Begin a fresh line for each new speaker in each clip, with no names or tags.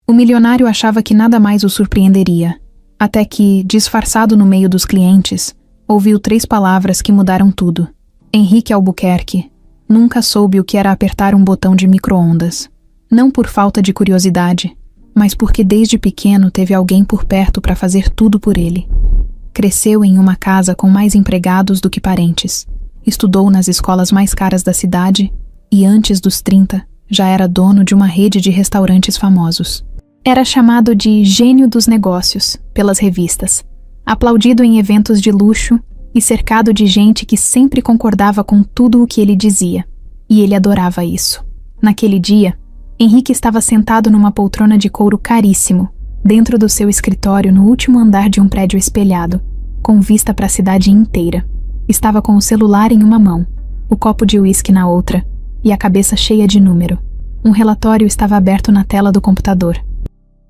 O milionário achava que nada mais o surpreenderia, até que, disfarçado no meio dos clientes, ouviu 3 palavras que mudaram tudo. Henrique Albuquerque nunca soube o que era apertar um botão de micro-ondas. Não por falta de curiosidade, mas porque desde pequeno teve alguém por perto para fazer tudo por ele. Cresceu em uma casa com mais empregados do que parentes. Estudou nas escolas mais caras da cidade e, antes dos 30, já era dono de uma rede de restaurantes famosos. Era chamado de gênio dos negócios pelas revistas, aplaudido em eventos de luxo e cercado de gente que sempre concordava com tudo o que ele dizia. E ele adorava isso. Naquele dia, Henrique estava sentado numa poltrona de couro caríssimo, dentro do seu escritório no último andar de um prédio espelhado, com vista para a cidade inteira. Estava com o celular em uma mão, o copo de uísque na outra, e a cabeça cheia de número. Um relatório estava aberto na tela do computador.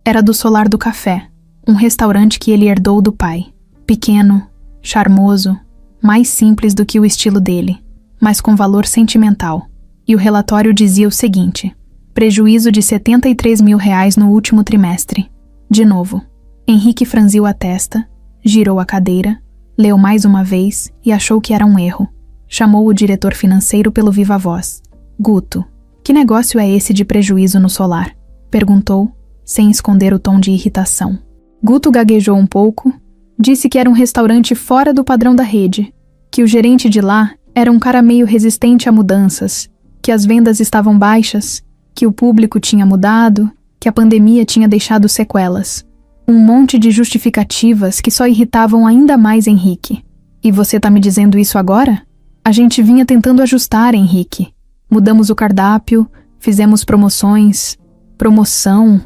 Era do Solar do Café, um restaurante que ele herdou do pai. Pequeno, charmoso, mais simples do que o estilo dele, mas com valor sentimental. E o relatório dizia o seguinte: prejuízo de R$73 mil no último trimestre. De novo, Henrique franziu a testa, girou a cadeira, leu mais uma vez e achou que era um erro. Chamou o diretor financeiro pelo viva voz. Guto, que negócio é esse de prejuízo no Solar? Perguntou, sem esconder o tom de irritação. Guto gaguejou um pouco, disse que era um restaurante fora do padrão da rede, que o gerente de lá era um cara meio resistente a mudanças, que as vendas estavam baixas, que o público tinha mudado, que a pandemia tinha deixado sequelas. Um monte de justificativas que só irritavam ainda mais Henrique. E você tá me dizendo isso agora? A gente vinha tentando ajustar, Henrique. Mudamos o cardápio, fizemos promoções. Promoção?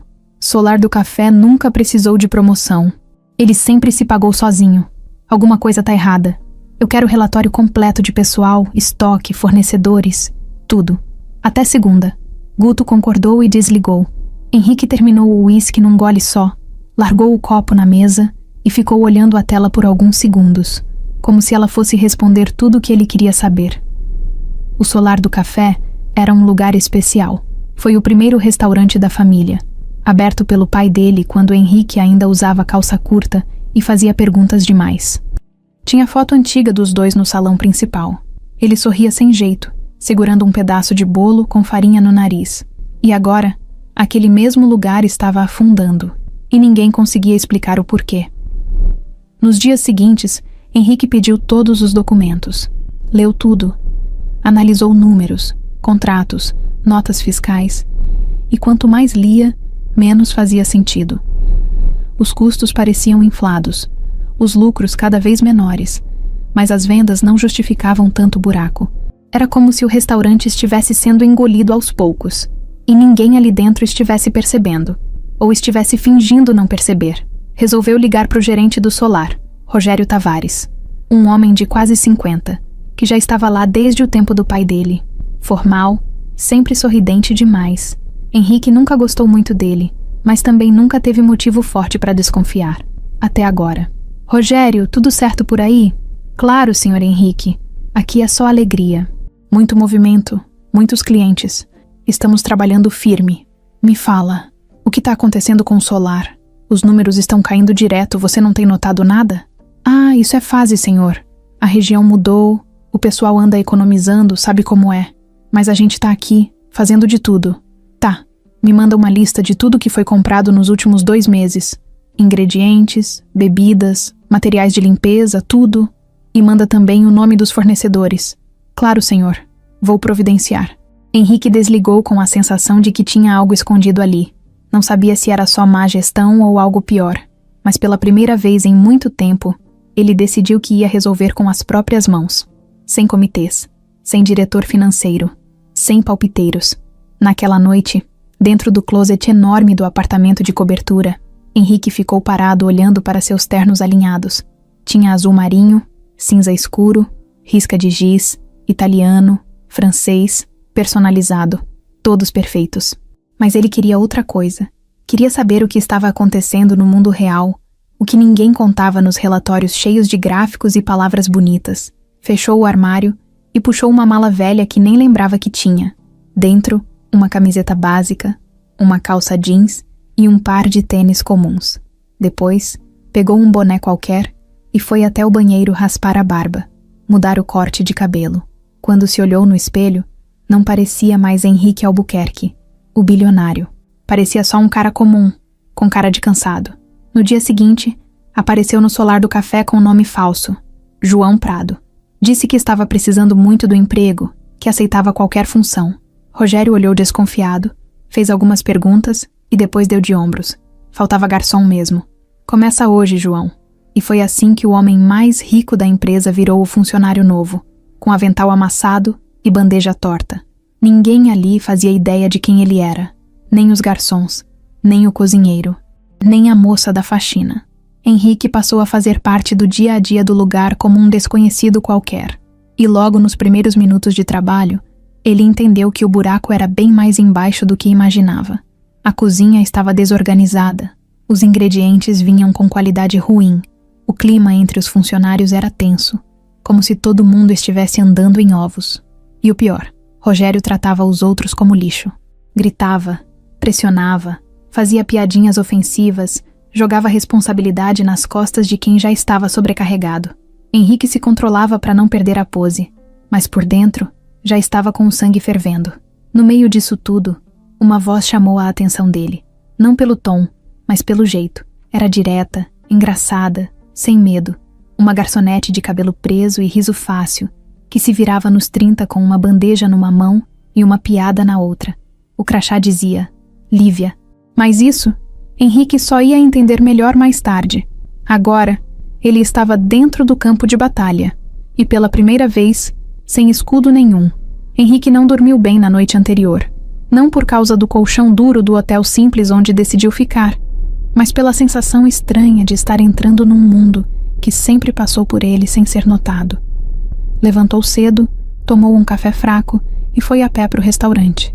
Solar do Café nunca precisou de promoção. Ele sempre se pagou sozinho. Alguma coisa tá errada. Eu quero o relatório completo de pessoal, estoque, fornecedores, tudo. Até segunda. Guto concordou e desligou. Henrique terminou o uísque num gole só, largou o copo na mesa e ficou olhando a tela por alguns segundos, como se ela fosse responder tudo o que ele queria saber. O Solar do Café era um lugar especial. Foi o primeiro restaurante da família, aberto pelo pai dele quando Henrique ainda usava calça curta e fazia perguntas demais. Tinha foto antiga dos dois no salão principal. Ele sorria sem jeito, segurando um pedaço de bolo com farinha no nariz. E agora, aquele mesmo lugar estava afundando, e ninguém conseguia explicar o porquê. Nos dias seguintes, Henrique pediu todos os documentos. Leu tudo. Analisou números, contratos, notas fiscais. E quanto mais lia, menos fazia sentido. Os custos pareciam inflados, os lucros cada vez menores, mas as vendas não justificavam tanto buraco. Era como se o restaurante estivesse sendo engolido aos poucos, e ninguém ali dentro estivesse percebendo, ou estivesse fingindo não perceber. Resolveu ligar para o gerente do Solar, Rogério Tavares, um homem de quase 50, que já estava lá desde o tempo do pai dele. Formal, sempre sorridente demais. Henrique nunca gostou muito dele, mas também nunca teve motivo forte para desconfiar. Até agora. Rogério, tudo certo por aí? Claro, senhor Henrique. Aqui é só alegria. Muito movimento, muitos clientes. Estamos trabalhando firme. Me fala, o que está acontecendo com o Solar? Os números estão caindo direto, você não tem notado nada? Ah, isso é fase, senhor. A região mudou, o pessoal anda economizando, sabe como é. Mas a gente está aqui, fazendo de tudo. Tá, me manda uma lista de tudo que foi comprado nos últimos 2 meses. Ingredientes, bebidas, materiais de limpeza, tudo. E manda também o nome dos fornecedores. Claro, senhor. Vou providenciar. Henrique desligou com a sensação de que tinha algo escondido ali. Não sabia se era só má gestão ou algo pior. Mas pela primeira vez em muito tempo, ele decidiu que ia resolver com as próprias mãos. Sem comitês, sem diretor financeiro, sem palpiteiros. Naquela noite, dentro do closet enorme do apartamento de cobertura, Henrique ficou parado olhando para seus ternos alinhados. Tinha azul marinho, cinza escuro, risca de giz, italiano, francês, personalizado, todos perfeitos. Mas ele queria outra coisa. Queria saber o que estava acontecendo no mundo real, o que ninguém contava nos relatórios cheios de gráficos e palavras bonitas. Fechou o armário e puxou uma mala velha que nem lembrava que tinha. Dentro, uma camiseta básica, uma calça jeans e um par de tênis comuns. Depois, pegou um boné qualquer e foi até o banheiro raspar a barba, mudar o corte de cabelo. Quando se olhou no espelho, não parecia mais Henrique Albuquerque, o bilionário. Parecia só um cara comum, com cara de cansado. No dia seguinte, apareceu no solar do café com um nome falso, João Prado. Disse que estava precisando muito do emprego, que aceitava qualquer função. Rogério olhou desconfiado, fez algumas perguntas e depois deu de ombros. Faltava garçom mesmo. Começa hoje, João. E foi assim que o homem mais rico da empresa virou o funcionário novo, com avental amassado e bandeja torta. Ninguém ali fazia ideia de quem ele era. Nem os garçons, nem o cozinheiro, nem a moça da faxina. Henrique passou a fazer parte do dia a dia do lugar como um desconhecido qualquer. E logo nos primeiros minutos de trabalho, ele entendeu que o buraco era bem mais embaixo do que imaginava. A cozinha estava desorganizada, os ingredientes vinham com qualidade ruim, o clima entre os funcionários era tenso, como se todo mundo estivesse andando em ovos. E o pior, Rogério tratava os outros como lixo. Gritava, pressionava, fazia piadinhas ofensivas, jogava responsabilidade nas costas de quem já estava sobrecarregado. Henrique se controlava para não perder a pose, mas por dentro já estava com o sangue fervendo. No meio disso tudo, uma voz chamou a atenção dele. Não pelo tom, mas pelo jeito. Era direta, engraçada, sem medo. Uma garçonete de cabelo preso e riso fácil, que se virava nos 30 com uma bandeja numa mão e uma piada na outra. O crachá dizia, Lívia. Mas isso, Henrique só ia entender melhor mais tarde. Agora, ele estava dentro do campo de batalha. E pela primeira vez, sem escudo nenhum. Henrique não dormiu bem na noite anterior. Não por causa do colchão duro do hotel simples onde decidiu ficar, mas pela sensação estranha de estar entrando num mundo que sempre passou por ele sem ser notado. Levantou cedo, tomou um café fraco e foi a pé para o restaurante.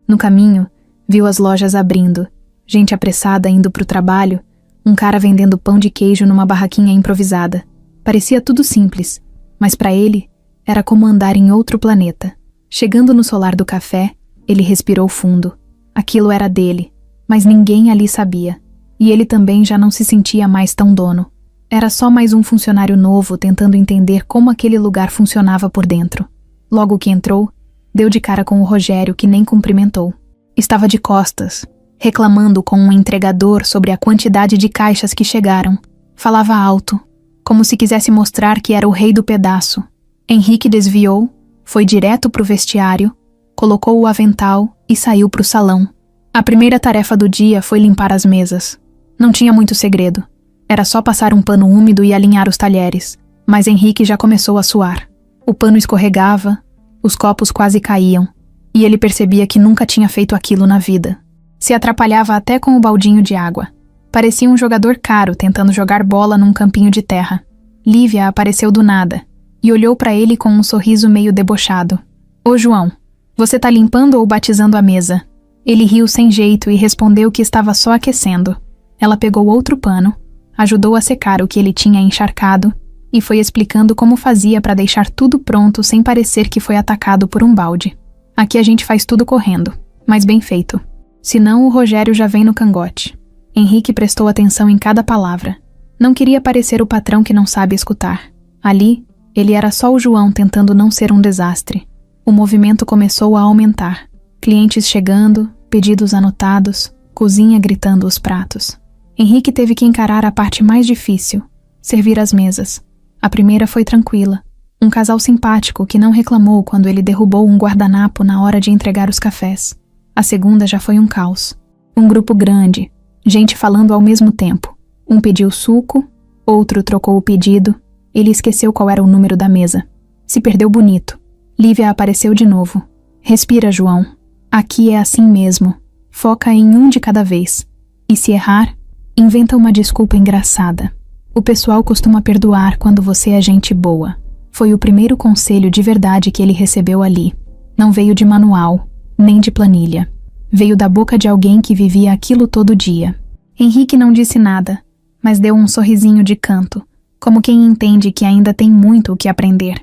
No caminho, viu as lojas abrindo, gente apressada indo para o trabalho, um cara vendendo pão de queijo numa barraquinha improvisada. Parecia tudo simples, mas para ele era como andar em outro planeta. Chegando no solar do café, ele respirou fundo. Aquilo era dele, mas ninguém ali sabia. E ele também já não se sentia mais tão dono. Era só mais um funcionário novo tentando entender como aquele lugar funcionava por dentro. Logo que entrou, deu de cara com o Rogério, que nem cumprimentou. Estava de costas, reclamando com um entregador sobre a quantidade de caixas que chegaram. Falava alto, como se quisesse mostrar que era o rei do pedaço. Henrique desviou, foi direto para o vestiário, colocou o avental e saiu para o salão. A primeira tarefa do dia foi limpar as mesas. Não tinha muito segredo. Era só passar um pano úmido e alinhar os talheres. Mas Henrique já começou a suar. O pano escorregava, os copos quase caíam, e ele percebia que nunca tinha feito aquilo na vida. Se atrapalhava até com o baldinho de água. Parecia um jogador caro tentando jogar bola num campinho de terra. Lívia apareceu do nada e olhou para ele com um sorriso meio debochado. Ô João, você tá limpando ou batizando a mesa? Ele riu sem jeito e respondeu que estava só aquecendo. Ela pegou outro pano, ajudou a secar o que ele tinha encharcado e foi explicando como fazia para deixar tudo pronto sem parecer que foi atacado por um balde. Aqui a gente faz tudo correndo, mas bem feito. Senão o Rogério já vem no cangote. Henrique prestou atenção em cada palavra. Não queria parecer o patrão que não sabe escutar. Ali, ele era só o João tentando não ser um desastre. O movimento começou a aumentar. Clientes chegando, pedidos anotados, cozinha gritando os pratos. Henrique teve que encarar a parte mais difícil, servir as mesas. A primeira foi tranquila. Um casal simpático que não reclamou quando ele derrubou um guardanapo na hora de entregar os cafés. A segunda já foi um caos. Um grupo grande, gente falando ao mesmo tempo. Um pediu suco, outro trocou o pedido. Ele esqueceu qual era o número da mesa. Se perdeu bonito. Lívia apareceu de novo. Respira, João. Aqui é assim mesmo. Foca em um de cada vez. E se errar, inventa uma desculpa engraçada. O pessoal costuma perdoar quando você é gente boa. Foi o primeiro conselho de verdade que ele recebeu ali. Não veio de manual, nem de planilha. Veio da boca de alguém que vivia aquilo todo dia. Henrique não disse nada, mas deu um sorrisinho de canto, como quem entende que ainda tem muito o que aprender.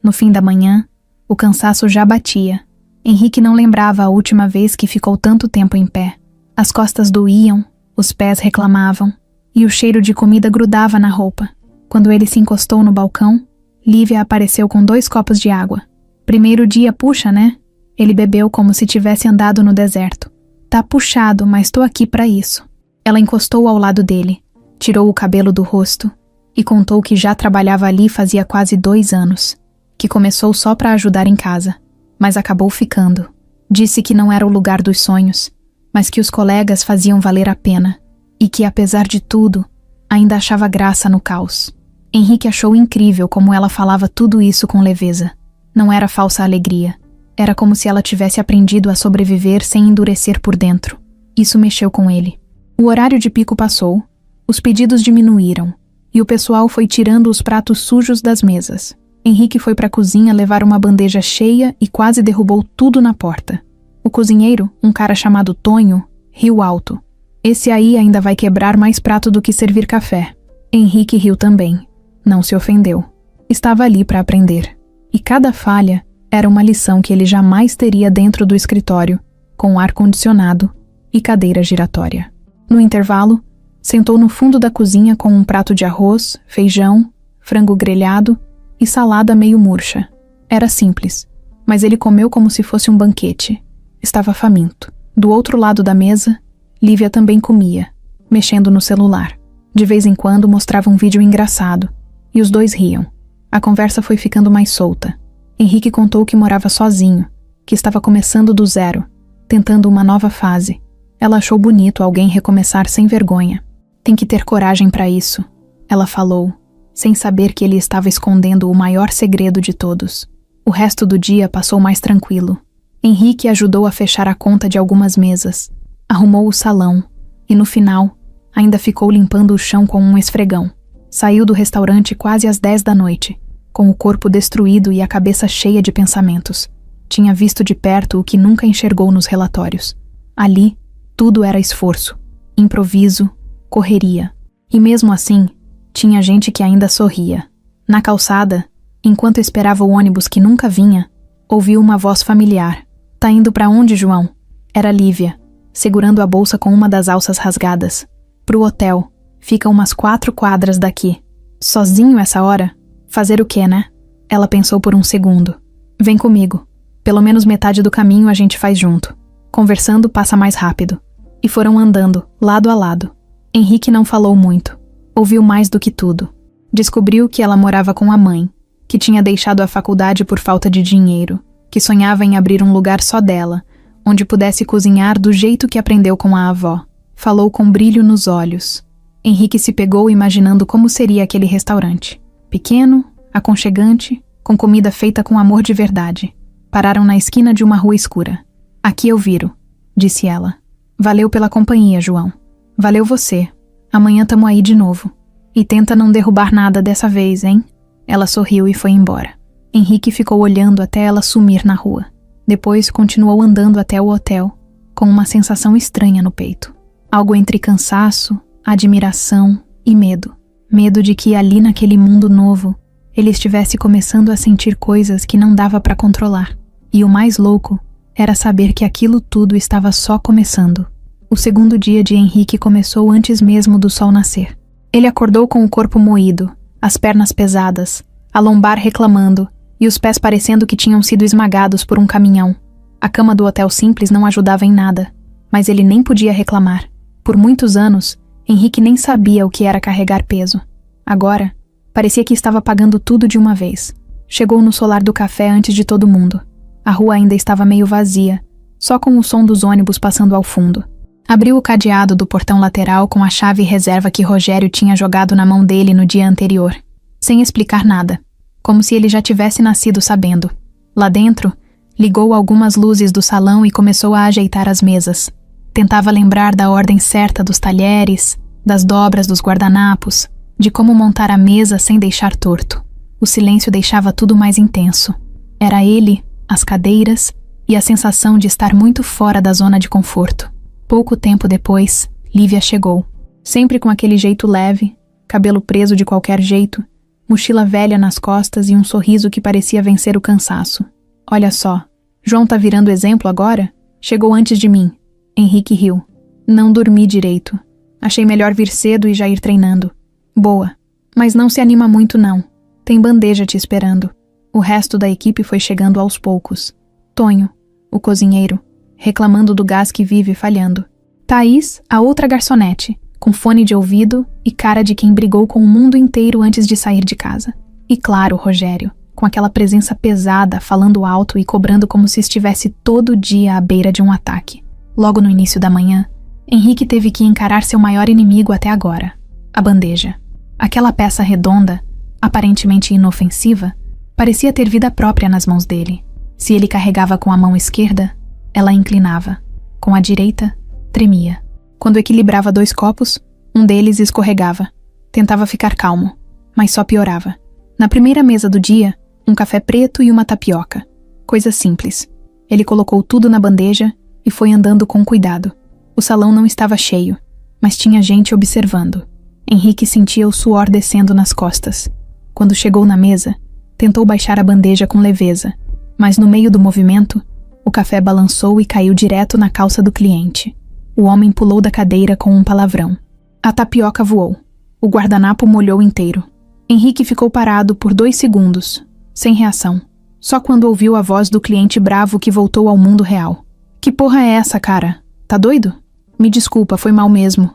No fim da manhã, o cansaço já batia. Henrique não lembrava a última vez que ficou tanto tempo em pé. As costas doíam, Os pés reclamavam, e o cheiro de comida grudava na roupa. Quando ele se encostou no balcão, Lívia apareceu com 2 copos de água. Primeiro dia puxa, né? Ele bebeu como se tivesse andado no deserto. Tá puxado, mas tô aqui pra isso. Ela encostou ao lado dele, tirou o cabelo do rosto e contou que já trabalhava ali fazia quase 2 anos, que começou só pra ajudar em casa, mas acabou ficando. Disse que não era o lugar dos sonhos, mas que os colegas faziam valer a pena e que, apesar de tudo, ainda achava graça no caos. Henrique achou incrível como ela falava tudo isso com leveza. Não era falsa alegria. Era como se ela tivesse aprendido a sobreviver sem endurecer por dentro. Isso mexeu com ele. O horário de pico passou, os pedidos diminuíram, e o pessoal foi tirando os pratos sujos das mesas. Henrique foi para a cozinha levar uma bandeja cheia e quase derrubou tudo na porta. O cozinheiro, um cara chamado Tonho, riu alto. Esse aí ainda vai quebrar mais prato do que servir café. Henrique riu também. Não se ofendeu. Estava ali para aprender. E cada falha era uma lição que ele jamais teria dentro do escritório, com ar-condicionado e cadeira giratória. No intervalo, sentou no fundo da cozinha com um prato de arroz, feijão, frango grelhado e salada meio murcha. Era simples, mas ele comeu como se fosse um banquete. Estava faminto. Do outro lado da mesa, Lívia também comia, mexendo no celular. De vez em quando mostrava um vídeo engraçado, e os dois riam. A conversa foi ficando mais solta. Henrique contou que morava sozinho, que estava começando do zero, tentando uma nova fase. Ela achou bonito alguém recomeçar sem vergonha. Tem que ter coragem para isso, ela falou, sem saber que ele estava escondendo o maior segredo de todos. O resto do dia passou mais tranquilo. Henrique ajudou a fechar a conta de algumas mesas, arrumou o salão e, no final, ainda ficou limpando o chão com um esfregão. Saiu do restaurante quase às 10 da noite, com o corpo destruído e a cabeça cheia de pensamentos. Tinha visto de perto o que nunca enxergou nos relatórios. Ali, tudo era esforço, improviso, correria. E mesmo assim, tinha gente que ainda sorria. Na calçada, enquanto esperava o ônibus que nunca vinha, ouviu uma voz familiar. Tá indo pra onde, João? Era Lívia, segurando a bolsa com uma das alças rasgadas. Pro hotel. Fica umas 4 quadras daqui. Sozinho essa hora? Fazer o quê, né? Ela pensou por um segundo. Vem comigo. Pelo menos metade do caminho a gente faz junto. Conversando passa mais rápido. E foram andando, lado a lado. Henrique não falou muito. Ouviu mais do que tudo. Descobriu que ela morava com a mãe, que tinha deixado a faculdade por falta de dinheiro, que sonhava em abrir um lugar só dela, onde pudesse cozinhar do jeito que aprendeu com a avó. Falou com brilho nos olhos. Henrique se pegou imaginando como seria aquele restaurante. Pequeno, aconchegante, com comida feita com amor de verdade. Pararam na esquina de uma rua escura. Aqui eu viro, disse ela. Valeu pela companhia, João. Valeu você. Amanhã tamo aí de novo. E tenta não derrubar nada dessa vez, hein? Ela sorriu e foi embora. Henrique ficou olhando até ela sumir na rua. Depois continuou andando até o hotel, com uma sensação estranha no peito. Algo entre cansaço, admiração e medo. Medo de que ali naquele mundo novo, ele estivesse começando a sentir coisas que não dava para controlar. E o mais louco era saber que aquilo tudo estava só começando. O segundo dia de Henrique começou antes mesmo do sol nascer. Ele acordou com o corpo moído, as pernas pesadas, a lombar reclamando e os pés parecendo que tinham sido esmagados por um caminhão. A cama do hotel simples não ajudava em nada, mas ele nem podia reclamar. Por muitos anos, Henrique nem sabia o que era carregar peso. Agora, parecia que estava pagando tudo de uma vez. Chegou no solar do café antes de todo mundo. A rua ainda estava meio vazia, só com o som dos ônibus passando ao fundo. Abriu o cadeado do portão lateral com a chave reserva que Rogério tinha jogado na mão dele no dia anterior, sem explicar nada, como se ele já tivesse nascido sabendo. Lá dentro, ligou algumas luzes do salão e começou a ajeitar as mesas. Tentava lembrar da ordem certa dos talheres, das dobras dos guardanapos, de como montar a mesa sem deixar torto. O silêncio deixava tudo mais intenso. Era ele, as cadeiras e a sensação de estar muito fora da zona de conforto. Pouco tempo depois, Lívia chegou. Sempre com aquele jeito leve, cabelo preso de qualquer jeito, mochila velha nas costas e um sorriso que parecia vencer o cansaço. Olha só, João tá virando exemplo agora? Chegou antes de mim. Henrique riu. Não dormi direito. Achei melhor vir cedo e já ir treinando. Boa. Mas não se anima muito não. Tem bandeja te esperando. O resto da equipe foi chegando aos poucos. Tonho, o cozinheiro, reclamando do gás que vive falhando. Thaís, a outra garçonete, com fone de ouvido e cara de quem brigou com o mundo inteiro antes de sair de casa. E claro, Rogério, com aquela presença pesada, falando alto e cobrando como se estivesse todo dia à beira de um ataque. Logo no início da manhã, Henrique teve que encarar seu maior inimigo até agora, a bandeja. Aquela peça redonda, aparentemente inofensiva, parecia ter vida própria nas mãos dele. Se ele carregava com a mão esquerda, ela inclinava. Com a direita, tremia. Quando equilibrava 2 copos, um deles escorregava. Tentava ficar calmo, mas só piorava. Na primeira mesa do dia, um café preto e uma tapioca. Coisa simples. Ele colocou tudo na bandeja e foi andando com cuidado. O salão não estava cheio, mas tinha gente observando. Henrique sentia o suor descendo nas costas. Quando chegou na mesa, tentou baixar a bandeja com leveza, mas no meio do movimento, o café balançou e caiu direto na calça do cliente. O homem pulou da cadeira com um palavrão. A tapioca voou. O guardanapo molhou inteiro. Henrique ficou parado por 2 segundos, sem reação. Só quando ouviu a voz do cliente bravo que voltou ao mundo real. Que porra é essa, cara? Tá doido? Me desculpa, foi mal mesmo.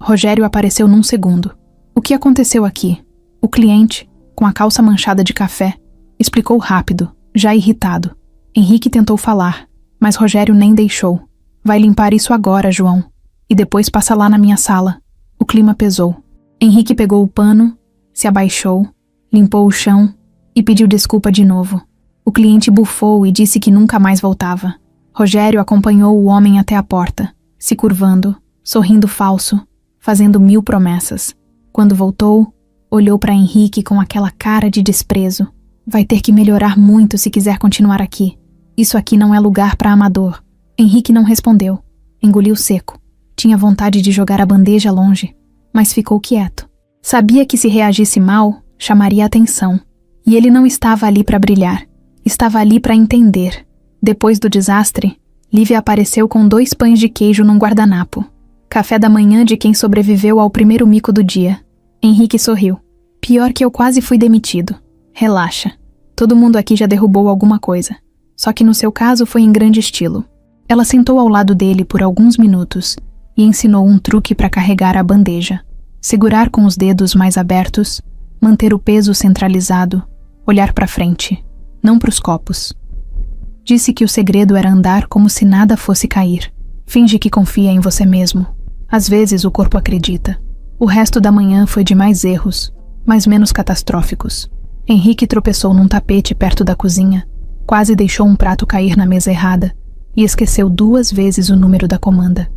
Rogério apareceu num segundo. O que aconteceu aqui? O cliente, com a calça manchada de café, explicou rápido, já irritado. Henrique tentou falar, mas Rogério nem deixou. Vai limpar isso agora, João. E depois passa lá na minha sala. O clima pesou. Henrique pegou o pano, se abaixou, limpou o chão e pediu desculpa de novo. O cliente bufou e disse que nunca mais voltava. Rogério acompanhou o homem até a porta, se curvando, sorrindo falso, fazendo 1000 promessas. Quando voltou, olhou para Henrique com aquela cara de desprezo. Vai ter que melhorar muito se quiser continuar aqui. Isso aqui não é lugar para amador. Henrique não respondeu. Engoliu seco. Tinha vontade de jogar a bandeja longe, mas ficou quieto. Sabia que se reagisse mal, chamaria atenção. E ele não estava ali para brilhar. Estava ali para entender. Depois do desastre, Lívia apareceu com 2 pães de queijo num guardanapo. Café da manhã de quem sobreviveu ao primeiro mico do dia. Henrique sorriu. Pior que eu quase fui demitido. Relaxa. Todo mundo aqui já derrubou alguma coisa. Só que no seu caso foi em grande estilo. Ela sentou ao lado dele por alguns minutos e ensinou um truque para carregar a bandeja. Segurar com os dedos mais abertos, manter o peso centralizado, olhar para frente, não para os copos. Disse que o segredo era andar como se nada fosse cair. Finge que confia em você mesmo. Às vezes o corpo acredita. O resto da manhã foi de mais erros, mas menos catastróficos. Henrique tropeçou num tapete perto da cozinha, quase deixou um prato cair na mesa errada e esqueceu 2 vezes o número da comanda.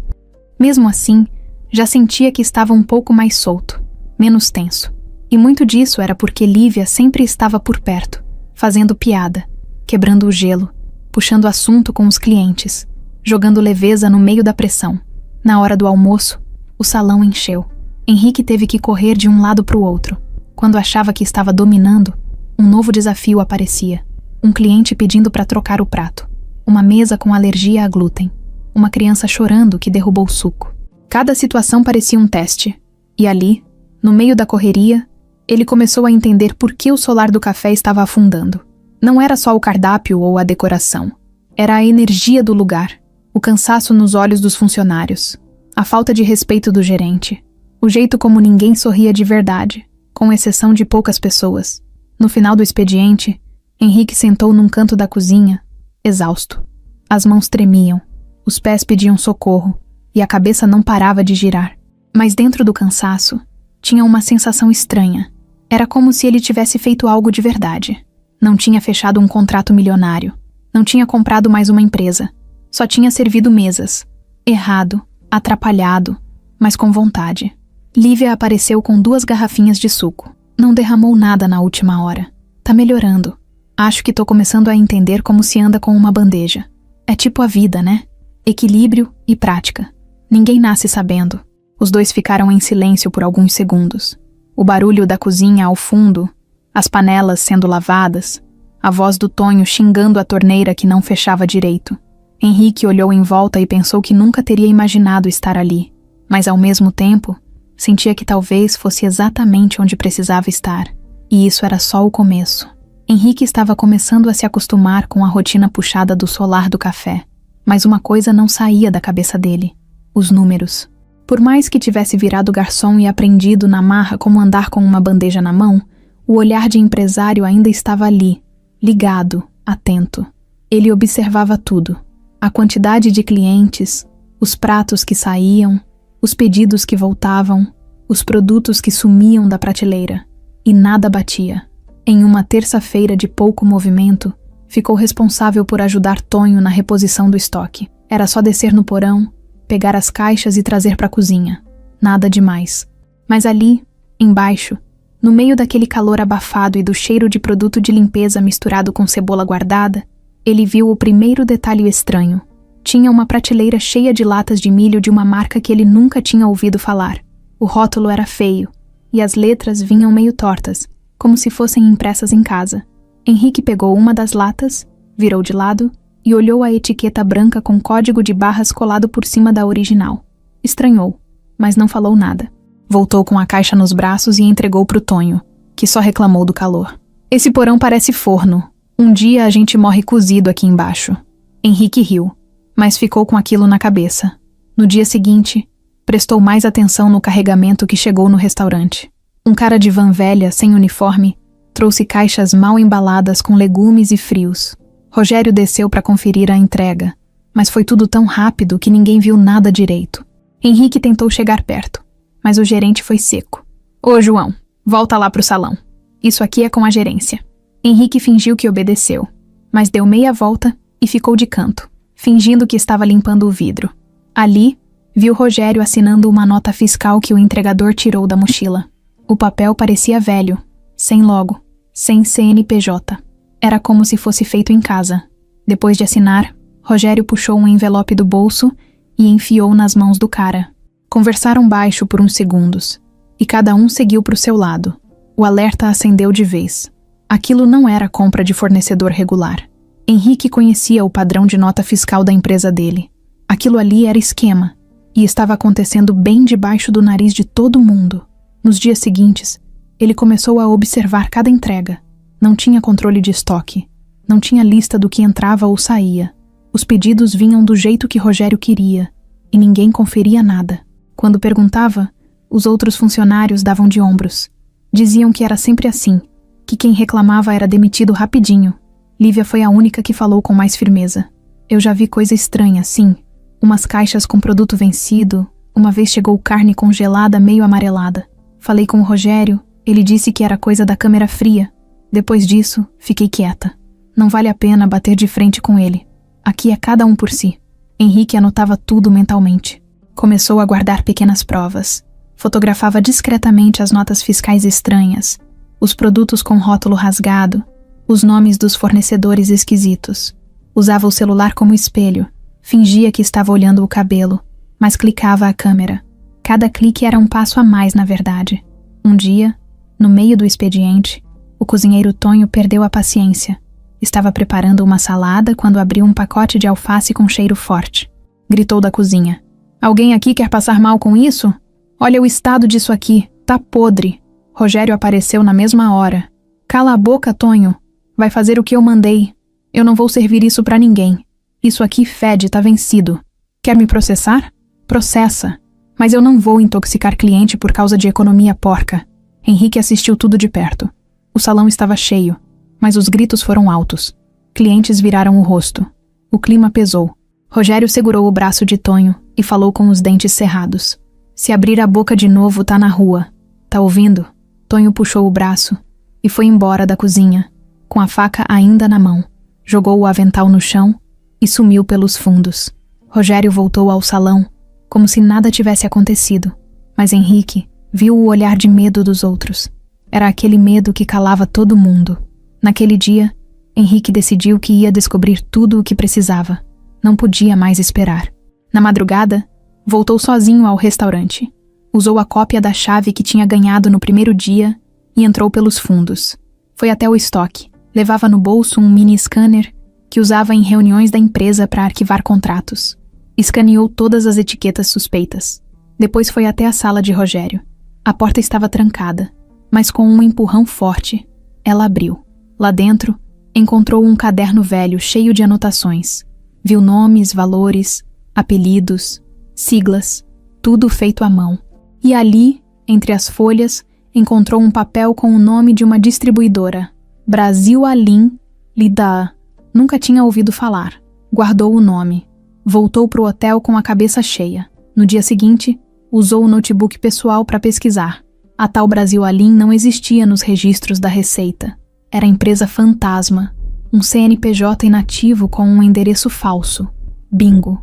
Mesmo assim, já sentia que estava um pouco mais solto, menos tenso. E muito disso era porque Lívia sempre estava por perto, fazendo piada, quebrando o gelo, puxando assunto com os clientes, jogando leveza no meio da pressão. Na hora do almoço, o salão encheu. Henrique teve que correr de um lado para o outro. Quando achava que estava dominando, um novo desafio aparecia. Um cliente pedindo para trocar o prato. Uma mesa com alergia a glúten. Uma criança chorando que derrubou o suco. Cada situação parecia um teste. E ali, no meio da correria, ele começou a entender por que o solar do café estava afundando. Não era só o cardápio ou a decoração. Era a energia do lugar. O cansaço nos olhos dos funcionários. A falta de respeito do gerente. O jeito como ninguém sorria de verdade, com exceção de poucas pessoas. No final do expediente, Henrique sentou num canto da cozinha, exausto. As mãos tremiam, os pés pediam socorro e a cabeça não parava de girar. Mas dentro do cansaço, tinha uma sensação estranha. Era como se ele tivesse feito algo de verdade. Não tinha fechado um contrato milionário. Não tinha comprado mais uma empresa. Só tinha servido mesas. Errado, atrapalhado, mas com vontade. Lívia apareceu com 2 garrafinhas de suco. Não derramou nada na última hora. Tá melhorando. Acho que tô começando a entender como se anda com uma bandeja. É tipo a vida, né? Equilíbrio e prática. Ninguém nasce sabendo. Os 2 ficaram em silêncio por alguns segundos. O barulho da cozinha ao fundo, as panelas sendo lavadas, a voz do Tonho xingando a torneira que não fechava direito. Henrique olhou em volta e pensou que nunca teria imaginado estar ali. mas ao mesmo tempo, sentia que talvez fosse exatamente onde precisava estar. E isso era só o começo. Henrique estava começando a se acostumar com a rotina puxada do solar do café, mas uma coisa não saía da cabeça dele: os números. Por mais que tivesse virado garçom e aprendido na marra como andar com uma bandeja na mão, o olhar de empresário ainda estava ali, ligado, atento. Ele observava tudo: a quantidade de clientes, os pratos que saíam, os pedidos que voltavam, os produtos que sumiam da prateleira. E nada batia. Em uma terça-feira de pouco movimento, ficou responsável por ajudar Tonho na reposição do estoque. Era só descer no porão, pegar as caixas e trazer para a cozinha. Nada demais. Mas ali, embaixo, no meio daquele calor abafado e do cheiro de produto de limpeza misturado com cebola guardada, ele viu o primeiro detalhe estranho. Tinha uma prateleira cheia de latas de milho de uma marca que ele nunca tinha ouvido falar. O rótulo era feio, e as letras vinham meio tortas, como se fossem impressas em casa. Henrique pegou uma das latas, virou de lado e olhou a etiqueta branca com código de barras colado por cima da original. Estranhou, mas não falou nada. Voltou com a caixa nos braços e entregou pro Tonho, que só reclamou do calor. Esse porão parece forno. Um dia a gente morre cozido aqui embaixo. Henrique riu, mas ficou com aquilo na cabeça. No dia seguinte, prestou mais atenção no carregamento que chegou no restaurante. Um cara de van velha, sem uniforme, trouxe caixas mal embaladas com legumes e frios. Rogério desceu para conferir a entrega, mas foi tudo tão rápido que ninguém viu nada direito. Henrique tentou chegar perto, mas o gerente foi seco. Ô, João, volta lá pro salão. Isso aqui é com a gerência. Henrique fingiu que obedeceu, mas deu meia volta e ficou de canto, fingindo que estava limpando o vidro. Ali, viu Rogério assinando uma nota fiscal que o entregador tirou da mochila. O papel parecia velho, sem logo, sem CNPJ. Era como se fosse feito em casa. Depois de assinar, Rogério puxou um envelope do bolso e enfiou nas mãos do cara. Conversaram baixo por uns segundos, e cada um seguiu para o seu lado. O alerta acendeu de vez. Aquilo não era compra de fornecedor regular. Henrique conhecia o padrão de nota fiscal da empresa dele. Aquilo ali era esquema, e estava acontecendo bem debaixo do nariz de todo mundo. Nos dias seguintes, ele começou a observar cada entrega. Não tinha controle de estoque. Não tinha lista do que entrava ou saía. Os pedidos vinham do jeito que Rogério queria, e ninguém conferia nada. Quando perguntava, os outros funcionários davam de ombros. Diziam que era sempre assim, que quem reclamava era demitido rapidinho. Lívia foi a única que falou com mais firmeza. Eu já vi coisa estranha, sim. Umas caixas com produto vencido, uma vez chegou carne congelada meio amarelada. Falei com o Rogério, ele disse que era coisa da câmera fria. Depois disso, fiquei quieta. Não vale a pena bater de frente com ele. Aqui é cada um por si. Henrique anotava tudo mentalmente. Começou a guardar pequenas provas. Fotografava discretamente as notas fiscais estranhas, os produtos com rótulo rasgado, os nomes dos fornecedores esquisitos. Usava o celular como espelho. Fingia que estava olhando o cabelo, mas clicava a câmera. Cada clique era um passo a mais, na verdade. Um dia, no meio do expediente, o cozinheiro Tonho perdeu a paciência. Estava preparando uma salada quando abriu um pacote de alface com cheiro forte. Gritou da cozinha. Alguém aqui quer passar mal com isso? Olha o estado disso aqui, tá podre. Rogério apareceu na mesma hora. Cala a boca, Tonho. Vai fazer o que eu mandei. Eu não vou servir isso pra ninguém. Isso aqui fede, tá vencido. Quer me processar? Processa. Mas eu não vou intoxicar cliente por causa de economia porca. Henrique assistiu tudo de perto. O salão estava cheio, mas os gritos foram altos. Clientes viraram o rosto. O clima pesou. Rogério segurou o braço de Tonho e falou com os dentes cerrados. Se abrir a boca de novo, tá na rua. Tá ouvindo? Tonho puxou o braço e foi embora da cozinha, com a faca ainda na mão. Jogou o avental no chão e sumiu pelos fundos. Rogério voltou ao salão, como se nada tivesse acontecido, mas Henrique viu o olhar de medo dos outros. Era aquele medo que calava todo mundo. Naquele dia, Henrique decidiu que ia descobrir tudo o que precisava. Não podia mais esperar. Na madrugada, voltou sozinho ao restaurante. Usou a cópia da chave que tinha ganhado no primeiro dia e entrou pelos fundos. Foi até o estoque. Levava no bolso um mini scanner que usava em reuniões da empresa para arquivar contratos. Escaneou todas as etiquetas suspeitas. Depois foi até a sala de Rogério. A porta estava trancada, mas com um empurrão forte, ela abriu. Lá dentro, encontrou um caderno velho cheio de anotações. Viu nomes, valores, apelidos, siglas, tudo feito à mão. E ali, entre as folhas, encontrou um papel com o nome de uma distribuidora. Brasil Alim Lida. Nunca tinha ouvido falar. Guardou o nome. Voltou para o hotel com a cabeça cheia. No dia seguinte, usou o notebook pessoal para pesquisar. A tal Brasil Alim não existia nos registros da Receita. Era empresa fantasma. Um CNPJ inativo com um endereço falso. Bingo.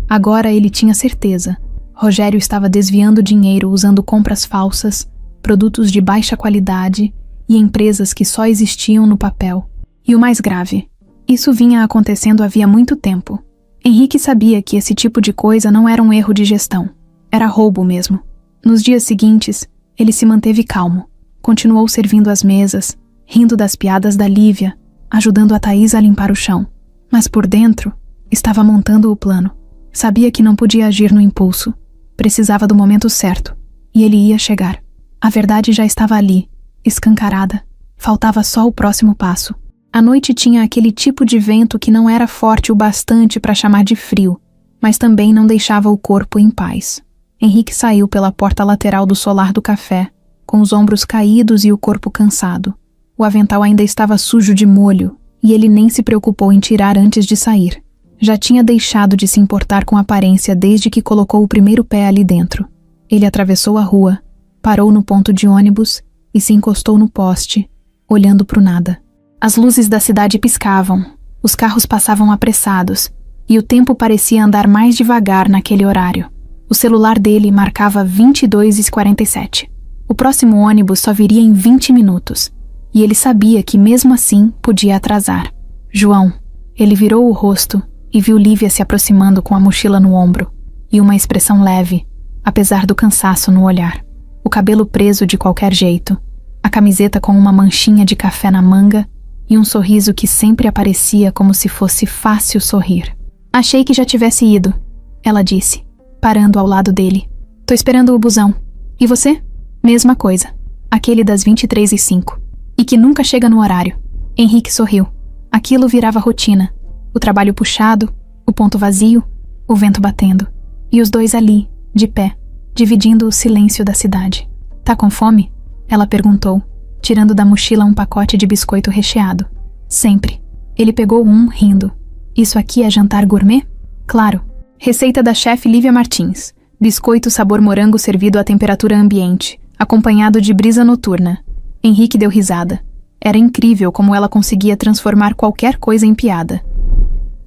Agora ele tinha certeza. Rogério estava desviando dinheiro usando compras falsas, produtos de baixa qualidade e empresas que só existiam no papel. E o mais grave, isso vinha acontecendo havia muito tempo. Henrique sabia que esse tipo de coisa não era um erro de gestão. Era roubo mesmo. Nos dias seguintes, ele se manteve calmo. Continuou servindo as mesas, rindo das piadas da Lívia, ajudando a Thaís a limpar o chão. Mas por dentro, estava montando o plano. Sabia que não podia agir no impulso. Precisava do momento certo. E ele ia chegar. A verdade já estava ali, escancarada. Faltava só o próximo passo. A noite tinha aquele tipo de vento que não era forte o bastante para chamar de frio, mas também não deixava o corpo em paz. Henrique saiu pela porta lateral do solar do café, com os ombros caídos e o corpo cansado. O avental ainda estava sujo de molho, e ele nem se preocupou em tirar antes de sair. Já tinha deixado de se importar com a aparência desde que colocou o primeiro pé ali dentro. Ele atravessou a rua, parou no ponto de ônibus e se encostou no poste, olhando para o nada. As luzes da cidade piscavam, os carros passavam apressados, e o tempo parecia andar mais devagar naquele horário. O celular dele marcava 22h47. O próximo ônibus só viria em 20 minutos, e ele sabia que mesmo assim podia atrasar. João. Ele virou o rosto e viu Lívia se aproximando com a mochila no ombro, e uma expressão leve, apesar do cansaço no olhar. O cabelo preso de qualquer jeito, a camiseta com uma manchinha de café na manga e um sorriso que sempre aparecia como se fosse fácil sorrir. Achei que já tivesse ido, ela disse, parando ao lado dele. Tô esperando o busão. E você? Mesma coisa. Aquele das 23h05. E que nunca chega no horário. Henrique sorriu. Aquilo virava rotina. O trabalho puxado, o ponto vazio, o vento batendo. E os dois ali, de pé, dividindo o silêncio da cidade. Tá com fome? Ela perguntou, tirando da mochila um pacote de biscoito recheado. Sempre. Ele pegou um, rindo. Isso aqui é jantar gourmet? Claro. Receita da chefe Lívia Martins. Biscoito sabor morango servido à temperatura ambiente, acompanhado de brisa noturna. Henrique deu risada. Era incrível como ela conseguia transformar qualquer coisa em piada.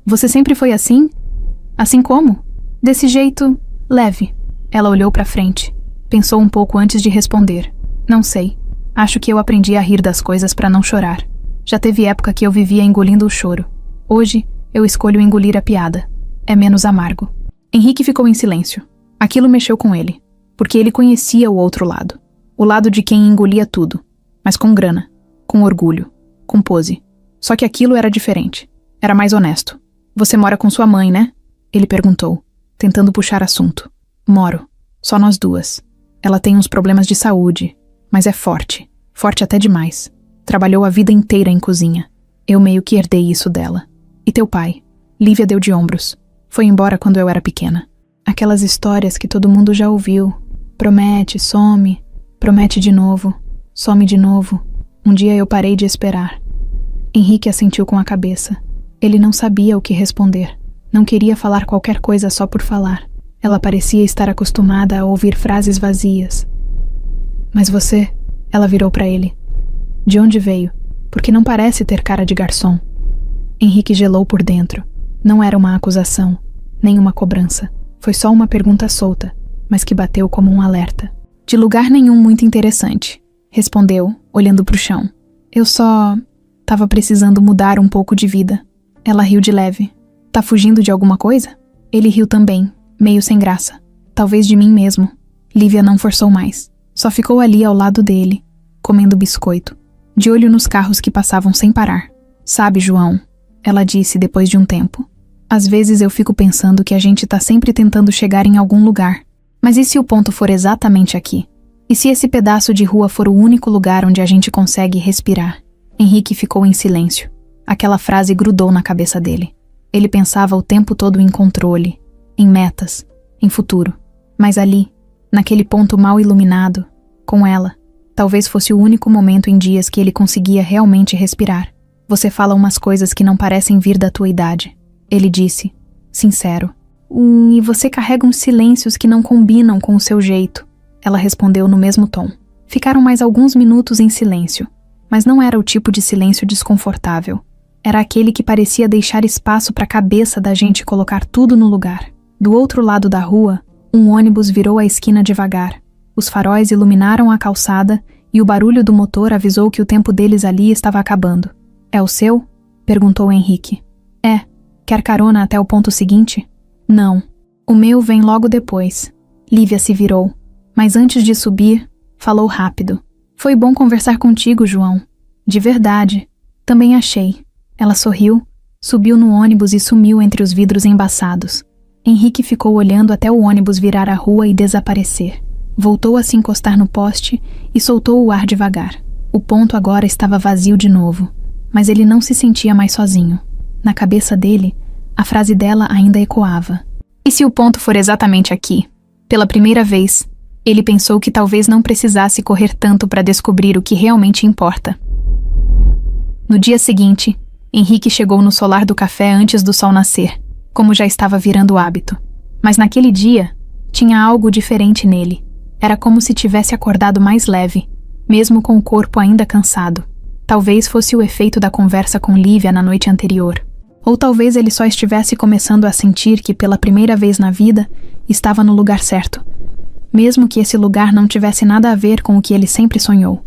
Você sempre foi assim? Assim como? Desse jeito, leve. Ela olhou para frente. Pensou um pouco antes de responder. Não sei. Acho que eu aprendi a rir das coisas para não chorar. Já teve época que eu vivia engolindo o choro. Hoje, eu escolho engolir a piada. É menos amargo. Henrique ficou em silêncio. Aquilo mexeu com ele, porque ele conhecia o outro lado. O lado de quem engolia tudo, mas com grana, com orgulho, com pose. Só que aquilo era diferente. Era mais honesto. Você mora com sua mãe, né? Ele perguntou, tentando puxar assunto. Moro. Só nós duas. Ela tem uns problemas de saúde, mas é forte. Forte até demais. Trabalhou a vida inteira em cozinha. Eu meio que herdei isso dela. E teu pai? Lívia deu de ombros. Foi embora quando eu era pequena. Aquelas histórias que todo mundo já ouviu. Promete, some. Promete de novo. Some de novo. Um dia eu parei de esperar. Henrique assentiu com a cabeça. Ele não sabia o que responder. Não queria falar qualquer coisa só por falar. Ela parecia estar acostumada a ouvir frases vazias. Mas você... Ela virou para ele. De onde veio? Porque não parece ter cara de garçom. Henrique gelou por dentro. Não era uma acusação, nem uma cobrança. Foi só uma pergunta solta, mas que bateu como um alerta. De lugar nenhum muito interessante, respondeu, olhando para o chão. Eu só... tava precisando mudar um pouco de vida. Ela riu de leve. Tá fugindo de alguma coisa? Ele riu também, meio sem graça. Talvez de mim mesmo. Lívia não forçou mais. Só ficou ali ao lado dele, comendo biscoito, de olho nos carros que passavam sem parar. Sabe, João, ela disse depois de um tempo. Às vezes eu fico pensando que a gente tá sempre tentando chegar em algum lugar. Mas e se o ponto for exatamente aqui? E se esse pedaço de rua for o único lugar onde a gente consegue respirar? Henrique ficou em silêncio. Aquela frase grudou na cabeça dele. Ele pensava o tempo todo em controle, em metas, em futuro. Mas ali, naquele ponto mal iluminado, com ela, talvez fosse o único momento em dias que ele conseguia realmente respirar. Você fala umas coisas que não parecem vir da tua idade. Ele disse, sincero. E você carrega uns silêncios que não combinam com o seu jeito. Ela respondeu no mesmo tom. Ficaram mais alguns minutos em silêncio, mas não era o tipo de silêncio desconfortável. Era aquele que parecia deixar espaço para a cabeça da gente colocar tudo no lugar. Do outro lado da rua, um ônibus virou a esquina devagar. Os faróis iluminaram a calçada e o barulho do motor avisou que o tempo deles ali estava acabando. É o seu? Perguntou Henrique. É. Quer carona até o ponto seguinte? Não. O meu vem logo depois. Lívia se virou, mas antes de subir, falou rápido. Foi bom conversar contigo, João. De verdade. Também achei. Ela sorriu, subiu no ônibus e sumiu entre os vidros embaçados. Henrique ficou olhando até o ônibus virar a rua e desaparecer. Voltou a se encostar no poste e soltou o ar devagar. O ponto agora estava vazio de novo, mas ele não se sentia mais sozinho. Na cabeça dele, a frase dela ainda ecoava. E se o ponto for exatamente aqui? Pela primeira vez, ele pensou que talvez não precisasse correr tanto para descobrir o que realmente importa. No dia seguinte, Henrique chegou no solar do café antes do sol nascer, como já estava virando hábito. Mas naquele dia, tinha algo diferente nele. Era como se tivesse acordado mais leve, mesmo com o corpo ainda cansado. Talvez fosse o efeito da conversa com Lívia na noite anterior. Ou talvez ele só estivesse começando a sentir que pela primeira vez na vida estava no lugar certo, mesmo que esse lugar não tivesse nada a ver com o que ele sempre sonhou.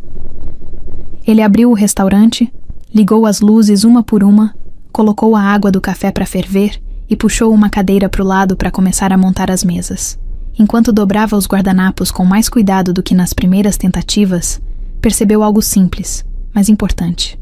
Ele abriu o restaurante, ligou as luzes uma por uma, colocou a água do café para ferver e puxou uma cadeira para o lado para começar a montar as mesas. Enquanto dobrava os guardanapos com mais cuidado do que nas primeiras tentativas, percebeu algo simples, mas importante.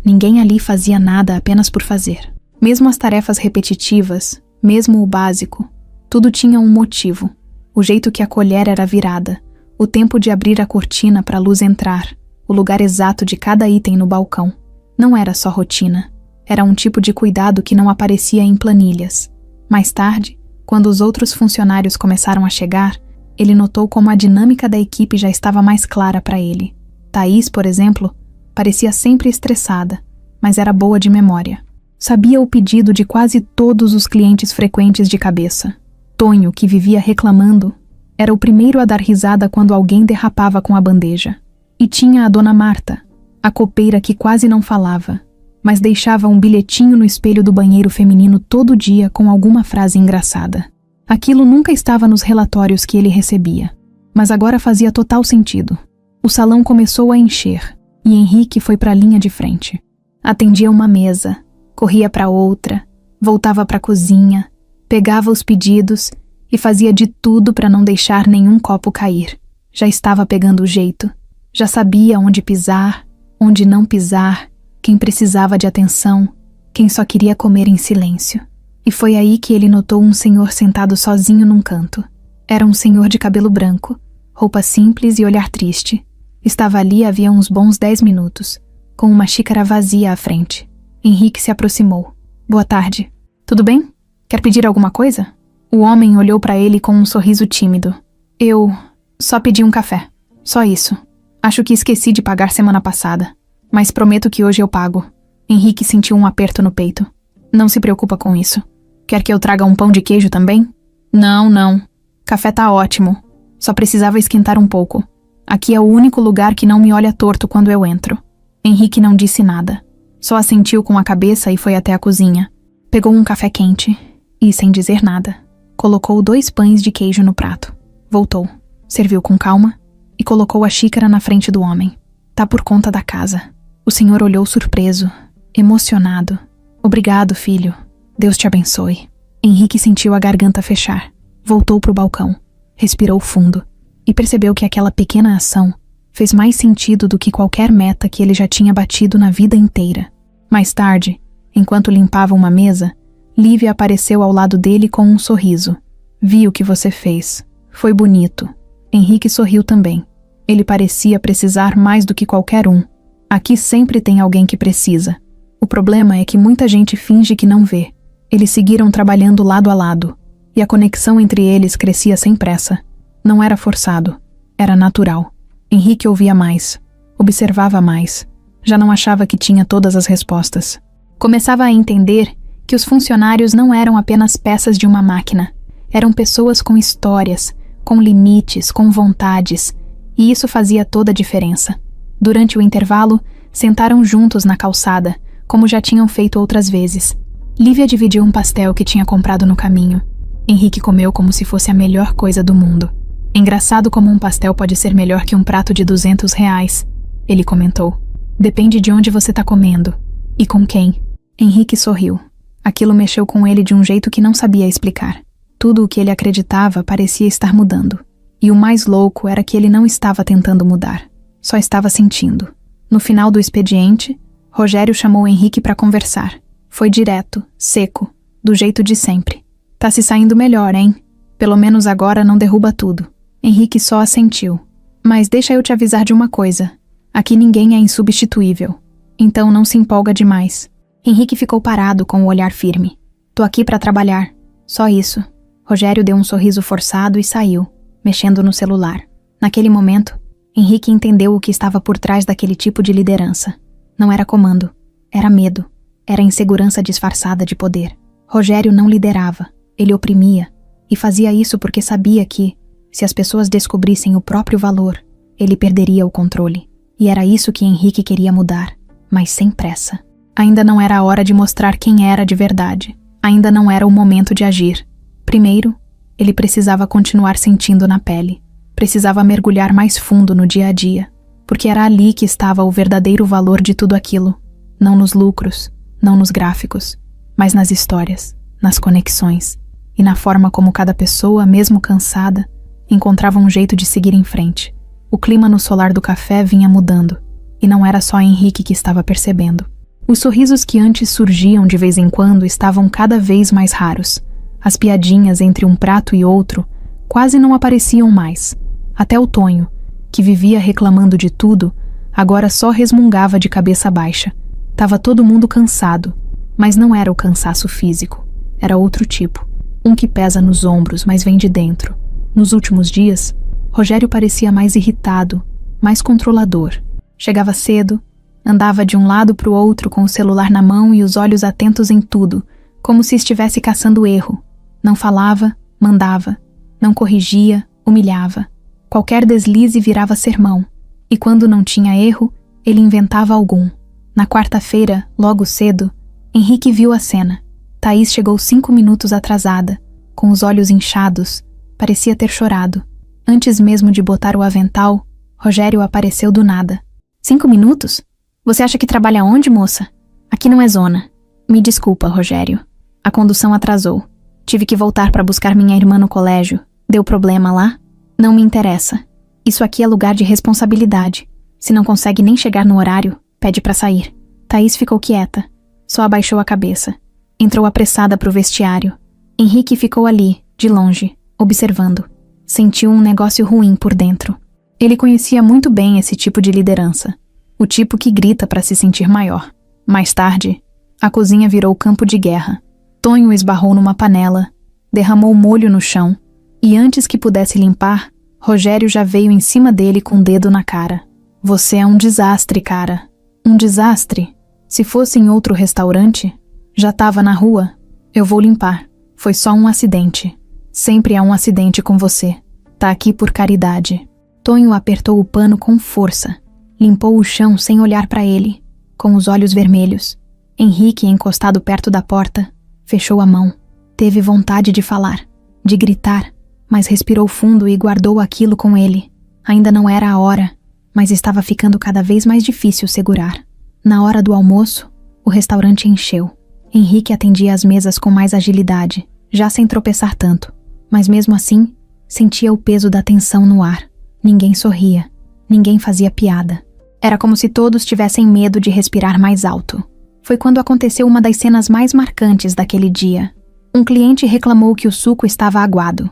Ninguém ali fazia nada apenas por fazer. Mesmo as tarefas repetitivas, mesmo o básico, tudo tinha um motivo. O jeito que a colher era virada, o tempo de abrir a cortina para a luz entrar, o lugar exato de cada item no balcão. Não era só rotina. Era um tipo de cuidado que não aparecia em planilhas. Mais tarde, quando os outros funcionários começaram a chegar, ele notou como a dinâmica da equipe já estava mais clara para ele. Thaís, por exemplo, parecia sempre estressada, mas era boa de memória. Sabia o pedido de quase todos os clientes frequentes de cabeça. Tonho, que vivia reclamando, era o primeiro a dar risada quando alguém derrapava com a bandeja. E tinha a dona Marta, a copeira que quase não falava, mas deixava um bilhetinho no espelho do banheiro feminino todo dia com alguma frase engraçada. Aquilo nunca estava nos relatórios que ele recebia, mas agora fazia total sentido. O salão começou a encher, e Henrique foi para a linha de frente. Atendia uma mesa, corria para outra, voltava para a cozinha, pegava os pedidos e fazia de tudo para não deixar nenhum copo cair. Já estava pegando o jeito. Já sabia onde pisar, onde não pisar, quem precisava de atenção, quem só queria comer em silêncio. E foi aí que ele notou um senhor sentado sozinho num canto. Era um senhor de cabelo branco, roupa simples e olhar triste. Estava ali havia uns bons 10 minutos, com uma xícara vazia à frente. Henrique se aproximou. Boa tarde. Tudo bem? Quer pedir alguma coisa? O homem olhou para ele com um sorriso tímido. Eu só pedi um café. Só isso. Acho que esqueci de pagar semana passada. Mas prometo que hoje eu pago. Henrique sentiu um aperto no peito. Não se preocupa com isso. Quer que eu traga um pão de queijo também? Não. Café tá ótimo. Só precisava esquentar um pouco. Aqui é o único lugar que não me olha torto quando eu entro. Henrique não disse nada. Só assentiu com a cabeça e foi até a cozinha. Pegou um café quente e, sem dizer nada, colocou 2 pães de queijo no prato. Voltou, serviu com calma e colocou a xícara na frente do homem. Tá por conta da casa. O senhor olhou surpreso, emocionado. Obrigado, filho. Deus te abençoe. Henrique sentiu a garganta fechar. Voltou pro balcão, respirou fundo e percebeu que aquela pequena ação fez mais sentido do que qualquer meta que ele já tinha batido na vida inteira. Mais tarde, enquanto limpava uma mesa, Lívia apareceu ao lado dele com um sorriso. Vi o que você fez. Foi bonito. Henrique sorriu também. Ele parecia precisar mais do que qualquer um. Aqui sempre tem alguém que precisa. O problema é que muita gente finge que não vê. Eles seguiram trabalhando lado a lado, e a conexão entre eles crescia sem pressa. Não era forçado, era natural. Henrique ouvia mais, observava mais. Já não achava que tinha todas as respostas. Começava a entender que os funcionários não eram apenas peças de uma máquina. Eram pessoas com histórias, com limites, com vontades, e isso fazia toda a diferença. Durante o intervalo, sentaram juntos na calçada, como já tinham feito outras vezes. Lívia dividiu um pastel que tinha comprado no caminho. Henrique comeu como se fosse a melhor coisa do mundo. Engraçado como um pastel pode ser melhor que um prato de R$200, ele comentou. Depende de onde você tá comendo. E com quem? Henrique sorriu. Aquilo mexeu com ele de um jeito que não sabia explicar. Tudo o que ele acreditava parecia estar mudando. E o mais louco era que ele não estava tentando mudar. Só estava sentindo. No final do expediente, Rogério chamou Henrique para conversar. Foi direto, seco, do jeito de sempre. Tá se saindo melhor, hein? Pelo menos agora não derruba tudo. Henrique só assentiu. Mas deixa eu te avisar de uma coisa. Aqui ninguém é insubstituível. Então não se empolga demais. Henrique ficou parado com o olhar firme. Tô aqui para trabalhar. Só isso. Rogério deu um sorriso forçado e saiu, mexendo no celular. Naquele momento, Henrique entendeu o que estava por trás daquele tipo de liderança. Não era comando. Era medo. Era insegurança disfarçada de poder. Rogério não liderava. Ele oprimia. E fazia isso porque sabia que, se as pessoas descobrissem o próprio valor, ele perderia o controle. E era isso que Henrique queria mudar, mas sem pressa. Ainda não era a hora de mostrar quem era de verdade. Ainda não era o momento de agir. Primeiro, ele precisava continuar sentindo na pele. Precisava mergulhar mais fundo no dia a dia, porque era ali que estava o verdadeiro valor de tudo aquilo. Não nos lucros, não nos gráficos, mas nas histórias, nas conexões e na forma como cada pessoa, mesmo cansada, encontrava um jeito de seguir em frente. O clima no solar do café vinha mudando, e não era só Henrique que estava percebendo. Os sorrisos que antes surgiam de vez em quando estavam cada vez mais raros. As piadinhas entre um prato e outro quase não apareciam mais. Até o Tonho, que vivia reclamando de tudo, agora só resmungava de cabeça baixa. Tava todo mundo cansado, mas não era o cansaço físico. Era outro tipo, um que pesa nos ombros, mas vem de dentro. Nos últimos dias, Rogério parecia mais irritado, mais controlador. Chegava cedo, andava de um lado para o outro com o celular na mão e os olhos atentos em tudo, como se estivesse caçando erro. Não falava, mandava. Não corrigia, humilhava. Qualquer deslize virava sermão. E quando não tinha erro, ele inventava algum. Na quarta-feira, logo cedo, Henrique viu a cena. Thaís chegou 5 minutos atrasada, com os olhos inchados. Parecia ter chorado. Antes mesmo de botar o avental, Rogério apareceu do nada. 5 minutos? Você acha que trabalha onde, moça? Aqui não é zona. Me desculpa, Rogério. A condução atrasou. Tive que voltar para buscar minha irmã no colégio. Deu problema lá? Não me interessa. Isso aqui é lugar de responsabilidade. Se não consegue nem chegar no horário, pede para sair. Thaís ficou quieta. Só abaixou a cabeça. Entrou apressada pro vestiário. Henrique ficou ali, de longe, observando. Sentiu um negócio ruim por dentro. Ele conhecia muito bem esse tipo de liderança. O tipo que grita para se sentir maior. Mais tarde, a cozinha virou campo de guerra. Tonho esbarrou numa panela, derramou molho no chão, e antes que pudesse limpar, Rogério já veio em cima dele com o dedo na cara. Você é um desastre, cara. Um desastre. Se fosse em outro restaurante, já tava na rua. Eu vou limpar. Foi só um acidente. Sempre há um acidente com você. Tá aqui por caridade. Tonho apertou o pano com força. Limpou o chão sem olhar para ele, com os olhos vermelhos. Henrique, encostado perto da porta, fechou a mão. Teve vontade de falar, de gritar, mas respirou fundo e guardou aquilo com ele. Ainda não era a hora, mas estava ficando cada vez mais difícil segurar. Na hora do almoço, o restaurante encheu. Henrique atendia as mesas com mais agilidade, já sem tropeçar tanto. Mas mesmo assim, sentia o peso da tensão no ar. Ninguém sorria, ninguém fazia piada. Era como se todos tivessem medo de respirar mais alto. Foi quando aconteceu uma das cenas mais marcantes daquele dia. Um cliente reclamou que o suco estava aguado.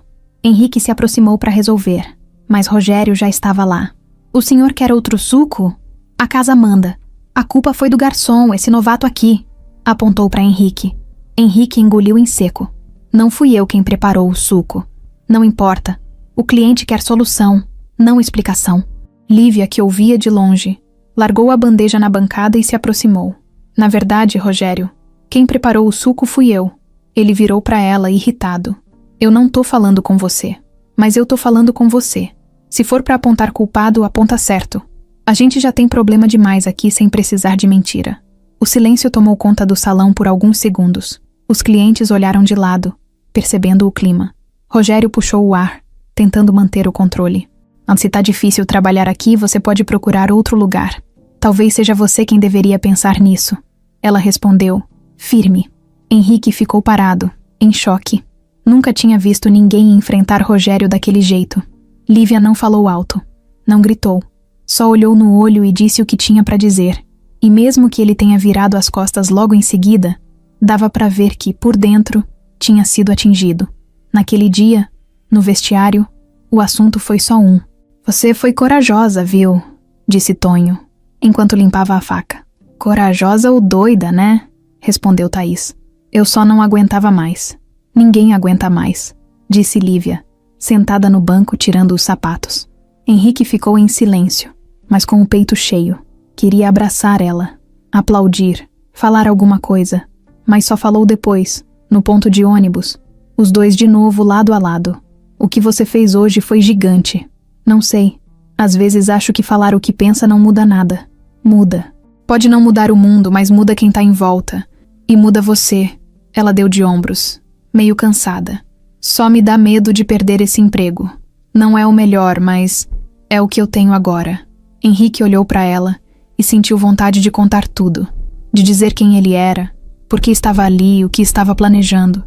Henrique se aproximou para resolver, mas Rogério já estava lá. O senhor quer outro suco? A casa manda. A culpa foi do garçom, esse novato aqui. Apontou para Henrique. Henrique engoliu em seco. Não fui eu quem preparou o suco. Não importa. O cliente quer solução, não explicação. Lívia, que ouvia de longe, largou a bandeja na bancada e se aproximou. Na verdade, Rogério, quem preparou o suco fui eu. Ele virou para ela, irritado. Eu não tô falando com você, mas eu tô falando com você. Se for para apontar culpado, aponta certo. A gente já tem problema demais aqui sem precisar de mentira. O silêncio tomou conta do salão por alguns segundos. Os clientes olharam de lado, percebendo o clima. Rogério puxou o ar, tentando manter o controle. Se tá difícil trabalhar aqui, você pode procurar outro lugar. Talvez seja você quem deveria pensar nisso. Ela respondeu, firme. Henrique ficou parado, em choque. Nunca tinha visto ninguém enfrentar Rogério daquele jeito. Lívia não falou alto, não gritou. Só olhou no olho e disse o que tinha para dizer. E mesmo que ele tenha virado as costas logo em seguida, dava para ver que, por dentro, tinha sido atingido. Naquele dia, no vestiário, o assunto foi só um. Você foi corajosa, viu? Disse Tonho, enquanto limpava a faca. Corajosa ou doida, né? Respondeu Thaís. Eu só não aguentava mais. Ninguém aguenta mais, disse Lívia, sentada no banco tirando os sapatos. Henrique ficou em silêncio, mas com o peito cheio. Queria abraçar ela, aplaudir, falar alguma coisa, mas só falou depois, no ponto de ônibus, os dois de novo lado a lado. O que você fez hoje foi gigante. Não sei, às vezes acho que falar o que pensa não muda nada. Muda. Pode não mudar o mundo, mas muda quem tá em volta. E muda você. Ela deu de ombros, meio cansada. Só me dá medo de perder esse emprego. Não é o melhor, mas é o que eu tenho agora. Henrique olhou para ela e sentiu vontade de contar tudo, de dizer quem ele era, por que estava ali, o que estava planejando.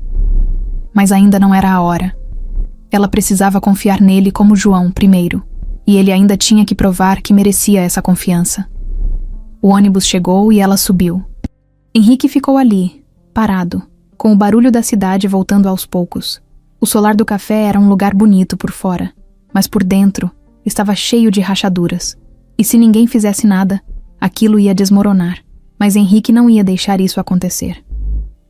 Mas ainda não era a hora. Ela precisava confiar nele como João primeiro, e ele ainda tinha que provar que merecia essa confiança. O ônibus chegou e ela subiu. Henrique ficou ali, parado, com o barulho da cidade voltando aos poucos. O solar do café era um lugar bonito por fora, mas por dentro estava cheio de rachaduras. E se ninguém fizesse nada, aquilo ia desmoronar. Mas Henrique não ia deixar isso acontecer.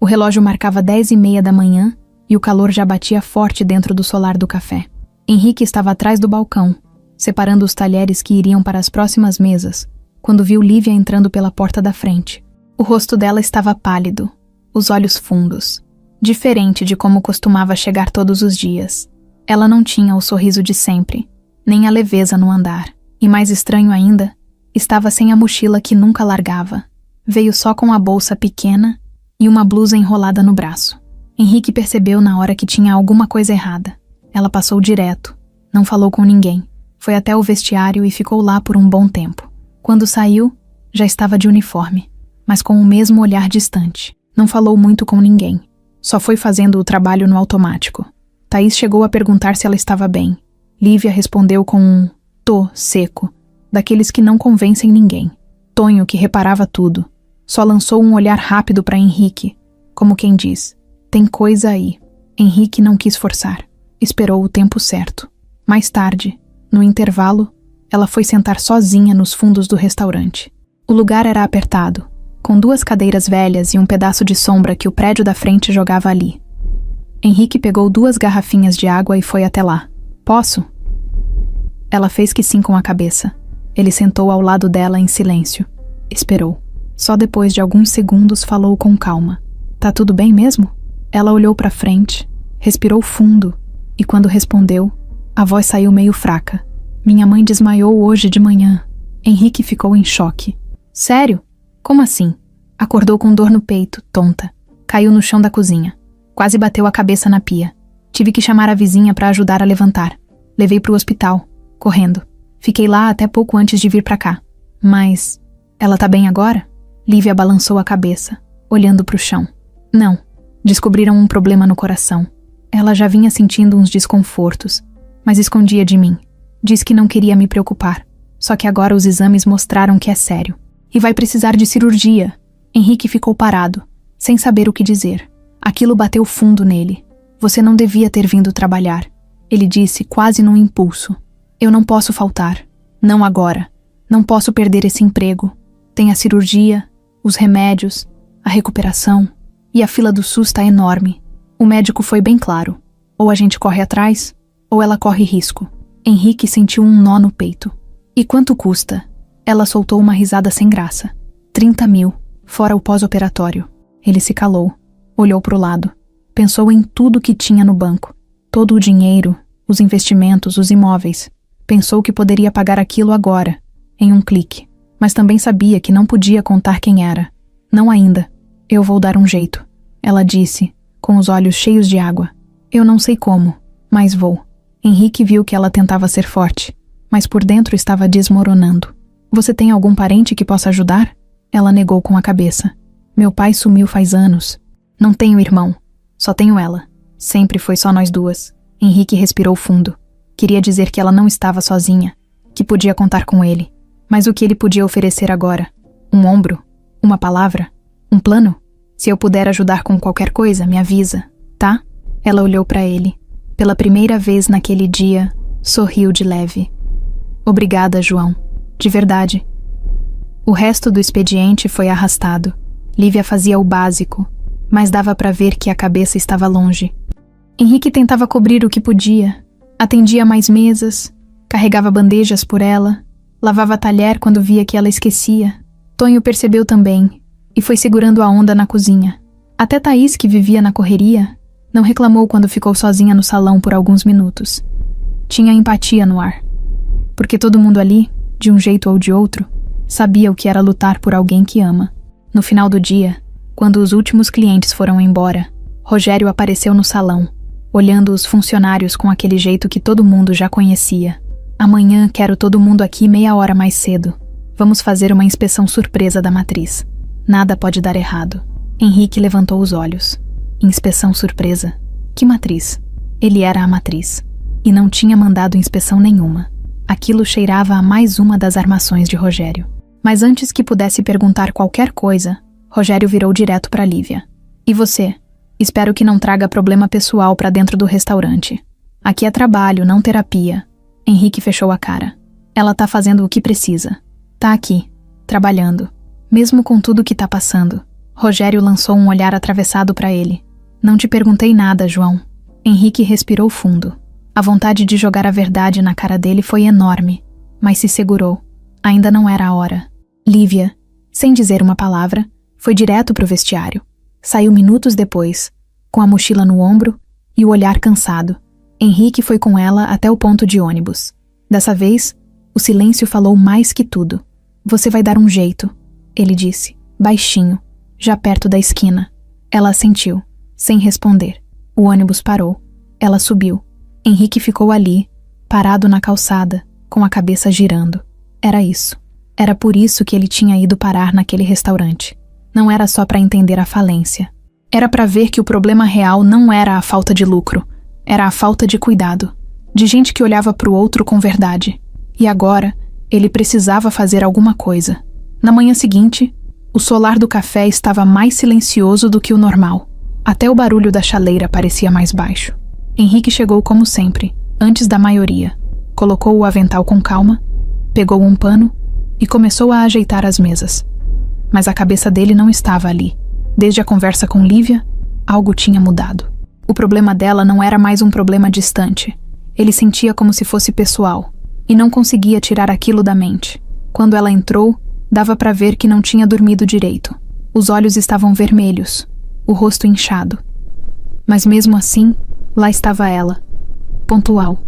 O relógio marcava 10h30 da manhã e o calor já batia forte dentro do solar do café. Henrique estava atrás do balcão, separando os talheres que iriam para as próximas mesas, quando viu Lívia entrando pela porta da frente. O rosto dela estava pálido, os olhos fundos, diferente de como costumava chegar todos os dias. Ela não tinha o sorriso de sempre, nem a leveza no andar. E mais estranho ainda, estava sem a mochila que nunca largava. Veio só com a bolsa pequena e uma blusa enrolada no braço. Henrique percebeu na hora que tinha alguma coisa errada. Ela passou direto, não falou com ninguém. Foi até o vestiário e ficou lá por um bom tempo. Quando saiu, já estava de uniforme, mas com o mesmo olhar distante. Não falou muito com ninguém. Só foi fazendo o trabalho no automático. Thaís chegou a perguntar se ela estava bem. Lívia respondeu com um "tô" seco, daqueles que não convencem ninguém. Tonho, que reparava tudo, só lançou um olhar rápido para Henrique, como quem diz, tem coisa aí. Henrique não quis forçar. Esperou o tempo certo. Mais tarde, no intervalo, ela foi sentar sozinha nos fundos do restaurante. O lugar era apertado, com 2 cadeiras velhas e um pedaço de sombra que o prédio da frente jogava ali. Henrique pegou 2 garrafinhas de água e foi até lá. Posso? Ela fez que sim com a cabeça. Ele sentou ao lado dela em silêncio. Esperou. Só depois de alguns segundos falou com calma. Tá tudo bem mesmo? Ela olhou para frente, respirou fundo e quando respondeu, a voz saiu meio fraca. Minha mãe desmaiou hoje de manhã. Henrique ficou em choque. Sério? Como assim? Acordou com dor no peito, tonta. Caiu no chão da cozinha. Quase bateu a cabeça na pia. Tive que chamar a vizinha para ajudar a levantar. Levei pro hospital, correndo. Fiquei lá até pouco antes de vir pra cá. Mas ela tá bem agora? Lívia balançou a cabeça, olhando pro chão. Não. Descobriram um problema no coração. Ela já vinha sentindo uns desconfortos, mas escondia de mim. Diz que não queria me preocupar. Só que agora os exames mostraram que é sério. E vai precisar de cirurgia. Henrique ficou parado, sem saber o que dizer. Aquilo bateu fundo nele. Você não devia ter vindo trabalhar. Ele disse quase num impulso. Eu não posso faltar. Não agora. Não posso perder esse emprego. Tem a cirurgia, os remédios, a recuperação. E a fila do SUS está enorme. O médico foi bem claro. Ou a gente corre atrás, ou ela corre risco. Henrique sentiu um nó no peito. E quanto custa? Ela soltou uma risada sem graça. 30 mil, fora o pós-operatório. Ele se calou. Olhou para o lado. Pensou em tudo que tinha no banco. Todo o dinheiro, os investimentos, os imóveis. Pensou que poderia pagar aquilo agora, em um clique. Mas também sabia que não podia contar quem era. Não ainda. Eu vou dar um jeito, ela disse, com os olhos cheios de água. Eu não sei como, mas vou. Henrique viu que ela tentava ser forte, mas por dentro estava desmoronando. Você tem algum parente que possa ajudar? Ela negou com a cabeça. Meu pai sumiu faz anos. Não tenho irmão, só tenho ela. Sempre foi só nós duas. Henrique respirou fundo. Queria dizer que ela não estava sozinha, que podia contar com ele. Mas o que ele podia oferecer agora? Um ombro? Uma palavra? Um plano? Se eu puder ajudar com qualquer coisa, me avisa, tá? Ela olhou para ele. Pela primeira vez naquele dia, sorriu de leve. Obrigada, João. De verdade. O resto do expediente foi arrastado. Lívia fazia o básico, mas dava para ver que a cabeça estava longe. Henrique tentava cobrir o que podia. Atendia mais mesas, carregava bandejas por ela, lavava talher quando via que ela esquecia. Tonho percebeu também e foi segurando a onda na cozinha. Até Thaís, que vivia na correria, não reclamou quando ficou sozinha no salão por alguns minutos. Tinha empatia no ar. Porque todo mundo ali, de um jeito ou de outro, sabia o que era lutar por alguém que ama. No final do dia, quando os últimos clientes foram embora, Rogério apareceu no salão, olhando os funcionários com aquele jeito que todo mundo já conhecia. Amanhã quero todo mundo aqui meia hora mais cedo. Vamos fazer uma inspeção surpresa da matriz. Nada pode dar errado. Henrique levantou os olhos. Inspeção surpresa? Que matriz? Ele era a matriz. E não tinha mandado inspeção nenhuma. Aquilo cheirava a mais uma das armações de Rogério. Mas antes que pudesse perguntar qualquer coisa, Rogério virou direto para Lívia. E você? Espero que não traga problema pessoal para dentro do restaurante. Aqui é trabalho, não terapia. Henrique fechou a cara. Ela tá fazendo o que precisa. Tá aqui, trabalhando. Mesmo com tudo que tá passando. Rogério lançou um olhar atravessado para ele. Não te perguntei nada, João. Henrique respirou fundo. A vontade de jogar a verdade na cara dele foi enorme, mas se segurou. Ainda não era a hora. Lívia, sem dizer uma palavra, foi direto pro vestiário. Saiu minutos depois, com a mochila no ombro e o olhar cansado. Henrique foi com ela até o ponto de ônibus. Dessa vez, o silêncio falou mais que tudo. Você vai dar um jeito, ele disse, baixinho, já perto da esquina. Ela assentiu, sem responder. O ônibus parou. Ela subiu. Henrique ficou ali, parado na calçada, com a cabeça girando. Era isso. Era por isso que ele tinha ido parar naquele restaurante. Não era só para entender a falência. Era para ver que o problema real não era a falta de lucro, era a falta de cuidado, de gente que olhava para o outro com verdade. E agora, ele precisava fazer alguma coisa. Na manhã seguinte, o solar do café estava mais silencioso do que o normal. Até o barulho da chaleira parecia mais baixo. Henrique chegou como sempre, antes da maioria. Colocou o avental com calma, pegou um pano e começou a ajeitar as mesas. Mas a cabeça dele não estava ali. Desde a conversa com Lívia, algo tinha mudado. O problema dela não era mais um problema distante. Ele sentia como se fosse pessoal, e não conseguia tirar aquilo da mente. Quando ela entrou, dava para ver que não tinha dormido direito. Os olhos estavam vermelhos, o rosto inchado. Mas mesmo assim, lá estava ela, pontual,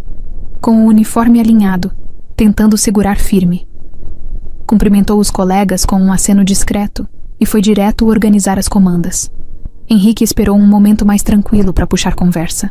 com o uniforme alinhado, tentando segurar firme. Cumprimentou os colegas com um aceno discreto e foi direto organizar as comandas. Henrique esperou um momento mais tranquilo para puxar conversa.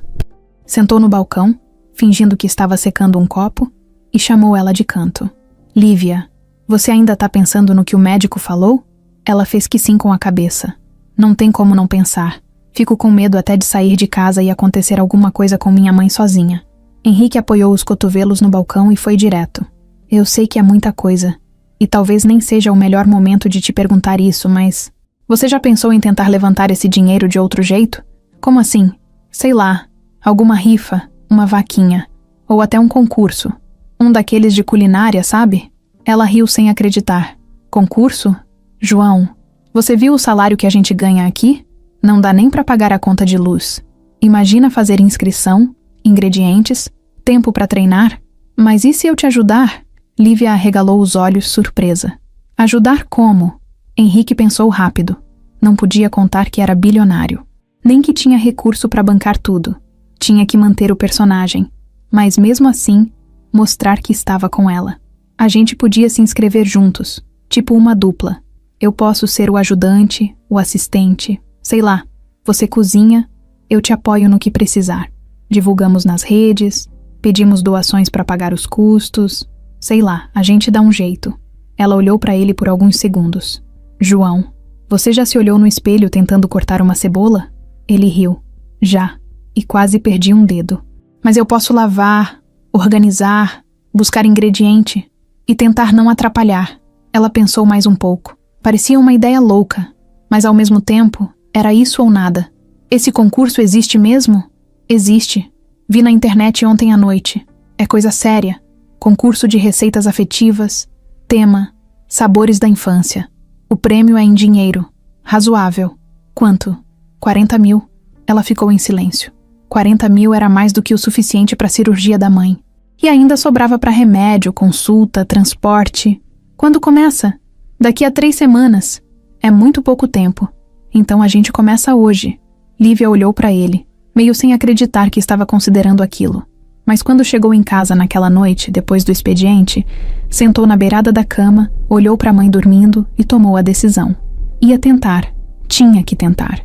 Sentou no balcão, fingindo que estava secando um copo, e chamou ela de canto. Lívia, você ainda tá pensando no que o médico falou? Ela fez que sim com a cabeça. Não tem como não pensar. Fico com medo até de sair de casa e acontecer alguma coisa com minha mãe sozinha. Henrique apoiou os cotovelos no balcão e foi direto. Eu sei que é muita coisa. E talvez nem seja o melhor momento de te perguntar isso, mas... Você já pensou em tentar levantar esse dinheiro de outro jeito? Como assim? Sei lá, alguma rifa, uma vaquinha, ou até um concurso. Um daqueles de culinária, sabe? Ela riu sem acreditar. Concurso? João, você viu o salário que a gente ganha aqui? Não dá nem para pagar a conta de luz. Imagina fazer inscrição, ingredientes, tempo para treinar. Mas e se eu te ajudar? Lívia arregalou os olhos, surpresa. Ajudar como? Henrique pensou rápido. Não podia contar que era bilionário. Nem que tinha recurso para bancar tudo. Tinha que manter o personagem. Mas mesmo assim, mostrar que estava com ela. A gente podia se inscrever juntos, tipo uma dupla. Eu posso ser o ajudante, o assistente, sei lá. Você cozinha, eu te apoio no que precisar. Divulgamos nas redes, pedimos doações para pagar os custos. Sei lá, a gente dá um jeito. Ela olhou para ele por alguns segundos. João, você já se olhou no espelho tentando cortar uma cebola? Ele riu. Já. E quase perdi um dedo. Mas eu posso lavar, organizar, buscar ingrediente e tentar não atrapalhar. Ela pensou mais um pouco. Parecia uma ideia louca, mas ao mesmo tempo, era isso ou nada. Esse concurso existe mesmo? Existe. Vi na internet ontem à noite. É coisa séria. Concurso de receitas afetivas. Tema: sabores da infância. O prêmio é em dinheiro. Razoável. Quanto? 40 mil. Ela ficou em silêncio. 40 mil era mais do que o suficiente para a cirurgia da mãe. E ainda sobrava para remédio, consulta, transporte. Quando começa? Daqui a 3 semanas. É muito pouco tempo. Então a gente começa hoje. Lívia olhou para ele, meio sem acreditar que estava considerando aquilo. Mas quando chegou em casa naquela noite, depois do expediente, sentou na beirada da cama, olhou para a mãe dormindo e tomou a decisão. Ia tentar. Tinha que tentar.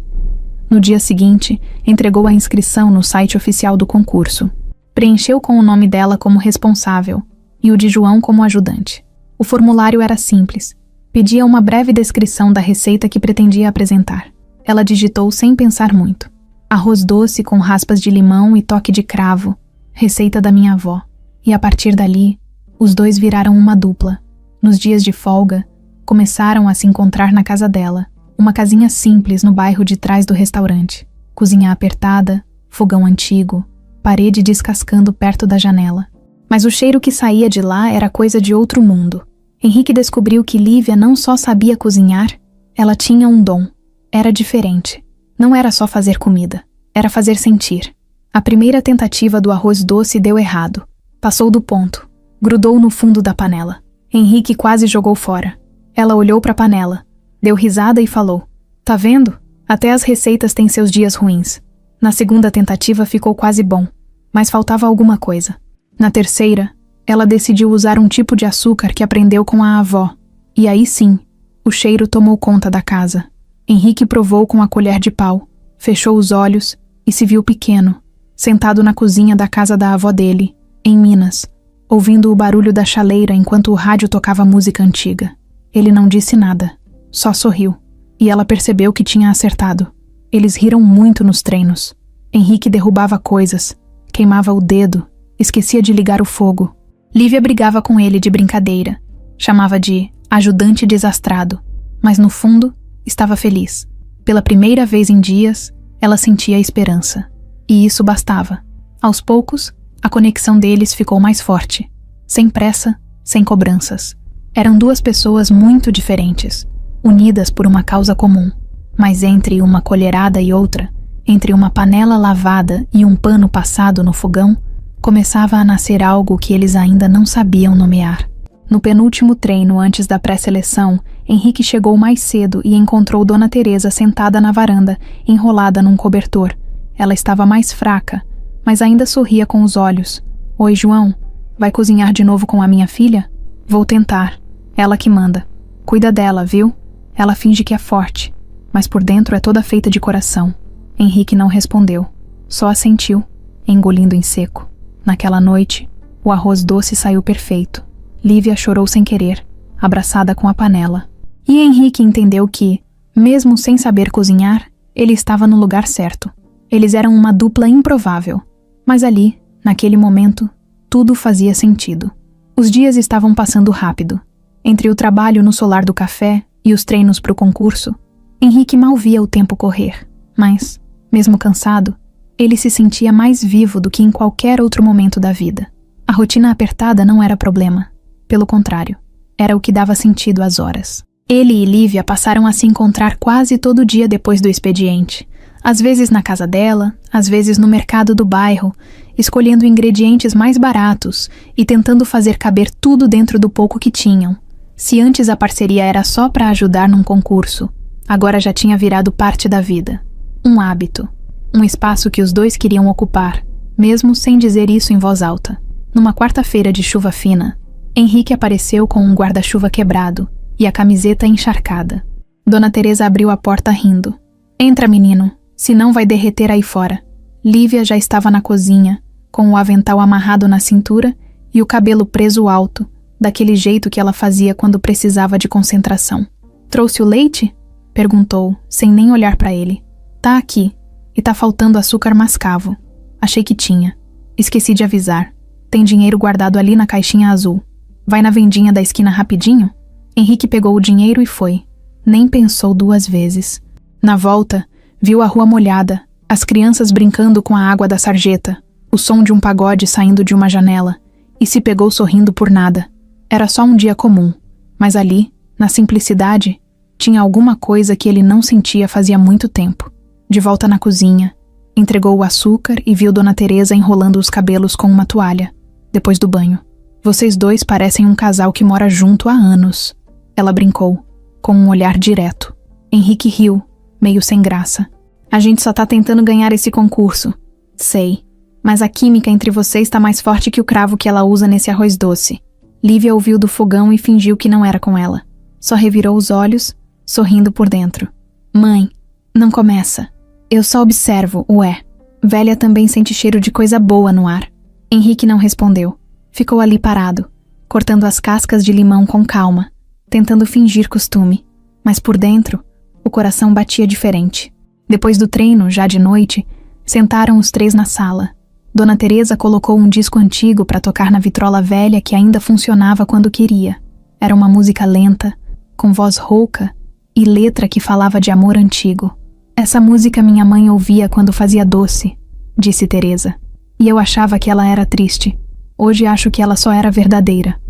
No dia seguinte, entregou a inscrição no site oficial do concurso. Preencheu com o nome dela como responsável e o de João como ajudante. O formulário era simples. Pedia uma breve descrição da receita que pretendia apresentar. Ela digitou sem pensar muito. Arroz doce com raspas de limão e toque de cravo. Receita da minha avó. E a partir dali, os dois viraram uma dupla. Nos dias de folga, começaram a se encontrar na casa dela. Uma casinha simples no bairro de trás do restaurante. Cozinha apertada, fogão antigo, parede descascando perto da janela. Mas o cheiro que saía de lá era coisa de outro mundo. Henrique descobriu que Lívia não só sabia cozinhar, ela tinha um dom. Era diferente. Não era só fazer comida, era fazer sentir. A primeira tentativa do arroz doce deu errado. Passou do ponto. Grudou no fundo da panela. Henrique quase jogou fora. Ela olhou para a panela. Deu risada e falou: "Tá vendo? Até as receitas têm seus dias ruins." Na segunda tentativa ficou quase bom, mas faltava alguma coisa. Na terceira, ela decidiu usar um tipo de açúcar que aprendeu com a avó. E aí sim, o cheiro tomou conta da casa. Henrique provou com a colher de pau, fechou os olhos e se viu pequeno, sentado na cozinha da casa da avó dele, em Minas, ouvindo o barulho da chaleira enquanto o rádio tocava música antiga. Ele não disse nada. Só sorriu, e ela percebeu que tinha acertado. Eles riram muito nos treinos. Henrique derrubava coisas, queimava o dedo, esquecia de ligar o fogo. Lívia brigava com ele de brincadeira, chamava de ajudante desastrado, mas no fundo estava feliz. Pela primeira vez em dias, ela sentia esperança. E isso bastava. Aos poucos, a conexão deles ficou mais forte. Sem pressa, sem cobranças. Eram duas pessoas muito diferentes, unidas por uma causa comum. Mas entre uma colherada e outra, entre uma panela lavada e um pano passado no fogão, começava a nascer algo que eles ainda não sabiam nomear. No penúltimo treino antes da pré-seleção, Henrique chegou mais cedo e encontrou Dona Teresa sentada na varanda, enrolada num cobertor. Ela estava mais fraca, mas ainda sorria com os olhos. "Oi, João, vai cozinhar de novo com a minha filha?" "Vou tentar. Ela que manda. Cuida dela, viu? Ela finge que é forte, mas por dentro é toda feita de coração." Henrique não respondeu, só assentiu, engolindo em seco. Naquela noite, o arroz doce saiu perfeito. Lívia chorou sem querer, abraçada com a panela. E Henrique entendeu que, mesmo sem saber cozinhar, ele estava no lugar certo. Eles eram uma dupla improvável. Mas ali, naquele momento, tudo fazia sentido. Os dias estavam passando rápido. Entre o trabalho no solar do café e os treinos para o concurso, Henrique mal via o tempo correr. Mas, mesmo cansado, Ele se sentia mais vivo do que em qualquer outro momento da vida. A rotina apertada não era problema. Pelo contrário, era o que dava sentido às horas. Ele e Lívia passaram a se encontrar quase todo dia depois do expediente. Às vezes na casa dela, às vezes no mercado do bairro, escolhendo ingredientes mais baratos e tentando fazer caber tudo dentro do pouco que tinham. Se antes a parceria era só para ajudar num concurso, agora já tinha virado parte da vida. Um hábito. Um espaço que os dois queriam ocupar, mesmo sem dizer isso em voz alta. Numa quarta-feira de chuva fina, Henrique apareceu com um guarda-chuva quebrado e a camiseta encharcada. Dona Teresa abriu a porta rindo. "Entra, menino, senão vai derreter aí fora." Lívia já estava na cozinha, com o avental amarrado na cintura e o cabelo preso alto, daquele jeito que ela fazia quando precisava de concentração. "Trouxe o leite?" perguntou, sem nem olhar para ele. "Tá aqui. E tá faltando açúcar mascavo. Achei que tinha. Esqueci de avisar. Tem dinheiro guardado ali na caixinha azul. Vai na vendinha da esquina rapidinho?" Henrique pegou o dinheiro e foi. Nem pensou 2 vezes. Na volta, viu a rua molhada, as crianças brincando com a água da sarjeta, o som de um pagode saindo de uma janela, e se pegou sorrindo por nada. Era só um dia comum, mas ali, na simplicidade, tinha alguma coisa que ele não sentia fazia muito tempo. De volta na cozinha, entregou o açúcar e viu Dona Teresa enrolando os cabelos com uma toalha, depois do banho. "Vocês dois parecem um casal que mora junto há anos." Ela brincou, com um olhar direto. Henrique riu, meio sem graça. "A gente só tá tentando ganhar esse concurso." "Sei, mas a química entre vocês tá mais forte que o cravo que ela usa nesse arroz doce." Lívia ouviu do fogão e fingiu que não era com ela. Só revirou os olhos, sorrindo por dentro. "Mãe, não começa. Eu só observo, ué." Velha também sente cheiro de coisa boa no ar. Henrique não respondeu. Ficou ali parado, cortando as cascas de limão com calma, tentando fingir costume. Mas por dentro, o coração batia diferente. Depois do treino, já de noite, sentaram os 3 na sala. Dona Teresa colocou um disco antigo para tocar na vitrola velha que ainda funcionava quando queria. Era uma música lenta, com voz rouca e letra que falava de amor antigo. "Essa música minha mãe ouvia quando fazia doce", disse Teresa. "E eu achava que ela era triste. Hoje acho que ela só era verdadeira."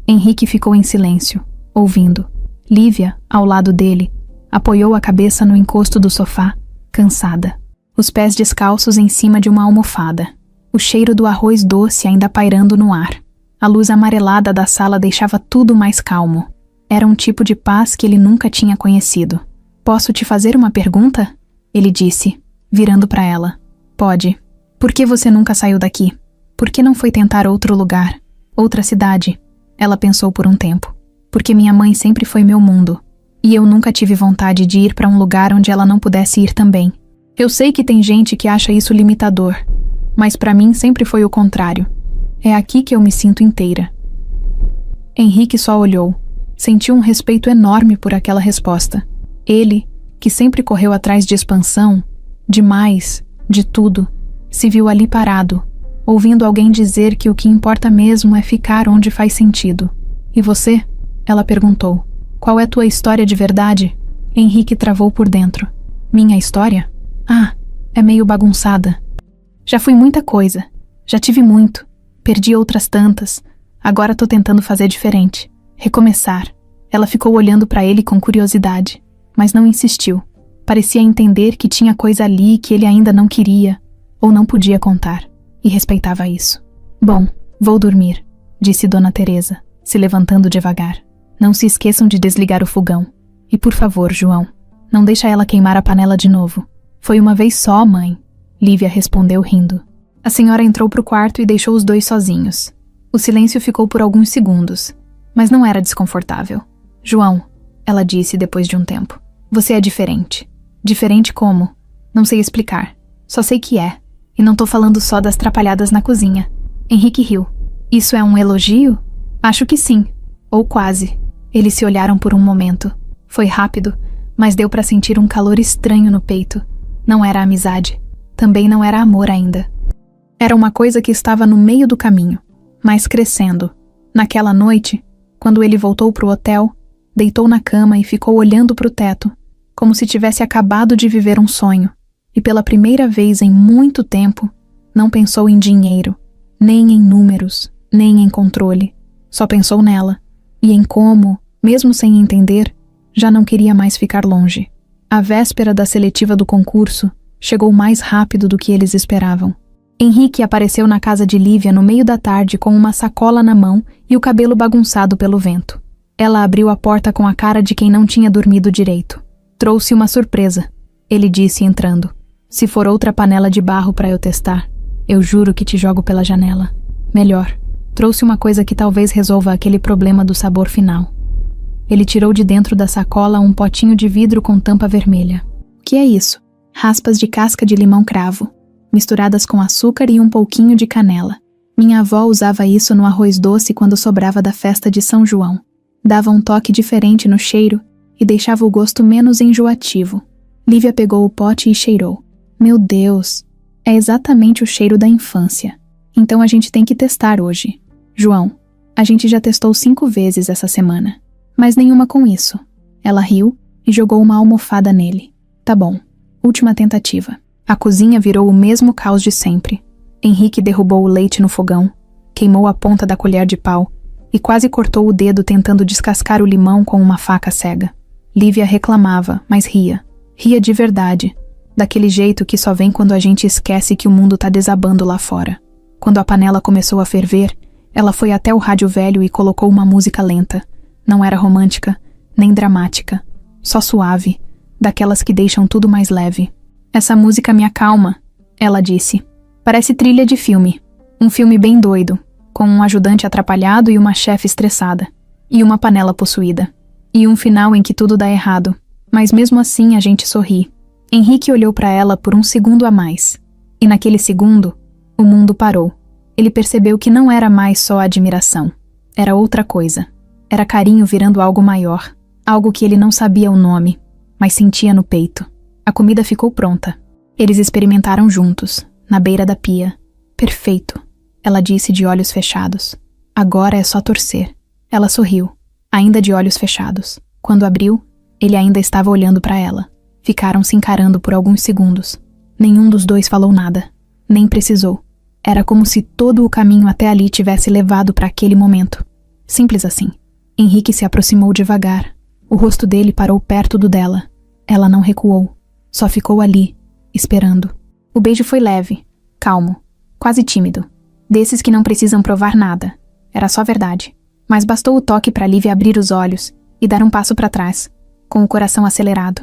Henrique ficou em silêncio, ouvindo. Lívia, ao lado dele, apoiou a cabeça no encosto do sofá, cansada. Os pés descalços em cima de uma almofada. O cheiro do arroz doce ainda pairando no ar. A luz amarelada da sala deixava tudo mais calmo. Era um tipo de paz que ele nunca tinha conhecido. "Posso te fazer uma pergunta?" ele disse, virando para ela. "Pode. Por que você nunca saiu daqui? Por que não foi tentar outro lugar? Outra cidade?" Ela pensou por um tempo. "Porque minha mãe sempre foi meu mundo. E eu nunca tive vontade de ir para um lugar onde ela não pudesse ir também. Eu sei que tem gente que acha isso limitador, mas para mim sempre foi o contrário. É aqui que eu me sinto inteira." Henrique só olhou. Sentiu um respeito enorme por aquela resposta. Ele, que sempre correu atrás de expansão, de mais, de tudo, se viu ali parado, ouvindo alguém dizer que o que importa mesmo é ficar onde faz sentido. "E você?" ela perguntou. "Qual é tua história de verdade?" Henrique travou por dentro. "Minha história? Ah, é meio bagunçada. Já fui muita coisa. Já tive muito. Perdi outras tantas. Agora tô tentando fazer diferente. Recomeçar." Ela ficou olhando para ele com curiosidade, mas não insistiu. Parecia entender que tinha coisa ali que ele ainda não queria, ou não podia contar, e respeitava isso. "Bom, vou dormir", disse Dona Teresa, se levantando devagar. "Não se esqueçam de desligar o fogão. E por favor, João, não deixa ela queimar a panela de novo." "Foi uma vez só, mãe", Lívia respondeu rindo. A senhora entrou pro quarto e deixou os dois sozinhos. O silêncio ficou por alguns segundos, mas não era desconfortável. "João", ela disse depois de um tempo, "você é diferente." "Diferente como?" "Não sei explicar. Só sei que é. E não tô falando só das trapalhadas na cozinha." Henrique riu. "Isso é um elogio?" "Acho que sim. Ou quase." Eles se olharam por um momento. Foi rápido, mas deu para sentir um calor estranho no peito. Não era amizade. Também não era amor ainda. Era uma coisa que estava no meio do caminho, mas crescendo. Naquela noite, quando ele voltou pro hotel, deitou na cama e ficou olhando pro teto, como se tivesse acabado de viver um sonho. e pela primeira vez em muito tempo, não pensou em dinheiro, nem em números, nem em controle. Só pensou nela, e em como, mesmo sem entender, já não queria mais ficar longe. A véspera da seletiva do concurso chegou mais rápido do que eles esperavam. Henrique apareceu na casa de Lívia no meio da tarde com uma sacola na mão e o cabelo bagunçado pelo vento. Ela abriu a porta com a cara de quem não tinha dormido direito. Trouxe uma surpresa, ele disse entrando. Se for outra panela de barro para eu testar, eu juro que te jogo pela janela. Melhor, trouxe uma coisa que talvez resolva aquele problema do sabor final. Ele tirou de dentro da sacola um potinho de vidro com tampa vermelha. O que é isso? Raspas de casca de limão cravo, misturadas com açúcar e um pouquinho de canela. Minha avó usava isso no arroz doce quando sobrava da festa de São João. Dava um toque diferente no cheiro e deixava o gosto menos enjoativo. Lívia pegou o pote e cheirou. Meu Deus, é exatamente o cheiro da infância. Então a gente tem que testar hoje. João, a gente já testou 5 vezes essa semana, mas nenhuma com isso. Ela riu e jogou uma almofada nele. Tá bom, última tentativa. A cozinha virou o mesmo caos de sempre. Henrique derrubou o leite no fogão, queimou a ponta da colher de pau e quase cortou o dedo tentando descascar o limão com uma faca cega. Lívia reclamava, mas ria. Ria de verdade, daquele jeito que só vem quando a gente esquece que o mundo tá desabando lá fora. Quando a panela começou a ferver, ela foi até o rádio velho e colocou uma música lenta. Não era romântica, nem dramática, só suave, daquelas que deixam tudo mais leve. Essa música me acalma, ela disse. Parece trilha de filme. Um filme bem doido, com um ajudante atrapalhado e uma chefe estressada. E uma panela possuída. E um final em que tudo dá errado. Mas mesmo assim a gente sorri. Henrique olhou para ela por um segundo a mais. E naquele segundo, o mundo parou. Ele percebeu que não era mais só admiração. Era outra coisa. Era carinho virando algo maior. Algo que ele não sabia o nome, mas sentia no peito. A comida ficou pronta. Eles experimentaram juntos, na beira da pia. Perfeito, ela disse de olhos fechados. Agora é só torcer. Ela sorriu, ainda de olhos fechados. Quando abriu, ele ainda estava olhando para ela. Ficaram se encarando por alguns segundos. Nenhum dos dois falou nada. Nem precisou. Era como se todo o caminho até ali tivesse levado para aquele momento. Simples assim. Henrique se aproximou devagar. O rosto dele parou perto do dela. Ela não recuou. Só ficou ali, esperando. O beijo foi leve, calmo, quase tímido. Desses que não precisam provar nada. Era só verdade. Mas bastou o toque para Lívia abrir os olhos e dar um passo para trás, com o coração acelerado.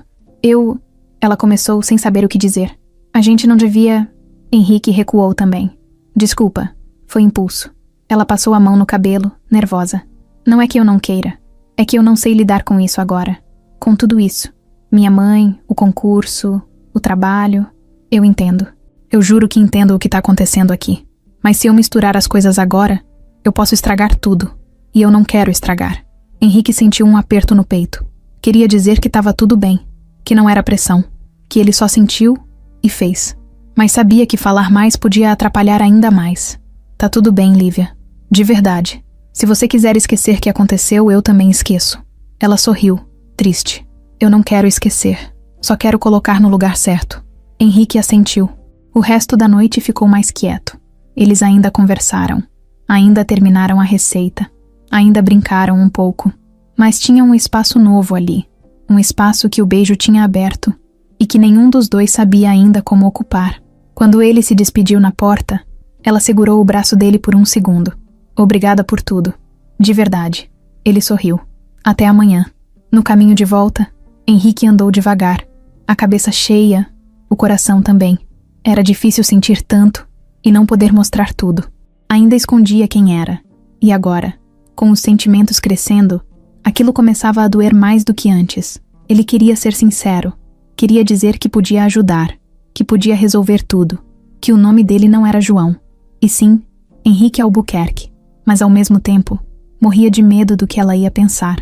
Ela começou sem saber o que dizer. A gente não devia... Henrique recuou também. Desculpa, foi impulso. Ela passou a mão no cabelo, nervosa. Não é que eu não queira. É que eu não sei lidar com isso agora. Com tudo isso. Minha mãe, o concurso, o trabalho... Eu entendo. Eu juro que entendo o que tá acontecendo aqui. Mas se eu misturar as coisas agora, eu posso estragar tudo. E eu não quero estragar. Henrique sentiu um aperto no peito. Queria dizer que estava tudo bem. Que não era pressão. Que ele só sentiu e fez. Mas sabia que falar mais podia atrapalhar ainda mais. Tá tudo bem, Lívia. De verdade. Se você quiser esquecer que aconteceu, eu também esqueço. Ela sorriu, triste. Eu não quero esquecer. Só quero colocar no lugar certo. Henrique assentiu. O resto da noite ficou mais quieto. Eles ainda conversaram. Ainda terminaram a receita. Ainda brincaram um pouco. Mas tinha um espaço novo ali. Um espaço que o beijo tinha aberto. E que nenhum dos dois sabia ainda como ocupar. Quando ele se despediu na porta, ela segurou o braço dele por um segundo. Obrigada por tudo. De verdade. Ele sorriu. Até amanhã. No caminho de volta, Henrique andou devagar. A cabeça cheia, o coração também. Era difícil sentir tanto e não poder mostrar tudo. Ainda escondia quem era. E agora, com os sentimentos crescendo, aquilo começava a doer mais do que antes. Ele queria ser sincero. Queria dizer que podia ajudar, que podia resolver tudo, que o nome dele não era João, e sim, Henrique Albuquerque. Mas ao mesmo tempo, morria de medo do que ela ia pensar.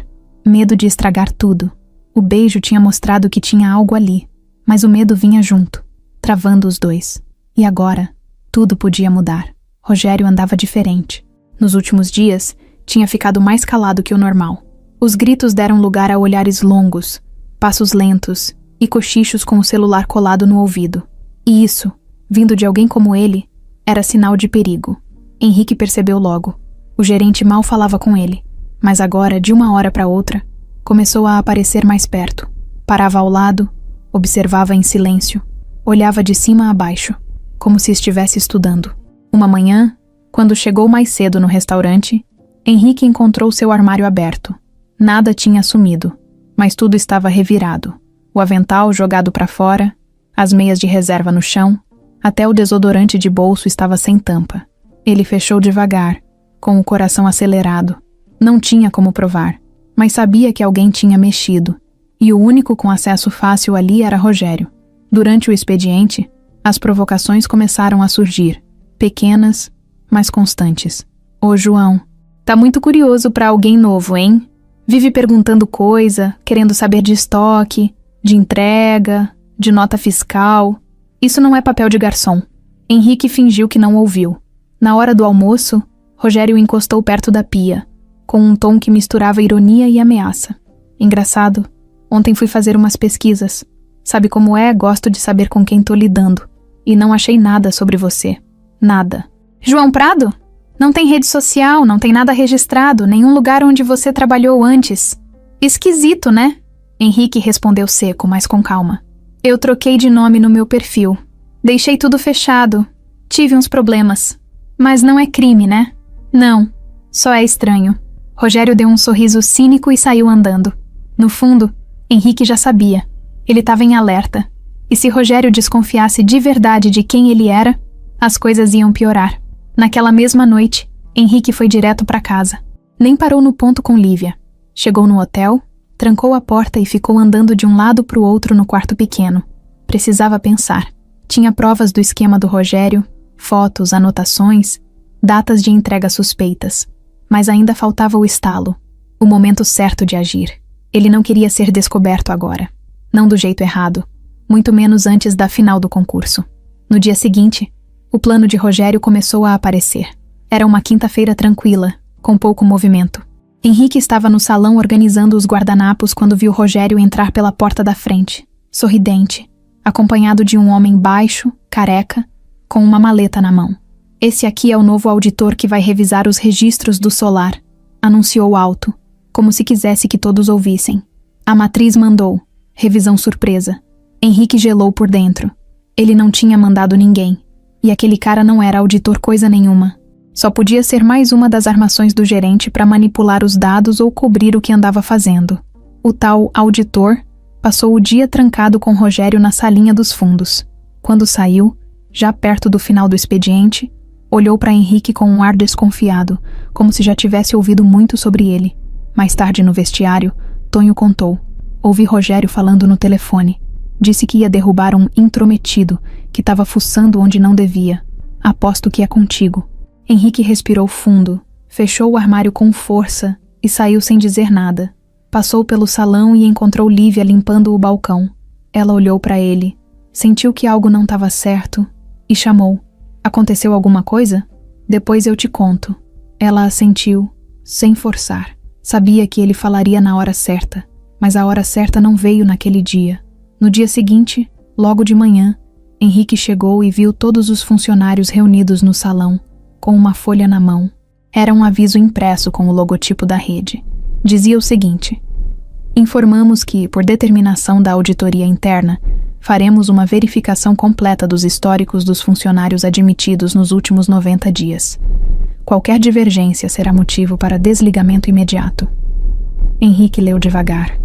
Medo de estragar tudo. O beijo tinha mostrado que tinha algo ali, mas o medo vinha junto, travando os dois. E agora, tudo podia mudar. Rogério andava diferente. Nos últimos dias, tinha ficado mais calado que o normal. Os gritos deram lugar a olhares longos, passos lentos e cochichos com o celular colado no ouvido. E isso, vindo de alguém como ele, era sinal de perigo. Henrique percebeu logo. O gerente mal falava com ele, mas agora, de uma hora para outra, começou a aparecer mais perto. Parava ao lado, observava em silêncio, olhava de cima a baixo, como se estivesse estudando. Uma manhã, quando chegou mais cedo no restaurante, Henrique encontrou seu armário aberto. Nada tinha sumido, mas tudo estava revirado. O avental jogado para fora, as meias de reserva no chão, até o desodorante de bolso estava sem tampa. Ele fechou devagar, com o coração acelerado. Não tinha como provar, mas sabia que alguém tinha mexido, e o único com acesso fácil ali era Rogério. Durante o expediente, as provocações começaram a surgir, pequenas, mas constantes. Ô João, tá muito curioso pra alguém novo, hein? Vive perguntando coisa, querendo saber de estoque, de entrega, de nota fiscal. Isso não é papel de garçom. Henrique fingiu que não ouviu. Na hora do almoço, Rogério encostou perto da pia, com um tom que misturava ironia e ameaça. Engraçado, ontem fui fazer umas pesquisas. Sabe como é? Gosto de saber com quem tô lidando. E não achei nada sobre você. Nada. João Prado? Não tem rede social, não tem nada registrado, nenhum lugar onde você trabalhou antes. Esquisito, né? Henrique respondeu seco, mas com calma. Eu troquei de nome no meu perfil. Deixei tudo fechado. Tive uns problemas. Mas não é crime, né? Não. Só é estranho. Rogério deu um sorriso cínico e saiu andando. No fundo, Henrique já sabia. Ele estava em alerta. E se Rogério desconfiasse de verdade de quem ele era, as coisas iam piorar. Naquela mesma noite, Henrique foi direto para casa. Nem parou no ponto com Lívia. Chegou no hotel, trancou a porta e ficou andando de um lado para o outro no quarto pequeno. Precisava pensar. Tinha provas do esquema do Rogério, fotos, anotações, datas de entrega suspeitas. Mas ainda faltava o estalo, o momento certo de agir. Ele não queria ser descoberto agora. Não do jeito errado, muito menos antes da final do concurso. No dia seguinte, o plano de Rogério começou a aparecer. Era uma quinta-feira tranquila, com pouco movimento. Henrique estava no salão organizando os guardanapos quando viu Rogério entrar pela porta da frente, sorridente, acompanhado de um homem baixo, careca, com uma maleta na mão. Esse aqui é o novo auditor que vai revisar os registros do solar, anunciou alto, como se quisesse que todos ouvissem. A matriz mandou. Revisão surpresa. Henrique gelou por dentro. Ele não tinha mandado ninguém. E aquele cara não era auditor coisa nenhuma. Só podia ser mais uma das armações do gerente para manipular os dados ou cobrir o que andava fazendo. O tal auditor passou o dia trancado com Rogério na salinha dos fundos. Quando saiu, já perto do final do expediente, olhou para Henrique com um ar desconfiado, como se já tivesse ouvido muito sobre ele. Mais tarde no vestiário, Tonho contou. Ouvi Rogério falando no telefone. Disse que ia derrubar um intrometido que estava fuçando onde não devia. Aposto que é contigo. Henrique respirou fundo, fechou o armário com força e saiu sem dizer nada. Passou pelo salão e encontrou Lívia limpando o balcão. Ela olhou para ele, sentiu que algo não estava certo e chamou. Aconteceu alguma coisa? Depois eu te conto. Ela assentiu, sem forçar. Sabia que ele falaria na hora certa, mas a hora certa não veio naquele dia. No dia seguinte, logo de manhã, Henrique chegou e viu todos os funcionários reunidos no salão, com uma folha na mão. Era um aviso impresso com o logotipo da rede. Dizia o seguinte: informamos que, por determinação da auditoria interna, faremos uma verificação completa dos históricos dos funcionários admitidos nos últimos 90 dias. Qualquer divergência será motivo para desligamento imediato. Henrique leu devagar.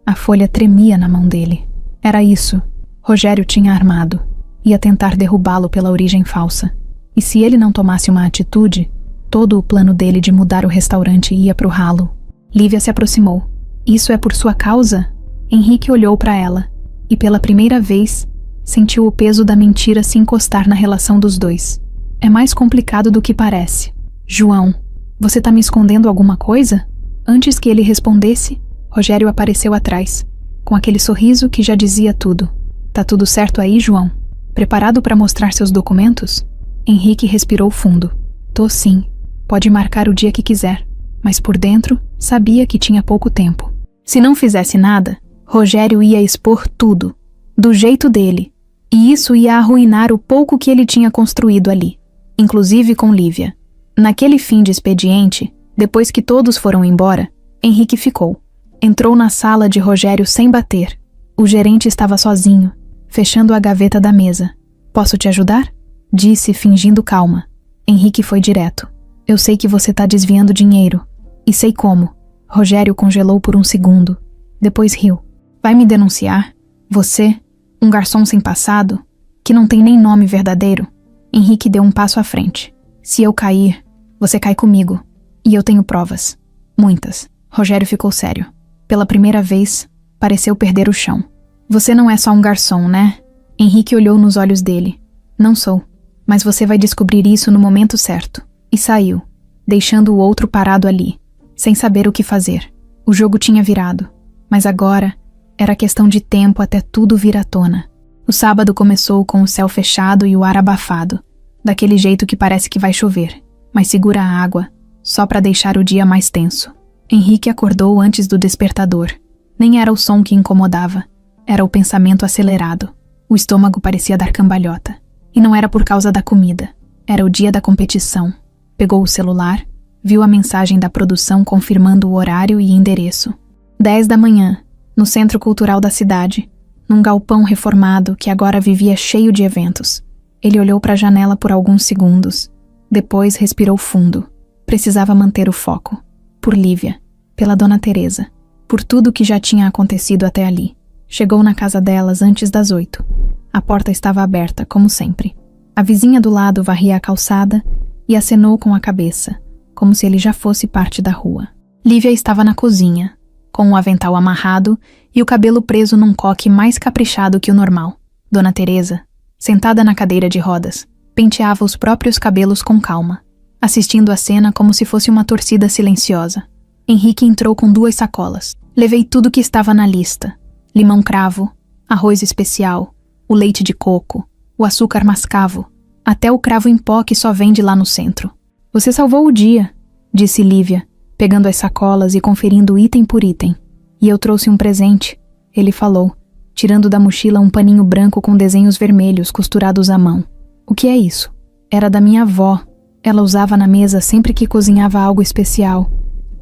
A folha tremia na mão dele. Era isso. Rogério tinha armado. Ia tentar derrubá-lo pela origem falsa. E se ele não tomasse uma atitude, todo o plano dele de mudar o restaurante ia pro ralo. Lívia se aproximou. Isso é por sua causa? Henrique olhou para ela. E pela primeira vez, sentiu o peso da mentira se encostar na relação dos dois. É mais complicado do que parece. João, você tá me escondendo alguma coisa? Antes que ele respondesse, Rogério apareceu atrás, com aquele sorriso que já dizia tudo. Tá tudo certo aí, João? Preparado para mostrar seus documentos? Henrique respirou fundo. Tô sim. Pode marcar o dia que quiser. Mas por dentro, sabia que tinha pouco tempo. Se não fizesse nada, Rogério ia expor tudo. Do jeito dele. E isso ia arruinar o pouco que ele tinha construído ali, inclusive com Lívia. Naquele fim de expediente, depois que todos foram embora, Henrique ficou. Entrou na sala de Rogério sem bater. O gerente estava sozinho, fechando a gaveta da mesa. "Posso te ajudar?" disse, fingindo calma. Henrique foi direto. "Eu sei que você está desviando dinheiro. E sei como." Rogério congelou por um segundo. Depois riu. "Vai me denunciar? Você, um garçom sem passado, que não tem nem nome verdadeiro?" Henrique deu um passo à frente. "Se eu cair, você cai comigo. E eu tenho provas. Muitas." Rogério ficou sério. Pela primeira vez, pareceu perder o chão. "Você não é só um garçom, né?" Henrique olhou nos olhos dele. "Não sou. Mas você vai descobrir isso no momento certo." E saiu, deixando o outro parado ali, sem saber o que fazer. O jogo tinha virado, mas agora era questão de tempo até tudo vir à tona. O sábado começou com o céu fechado e o ar abafado, daquele jeito que parece que vai chover, mas segura a água, só para deixar o dia mais tenso. Henrique acordou antes do despertador. Nem era o som que incomodava, era o pensamento acelerado. O estômago parecia dar cambalhota. E não era por causa da comida, era o dia da competição. Pegou o celular, viu a mensagem da produção confirmando o horário e endereço. 10 da manhã, no Centro Cultural da cidade, num galpão reformado que agora vivia cheio de eventos. Ele olhou para a janela por alguns segundos, depois respirou fundo. Precisava manter o foco. Por Lívia, pela Dona Teresa, por tudo que já tinha acontecido até ali. Chegou na casa delas antes das 8. A porta estava aberta, como sempre. A vizinha do lado varria a calçada e acenou com a cabeça, como se ele já fosse parte da rua. Lívia estava na cozinha, com o avental amarrado e o cabelo preso num coque mais caprichado que o normal. Dona Teresa, sentada na cadeira de rodas, penteava os próprios cabelos com calma, assistindo a cena como se fosse uma torcida silenciosa. Henrique entrou com 2 sacolas. Levei tudo que estava na lista: limão cravo, arroz especial, o leite de coco, o açúcar mascavo, até o cravo em pó que só vende lá no centro. "Você salvou o dia", disse Lívia, pegando as sacolas e conferindo item por item. "E eu trouxe um presente", ele falou, tirando da mochila um paninho branco com desenhos vermelhos costurados à mão. "O que é isso?" "Era da minha avó. Ela usava na mesa sempre que cozinhava algo especial.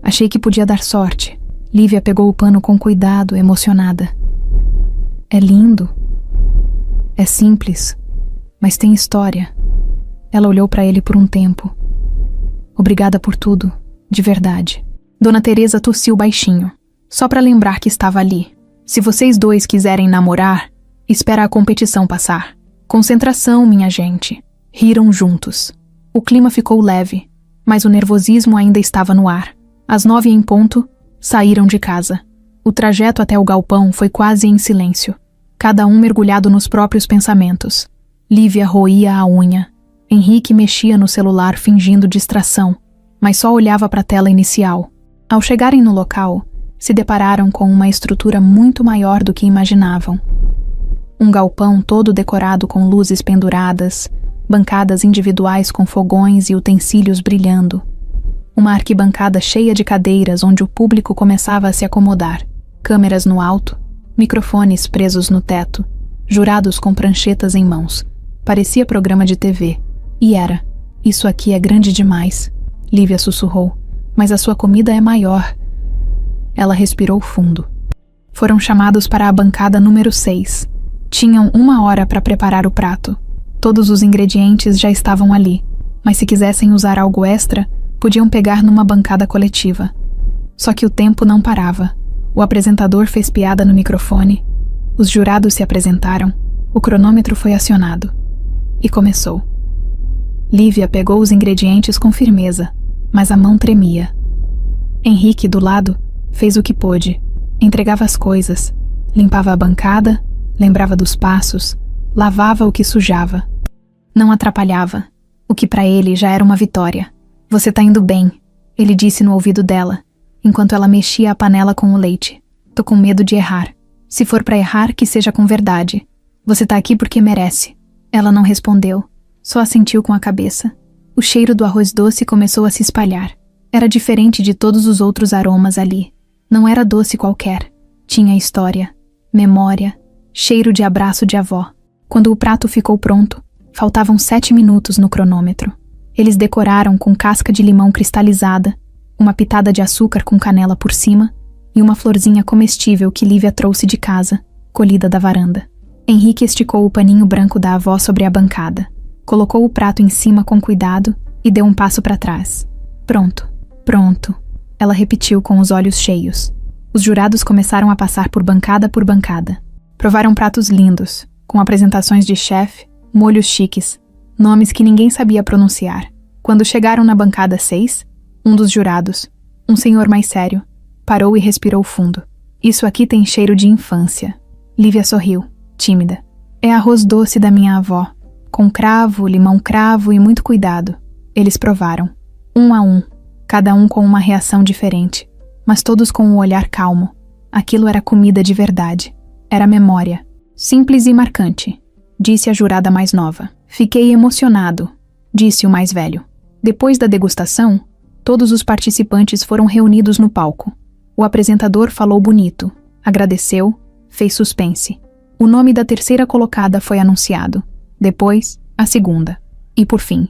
Achei que podia dar sorte." Lívia pegou o pano com cuidado, emocionada. "É lindo. É simples, mas tem história." Ela olhou para ele por um tempo. "Obrigada por tudo, de verdade." Dona Teresa tossiu baixinho, só para lembrar que estava ali. "Se vocês 2 quiserem namorar, espera a competição passar. Concentração, minha gente." Riram juntos. O clima ficou leve, mas o nervosismo ainda estava no ar. Às 9 em ponto, saíram de casa. O trajeto até o galpão foi quase em silêncio, cada um mergulhado nos próprios pensamentos. Lívia roía a unha. Henrique mexia no celular fingindo distração, mas só olhava para a tela inicial. Ao chegarem no local, se depararam com uma estrutura muito maior do que imaginavam. Um galpão todo decorado com luzes penduradas, bancadas individuais com fogões e utensílios brilhando. Uma arquibancada cheia de cadeiras onde o público começava a se acomodar. Câmeras no alto, microfones presos no teto, jurados com pranchetas em mãos. Parecia programa de TV. E era. "Isso aqui é grande demais", Lívia sussurrou. "Mas a sua comida é maior." Ela respirou fundo. Foram chamados para a bancada número 6. Tinham 1 hora para preparar o prato. Todos os ingredientes já estavam ali, mas se quisessem usar algo extra, podiam pegar numa bancada coletiva. Só que o tempo não parava. O apresentador fez piada no microfone, os jurados se apresentaram, o cronômetro foi acionado. E começou. Lívia pegou os ingredientes com firmeza, mas a mão tremia. Henrique, do lado, fez o que pôde. Entregava as coisas, limpava a bancada, lembrava dos passos, lavava o que sujava. Não atrapalhava, o que para ele já era uma vitória. "Você tá indo bem", ele disse no ouvido dela, enquanto ela mexia a panela com o leite. "Tô com medo de errar. Se for pra errar, que seja com verdade. Você tá aqui porque merece." Ela não respondeu, só assentiu com a cabeça. O cheiro do arroz doce começou a se espalhar. Era diferente de todos os outros aromas ali. Não era doce qualquer. Tinha história, memória, cheiro de abraço de avó. Quando o prato ficou pronto, faltavam 7 minutos no cronômetro. Eles decoraram com casca de limão cristalizada, uma pitada de açúcar com canela por cima e uma florzinha comestível que Lívia trouxe de casa, colhida da varanda. Henrique esticou o paninho branco da avó sobre a bancada, colocou o prato em cima com cuidado e deu um passo para trás. Pronto, pronto, ela repetiu com os olhos cheios. Os jurados começaram a passar por bancada. Provaram pratos lindos, com apresentações de chefe, molhos chiques, nomes que ninguém sabia pronunciar. Quando chegaram na bancada 6, um dos jurados, um senhor mais sério, parou e respirou fundo. Isso aqui tem cheiro de infância. Lívia sorriu, tímida. É arroz doce da minha avó, com cravo, limão cravo e muito cuidado. Eles provaram, um a um, cada um com uma reação diferente, mas todos com um olhar calmo. Aquilo era comida de verdade. Era memória. Simples e marcante, disse a jurada mais nova. Fiquei emocionado, disse o mais velho. Depois da degustação, todos os participantes foram reunidos no palco. O apresentador falou bonito, agradeceu, fez suspense. O nome da terceira colocada foi anunciado. Depois, a segunda. E por fim,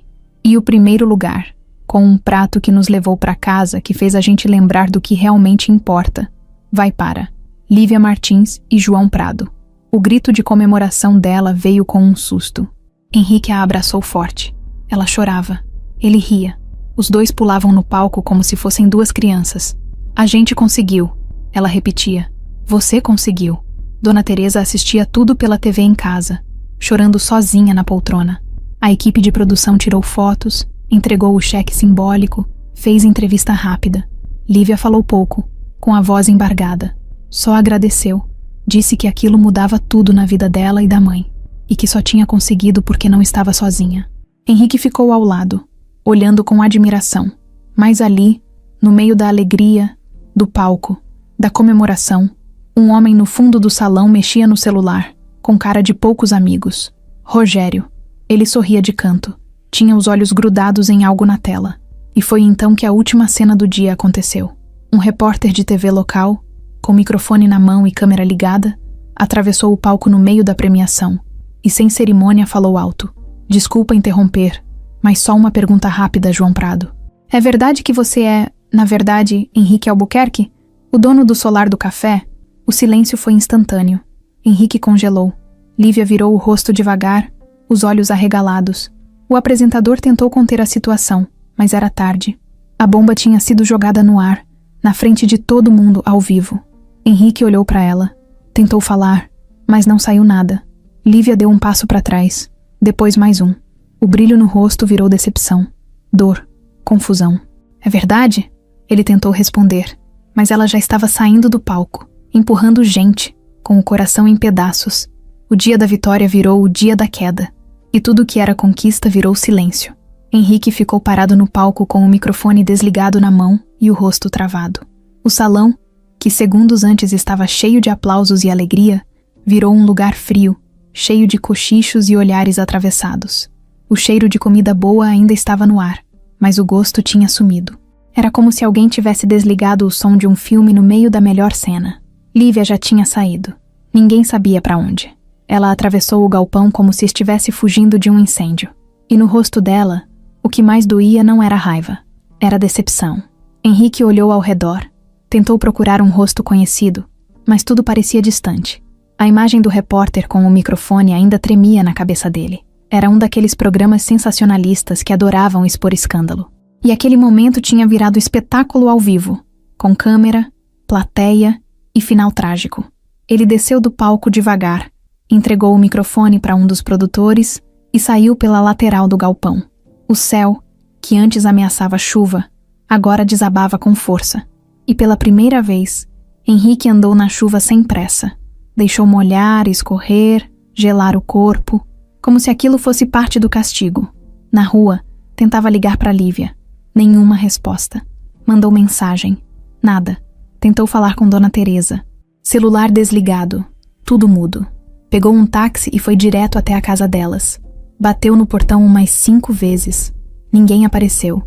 o primeiro lugar, com um prato que nos levou para casa, que fez a gente lembrar do que realmente importa. Vai para Lívia Martins e João Prado. O grito de comemoração dela veio com um susto. Henrique a abraçou forte. Ela chorava. Ele ria. Os dois pulavam no palco como se fossem duas crianças. A gente conseguiu, ela repetia. Você conseguiu. Dona Teresa assistia tudo pela TV em casa, chorando sozinha na poltrona. A equipe de produção tirou fotos, entregou o cheque simbólico, fez entrevista rápida. Lívia falou pouco, com a voz embargada. Só agradeceu. Disse que aquilo mudava tudo na vida dela e da mãe, e que só tinha conseguido porque não estava sozinha. Henrique ficou ao lado, olhando com admiração. Mas ali, no meio da alegria, do palco, da comemoração, um homem no fundo do salão mexia no celular, com cara de poucos amigos. Rogério. Ele sorria de canto. Tinha os olhos grudados em algo na tela. E foi então que a última cena do dia aconteceu. Um repórter de TV local, com microfone na mão e câmera ligada, atravessou o palco no meio da premiação e, sem cerimônia, falou alto. Desculpa interromper, mas só uma pergunta rápida, João Prado. É verdade que você é, na verdade, Henrique Albuquerque? O dono do solar do café? O silêncio foi instantâneo. Henrique congelou. Lívia virou o rosto devagar, os olhos arregalados. O apresentador tentou conter a situação, mas era tarde. A bomba tinha sido jogada no ar, na frente de todo mundo, ao vivo. Henrique olhou para ela. Tentou falar, mas não saiu nada. Lívia deu um passo para trás, depois mais um. O brilho no rosto virou decepção, dor, confusão. É verdade? Ele tentou responder, mas ela já estava saindo do palco, empurrando gente, com o coração em pedaços. O dia da vitória virou o dia da queda, e tudo que era conquista virou silêncio. Henrique ficou parado no palco com o microfone desligado na mão e o rosto travado. O salão, que segundos antes estava cheio de aplausos e alegria, virou um lugar frio, cheio de cochichos e olhares atravessados. O cheiro de comida boa ainda estava no ar, mas o gosto tinha sumido. Era como se alguém tivesse desligado o som de um filme no meio da melhor cena. Lívia já tinha saído. Ninguém sabia para onde. Ela atravessou o galpão como se estivesse fugindo de um incêndio. E no rosto dela, o que mais doía não era raiva, era decepção. Henrique olhou ao redor. Tentou procurar um rosto conhecido, mas tudo parecia distante. A imagem do repórter com o microfone ainda tremia na cabeça dele. Era um daqueles programas sensacionalistas que adoravam expor escândalo. E aquele momento tinha virado espetáculo ao vivo, com câmera, plateia e final trágico. Ele desceu do palco devagar, entregou o microfone para um dos produtores e saiu pela lateral do galpão. O céu, que antes ameaçava chuva, agora desabava com força. E pela primeira vez, Henrique andou na chuva sem pressa. Deixou molhar, escorrer, gelar o corpo, como se aquilo fosse parte do castigo. Na rua, tentava ligar para Lívia. Nenhuma resposta. Mandou mensagem. Nada. Tentou falar com Dona Teresa. Celular desligado. Tudo mudo. Pegou um táxi e foi direto até a casa delas. Bateu no portão umas 5 vezes. Ninguém apareceu.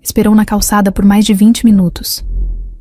Esperou na calçada por mais de 20 minutos.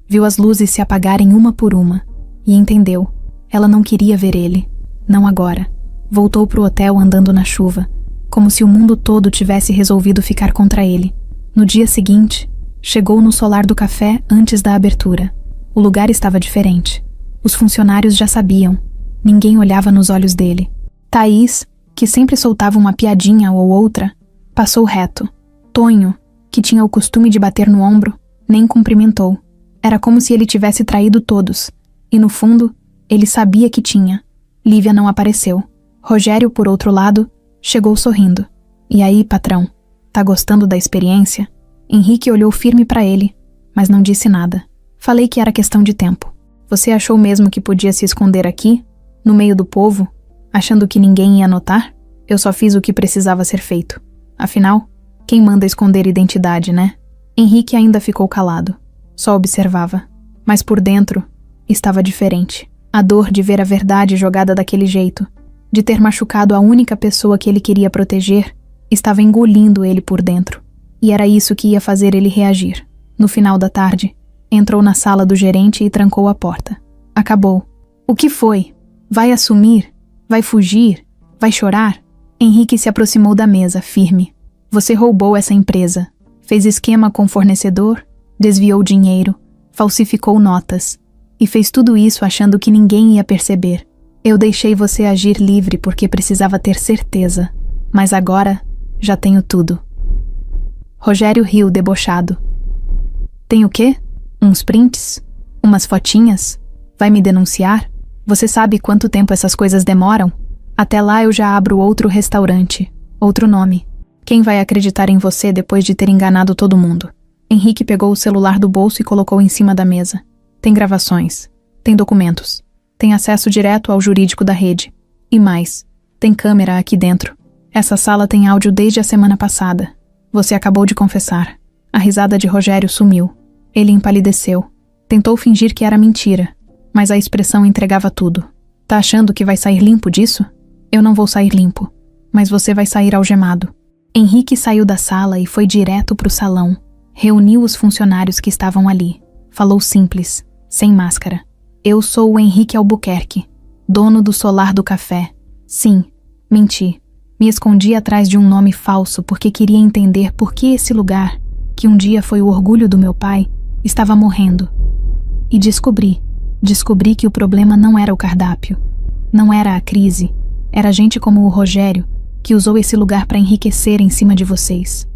Viu as luzes se apagarem uma por uma. E entendeu. Ela não queria ver ele. Não agora. Voltou pro hotel andando na chuva, como se o mundo todo tivesse resolvido ficar contra ele. No dia seguinte, chegou no solar do café antes da abertura. O lugar estava diferente. Os funcionários já sabiam. Ninguém olhava nos olhos dele. Thaís, que sempre soltava uma piadinha ou outra, passou reto. Tonho, que tinha o costume de bater no ombro, nem cumprimentou. Era como se ele tivesse traído todos. E no fundo, ele sabia que tinha. Lívia não apareceu. Rogério, por outro lado, chegou sorrindo. E aí, patrão, tá gostando da experiência? Henrique olhou firme para ele, mas não disse nada. Falei que era questão de tempo. Você achou mesmo que podia se esconder aqui, no meio do povo, achando que ninguém ia notar? Eu só fiz o que precisava ser feito. Afinal, quem manda esconder identidade, né? Henrique ainda ficou calado. Só observava. Mas por dentro, estava diferente. A dor de ver a verdade jogada daquele jeito, de ter machucado a única pessoa que ele queria proteger, estava engolindo ele por dentro. E era isso que ia fazer ele reagir. No final da tarde, entrou na sala do gerente e trancou a porta. Acabou. O que foi? Vai assumir? Vai fugir? Vai chorar? Henrique se aproximou da mesa, firme. Você roubou essa empresa. Fez esquema com o fornecedor, desviou dinheiro, falsificou notas. E fez tudo isso achando que ninguém ia perceber. Eu deixei você agir livre porque precisava ter certeza. Mas agora, já tenho tudo. Rogério riu debochado. Tem o quê? Uns prints? Umas fotinhas? Vai me denunciar? Você sabe quanto tempo essas coisas demoram? Até lá eu já abro outro restaurante, outro nome. Quem vai acreditar em você depois de ter enganado todo mundo? Henrique pegou o celular do bolso e colocou em cima da mesa. Tem gravações, tem documentos, tem acesso direto ao jurídico da rede. E mais, tem câmera aqui dentro. Essa sala tem áudio desde a semana passada. Você acabou de confessar. A risada de Rogério sumiu. Ele empalideceu. Tentou fingir que era mentira, mas a expressão entregava tudo. Tá achando que vai sair limpo disso? Eu não vou sair limpo, mas você vai sair algemado. Henrique saiu da sala e foi direto pro salão. Reuniu os funcionários que estavam ali. Falou simples, sem máscara. Eu sou o Henrique Albuquerque, dono do solar do café. Sim, menti. Me escondi atrás de um nome falso porque queria entender por que esse lugar, que um dia foi o orgulho do meu pai, estava morrendo. E descobri que o problema não era o cardápio, não era a crise, era gente como o Rogério, que usou esse lugar para enriquecer em cima de vocês.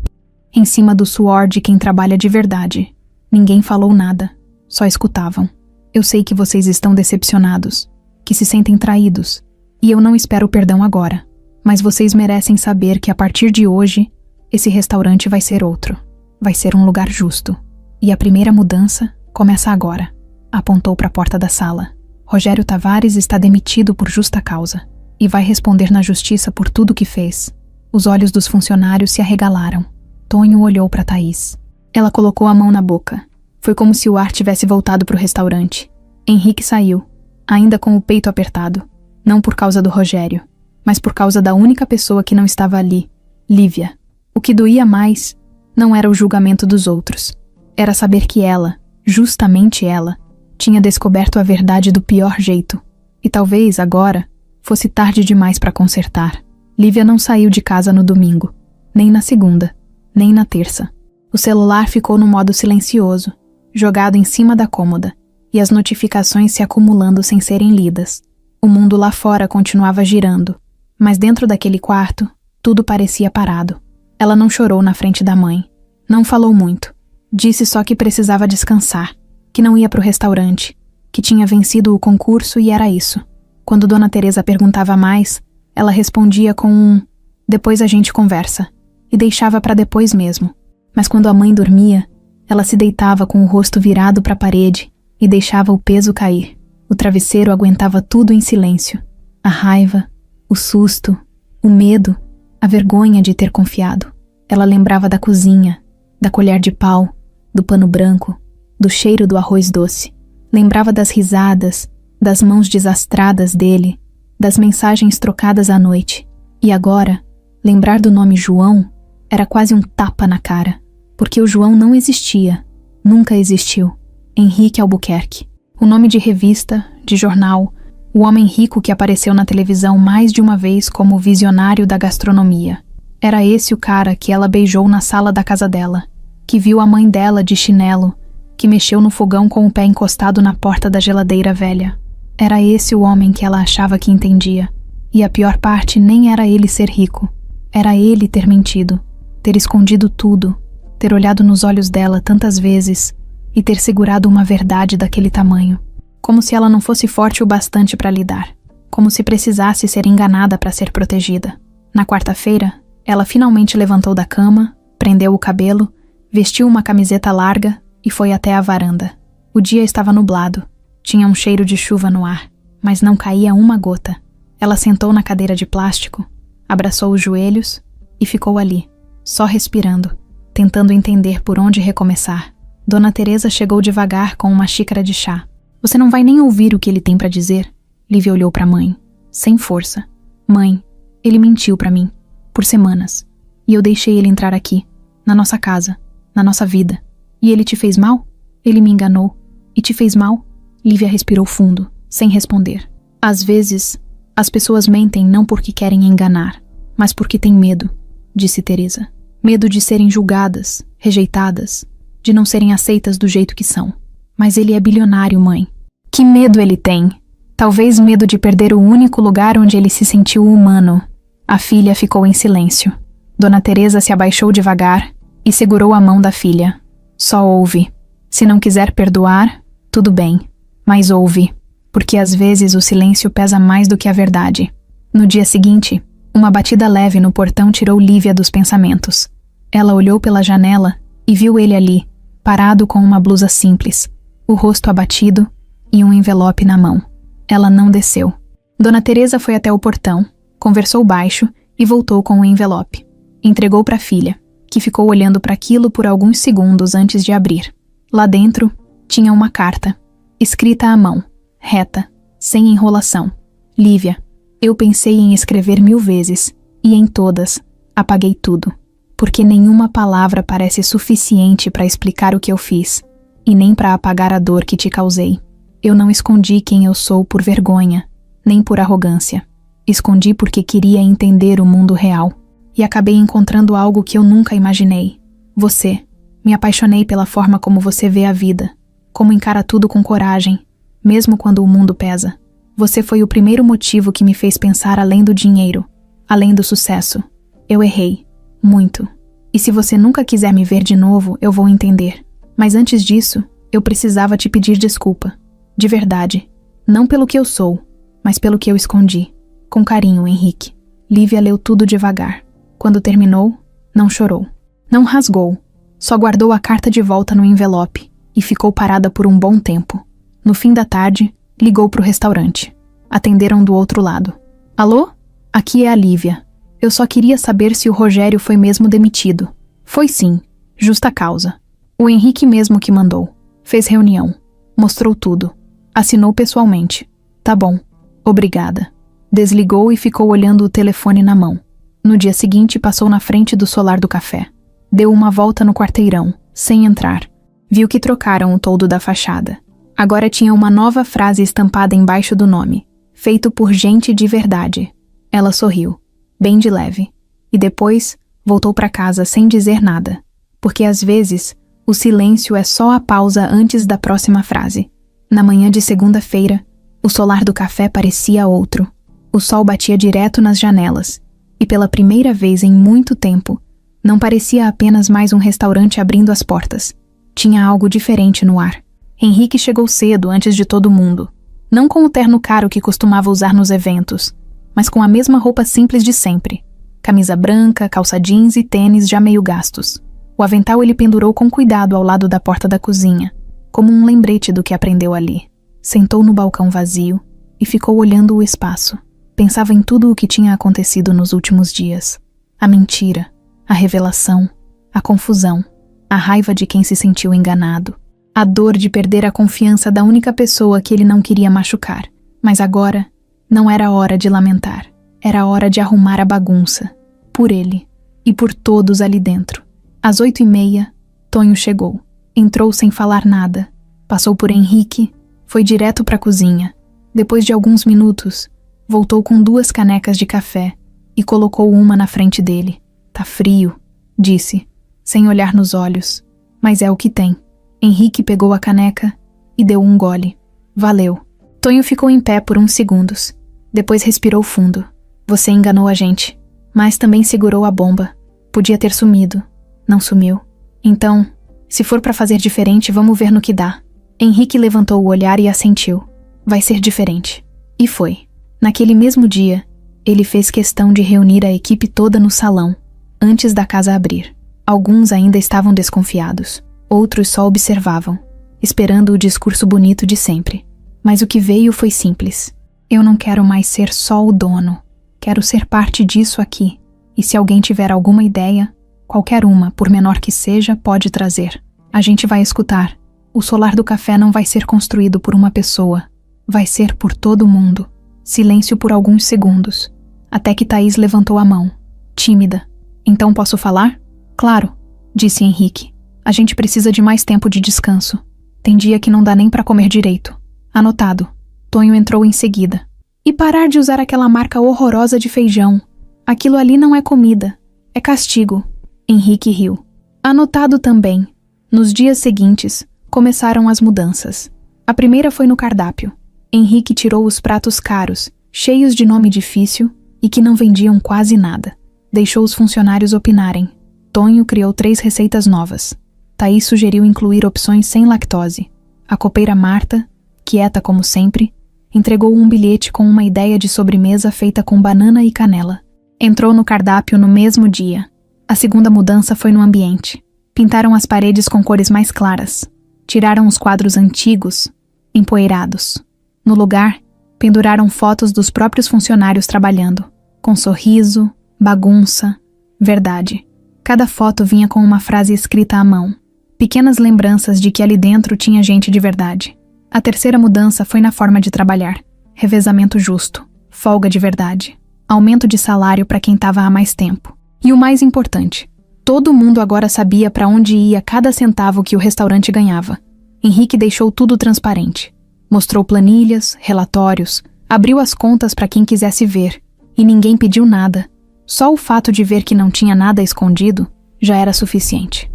Em cima do suor de quem trabalha de verdade. Ninguém falou nada, só escutavam. Eu sei que vocês estão decepcionados, que se sentem traídos, e eu não espero perdão agora. Mas vocês merecem saber que a partir de hoje, esse restaurante vai ser outro. Vai ser um lugar justo. E a primeira mudança começa agora. Apontou para a porta da sala. Rogério Tavares está demitido por justa causa. E vai responder na justiça por tudo que fez. Os olhos dos funcionários se arregalaram. Tonho olhou para Thaís. Ela colocou a mão na boca. Foi como se o ar tivesse voltado para o restaurante. Henrique saiu, ainda com o peito apertado. Não por causa do Rogério, mas por causa da única pessoa que não estava ali, Lívia. O que doía mais não era o julgamento dos outros. Era saber que ela, justamente ela, tinha descoberto a verdade do pior jeito. E talvez, agora, fosse tarde demais para consertar. Lívia não saiu de casa no domingo, nem na segunda, nem na terça. O celular ficou no modo silencioso, jogado em cima da cômoda, e as notificações se acumulando sem serem lidas. O mundo lá fora continuava girando, mas dentro daquele quarto, tudo parecia parado. Ela não chorou na frente da mãe. Não falou muito. Disse só que precisava descansar, que não ia pro restaurante, que tinha vencido o concurso e era isso. Quando Dona Teresa perguntava mais, ela respondia com um "depois a gente conversa", e deixava para depois mesmo. Mas quando a mãe dormia, ela se deitava com o rosto virado para a parede e deixava o peso cair. O travesseiro aguentava tudo em silêncio. A raiva, o susto, o medo, a vergonha de ter confiado. Ela lembrava da cozinha, da colher de pau, do pano branco, do cheiro do arroz doce. Lembrava das risadas, das mãos desastradas dele, das mensagens trocadas à noite. E agora, lembrar do nome João era quase um tapa na cara, porque o João não existia, nunca existiu. Henrique Albuquerque. O nome de revista, de jornal, O homem rico que apareceu na televisão mais de uma vez como o visionário da gastronomia. Era esse o cara que ela beijou na sala da casa dela, que viu a mãe dela de chinelo, que mexeu no fogão com o pé encostado na porta da geladeira velha. Era esse o homem que ela achava que entendia. E a pior parte nem era ele ser rico. Era ele ter mentido, ter escondido tudo, ter olhado nos olhos dela tantas vezes e ter segurado uma verdade daquele tamanho. Como se ela não fosse forte o bastante para lidar. Como se precisasse ser enganada para ser protegida. Na quarta-feira, ela finalmente levantou da cama, prendeu o cabelo, vestiu uma camiseta larga e foi até a varanda. O dia estava nublado. Tinha um cheiro de chuva no ar, mas não caía uma gota. Ela sentou na cadeira de plástico, abraçou os joelhos e ficou ali, só respirando, tentando entender por onde recomeçar. Dona Teresa chegou devagar com uma xícara de chá. Você não vai nem ouvir o que ele tem para dizer? Lívia olhou para a mãe, sem força. Mãe, ele mentiu para mim, por semanas. E eu deixei ele entrar aqui, na nossa casa, na nossa vida. E ele te fez mal? Ele me enganou. E te fez mal? Lívia respirou fundo, sem responder. Às vezes, as pessoas mentem não porque querem enganar, mas porque têm medo, disse Teresa. Medo de serem julgadas, rejeitadas, de não serem aceitas do jeito que são. Mas ele é bilionário, mãe. Que medo ele tem? Talvez medo de perder o único lugar onde ele se sentiu humano. A filha ficou em silêncio. Dona Teresa se abaixou devagar e segurou a mão da filha. Só ouve. Se não quiser perdoar, tudo bem. Mas ouve, porque às vezes o silêncio pesa mais do que a verdade. No dia seguinte, uma batida leve no portão tirou Lívia dos pensamentos. Ela olhou pela janela e viu ele ali, parado com uma blusa simples, o rosto abatido e um envelope na mão. Ela não desceu. Dona Teresa foi até o portão, conversou baixo e voltou com o envelope. Entregou para a filha, que ficou olhando para aquilo por alguns segundos antes de abrir. Lá dentro, tinha uma carta, escrita à mão, reta, sem enrolação. Lívia, eu pensei em escrever 1000 vezes, e em todas, apaguei tudo. Porque nenhuma palavra parece suficiente para explicar o que eu fiz, e nem para apagar a dor que te causei. Eu não escondi quem eu sou por vergonha, nem por arrogância. Escondi porque queria entender o mundo real. E acabei encontrando algo que eu nunca imaginei. Você. Me apaixonei pela forma como você vê a vida, como encara tudo com coragem, mesmo quando o mundo pesa. Você foi o primeiro motivo que me fez pensar além do dinheiro, além do sucesso. Eu errei. Muito. E se você nunca quiser me ver de novo, eu vou entender. Mas antes disso, eu precisava te pedir desculpa. De verdade. Não pelo que eu sou, mas pelo que eu escondi. Com carinho, Henrique. Lívia leu tudo devagar. Quando terminou, não chorou. Não rasgou. Só guardou a carta de volta no envelope e ficou parada por um bom tempo. No fim da tarde, ligou para o restaurante. Atenderam do outro lado. Alô? Aqui é a Lívia. Eu só queria saber se o Rogério foi mesmo demitido. Foi sim. Justa causa. O Henrique mesmo que mandou. Fez reunião. Mostrou tudo. Assinou pessoalmente. Tá bom. Obrigada. Desligou e ficou olhando o telefone na mão. No dia seguinte, passou na frente do solar do café. Deu uma volta no quarteirão, sem entrar. Viu que trocaram o toldo da fachada. Agora tinha uma nova frase estampada embaixo do nome. Feito por gente de verdade. Ela sorriu, bem de leve. E depois, voltou para casa sem dizer nada. Porque às vezes, o silêncio é só a pausa antes da próxima frase. Na manhã de segunda-feira, o solar do café parecia outro. O sol batia direto nas janelas. E pela primeira vez em muito tempo, não parecia apenas mais um restaurante abrindo as portas. Tinha algo diferente no ar. Henrique chegou cedo, antes de todo mundo. Não com o terno caro que costumava usar nos eventos, mas com a mesma roupa simples de sempre. Camisa branca, calça jeans e tênis já meio gastos. O avental ele pendurou com cuidado ao lado da porta da cozinha, como um lembrete do que aprendeu ali. Sentou no balcão vazio e ficou olhando o espaço. Pensava em tudo o que tinha acontecido nos últimos dias. A mentira, a revelação, a confusão, a raiva de quem se sentiu enganado, a dor de perder a confiança da única pessoa que ele não queria machucar. Mas agora, não era hora de lamentar. Era hora de arrumar a bagunça. Por ele e por todos ali dentro. Às 8h30, Tonho chegou. Entrou sem falar nada. Passou por Henrique, foi direto para a cozinha. Depois de alguns minutos, voltou com 2 canecas de café e colocou uma na frente dele. Tá frio, disse, sem olhar nos olhos, mas é o que tem. Henrique pegou a caneca e deu um gole. Valeu. Tonho ficou em pé por uns segundos. Depois respirou fundo. Você enganou a gente, mas também segurou a bomba. Podia ter sumido. Não sumiu. Então, se for pra fazer diferente, vamos ver no que dá. Henrique levantou o olhar e assentiu. Vai ser diferente. E foi. Naquele mesmo dia, ele fez questão de reunir a equipe toda no salão, antes da casa abrir. Alguns ainda estavam desconfiados. Outros só observavam, esperando o discurso bonito de sempre. Mas o que veio foi simples. Eu não quero mais ser só o dono. Quero ser parte disso aqui. E se alguém tiver alguma ideia, qualquer uma, por menor que seja, pode trazer. A gente vai escutar. O solar do café não vai ser construído por uma pessoa. Vai ser por todo mundo. Silêncio por alguns segundos. Até que Thaís levantou a mão, tímida. Então posso falar? Claro, disse Henrique. A gente precisa de mais tempo de descanso. Tem dia que não dá nem pra comer direito. Anotado. Tonho entrou em seguida. E parar de usar aquela marca horrorosa de feijão. Aquilo ali não é comida. É castigo. Henrique riu. Anotado também. Nos dias seguintes, começaram as mudanças. A primeira foi no cardápio. Henrique tirou os pratos caros, cheios de nome difícil e que não vendiam quase nada. Deixou os funcionários opinarem. Tonho criou 3 receitas novas. Thaís sugeriu incluir opções sem lactose. A copeira Marta, quieta como sempre, entregou um bilhete com uma ideia de sobremesa feita com banana e canela. Entrou no cardápio no mesmo dia. A segunda mudança foi no ambiente. Pintaram as paredes com cores mais claras. Tiraram os quadros antigos, empoeirados. No lugar, penduraram fotos dos próprios funcionários trabalhando, com sorriso, bagunça, verdade. Cada foto vinha com uma frase escrita à mão. Pequenas lembranças de que ali dentro tinha gente de verdade. A terceira mudança foi na forma de trabalhar. Revezamento justo, folga de verdade, aumento de salário para quem estava há mais tempo. E o mais importante, todo mundo agora sabia para onde ia cada centavo que o restaurante ganhava. Henrique deixou tudo transparente. Mostrou planilhas, relatórios, abriu as contas para quem quisesse ver. E ninguém pediu nada. Só o fato de ver que não tinha nada escondido já era suficiente.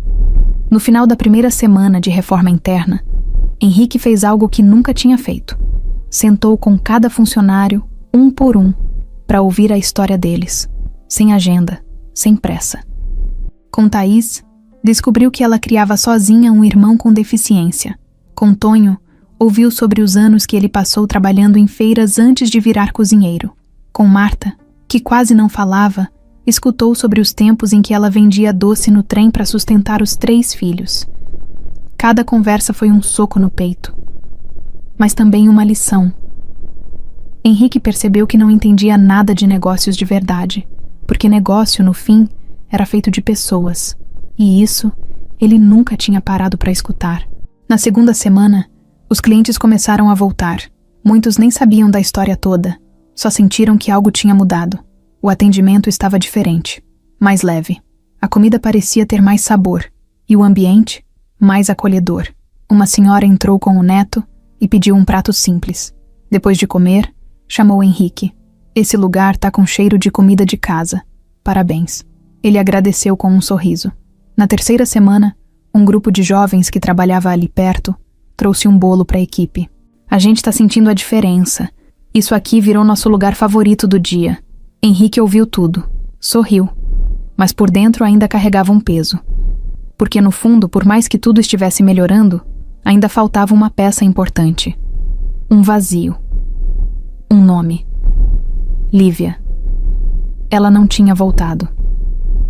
No final da primeira semana de reforma interna, Henrique fez algo que nunca tinha feito. Sentou com cada funcionário, um por um, para ouvir a história deles, sem agenda, sem pressa. Com Thaís, descobriu que ela criava sozinha um irmão com deficiência. Com Tonho, ouviu sobre os anos que ele passou trabalhando em feiras antes de virar cozinheiro. Com Marta, que quase não falava, escutou sobre os tempos em que ela vendia doce no trem para sustentar os 3 filhos. Cada conversa foi um soco no peito, mas também uma lição. Henrique percebeu que não entendia nada de negócios de verdade, porque negócio, no fim, era feito de pessoas, e isso ele nunca tinha parado para escutar. Na segunda semana, os clientes começaram a voltar. Muitos nem sabiam da história toda, só sentiram que algo tinha mudado. O atendimento estava diferente, mais leve. A comida parecia ter mais sabor, e o ambiente, mais acolhedor. Uma senhora entrou com o neto e pediu um prato simples. Depois de comer, chamou Henrique. Esse lugar tá com cheiro de comida de casa. Parabéns. Ele agradeceu com um sorriso. Na terceira semana, um grupo de jovens que trabalhava ali perto trouxe um bolo para a equipe. A gente tá sentindo a diferença. Isso aqui virou nosso lugar favorito do dia. Henrique ouviu tudo. Sorriu. Mas por dentro ainda carregava um peso. Porque no fundo, por mais que tudo estivesse melhorando, ainda faltava uma peça importante. Um vazio. Um nome. Lívia. Ela não tinha voltado.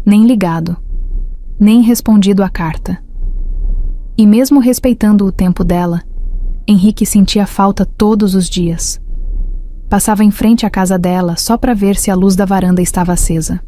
Nem ligado. Nem respondido à carta. E mesmo respeitando o tempo dela, Henrique sentia falta todos os dias. Passava em frente à casa dela só para ver se a luz da varanda estava acesa.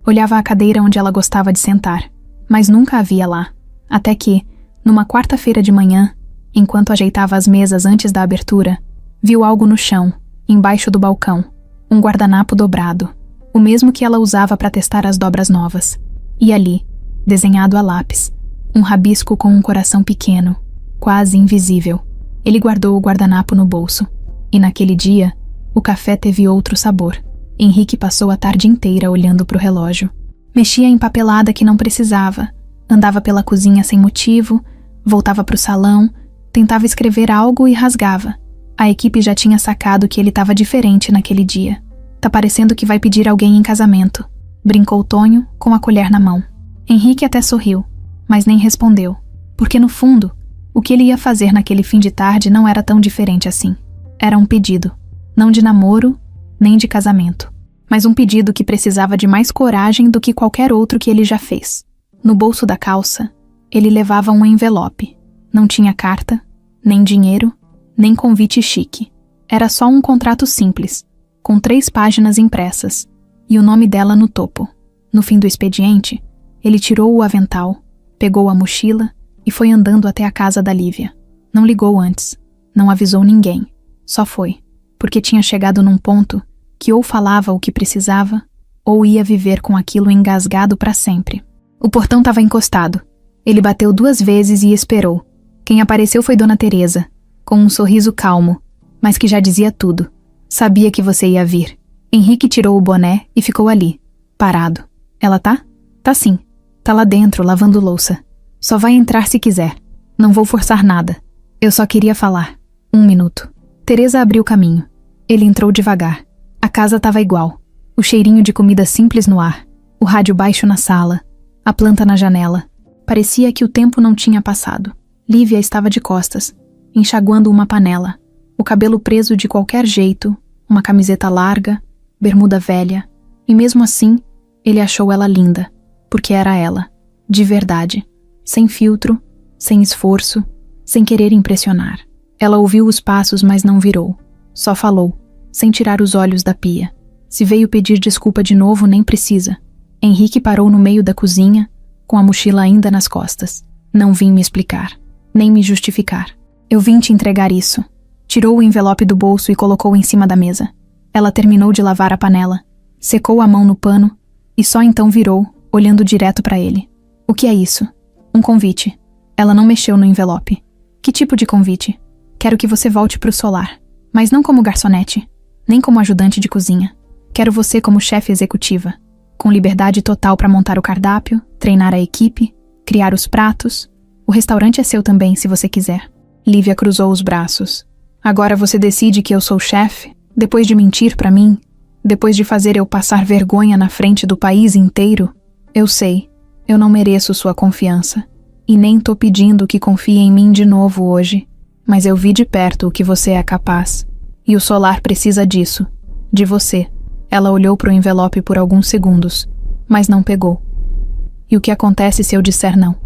Olhava a cadeira onde ela gostava de sentar, mas nunca a via lá. Até que, numa quarta-feira de manhã, enquanto ajeitava as mesas antes da abertura, viu algo no chão, embaixo do balcão, um guardanapo dobrado, o mesmo que ela usava para testar as dobras novas. E ali, desenhado a lápis, um rabisco com um coração pequeno, quase invisível. Ele guardou o guardanapo no bolso. E naquele dia, o café teve outro sabor. Henrique passou a tarde inteira olhando para o relógio. Mexia em papelada que não precisava, andava pela cozinha sem motivo, voltava para o salão, tentava escrever algo e rasgava. A equipe já tinha sacado que ele estava diferente naquele dia. Tá parecendo que vai pedir alguém em casamento, brincou Tonho com a colher na mão. Henrique até sorriu, mas nem respondeu, porque no fundo, o que ele ia fazer naquele fim de tarde não era tão diferente assim. Era um pedido, não de namoro, nem de casamento, mas um pedido que precisava de mais coragem do que qualquer outro que ele já fez. No bolso da calça, ele levava um envelope. Não tinha carta, nem dinheiro, nem convite chique. Era só um contrato simples, com 3 páginas impressas, e o nome dela no topo. No fim do expediente, ele tirou o avental, pegou a mochila e foi andando até a casa da Lívia. Não ligou antes, não avisou ninguém, só foi, porque tinha chegado num ponto que ou falava o que precisava, ou ia viver com aquilo engasgado para sempre. O portão estava encostado. Ele bateu 2 vezes e esperou. Quem apareceu foi Dona Teresa, com um sorriso calmo, mas que já dizia tudo. Sabia que você ia vir. Henrique tirou o boné e ficou ali, parado. Ela tá? Tá sim. Tá lá dentro, lavando louça. Só vai entrar se quiser. Não vou forçar nada. Eu só queria falar. 1 minuto. Teresa abriu caminho. Ele entrou devagar. A casa estava igual. O cheirinho de comida simples no ar. O rádio baixo na sala. A planta na janela. Parecia que o tempo não tinha passado. Lívia estava de costas, enxaguando uma panela. O cabelo preso de qualquer jeito, uma camiseta larga, bermuda velha. E mesmo assim, ele achou ela linda. Porque era ela. De verdade. Sem filtro, sem esforço, sem querer impressionar. Ela ouviu os passos, mas não virou. Só falou, sem tirar os olhos da pia. Se veio pedir desculpa de novo, nem precisa. Henrique parou no meio da cozinha, com a mochila ainda nas costas. Não vim me explicar, nem me justificar. Eu vim te entregar isso. Tirou o envelope do bolso e colocou em cima da mesa. Ela terminou de lavar a panela, secou a mão no pano e só então virou, olhando direto para ele. O que é isso? Um convite. Ela não mexeu no envelope. Que tipo de convite? Quero que você volte pro solar, mas não como garçonete, nem como ajudante de cozinha. Quero você como chefe executiva, com liberdade total para montar o cardápio, treinar a equipe, criar os pratos. O restaurante é seu também, se você quiser. Lívia cruzou os braços. Agora você decide que eu sou chefe, depois de mentir para mim, depois de fazer eu passar vergonha na frente do país inteiro? Eu sei, eu não mereço sua confiança, e nem tô pedindo que confie em mim de novo hoje, mas eu vi de perto o que você é capaz, e o solar precisa disso, de você. Ela olhou pro envelope por alguns segundos, mas não pegou. E o que acontece se eu disser não?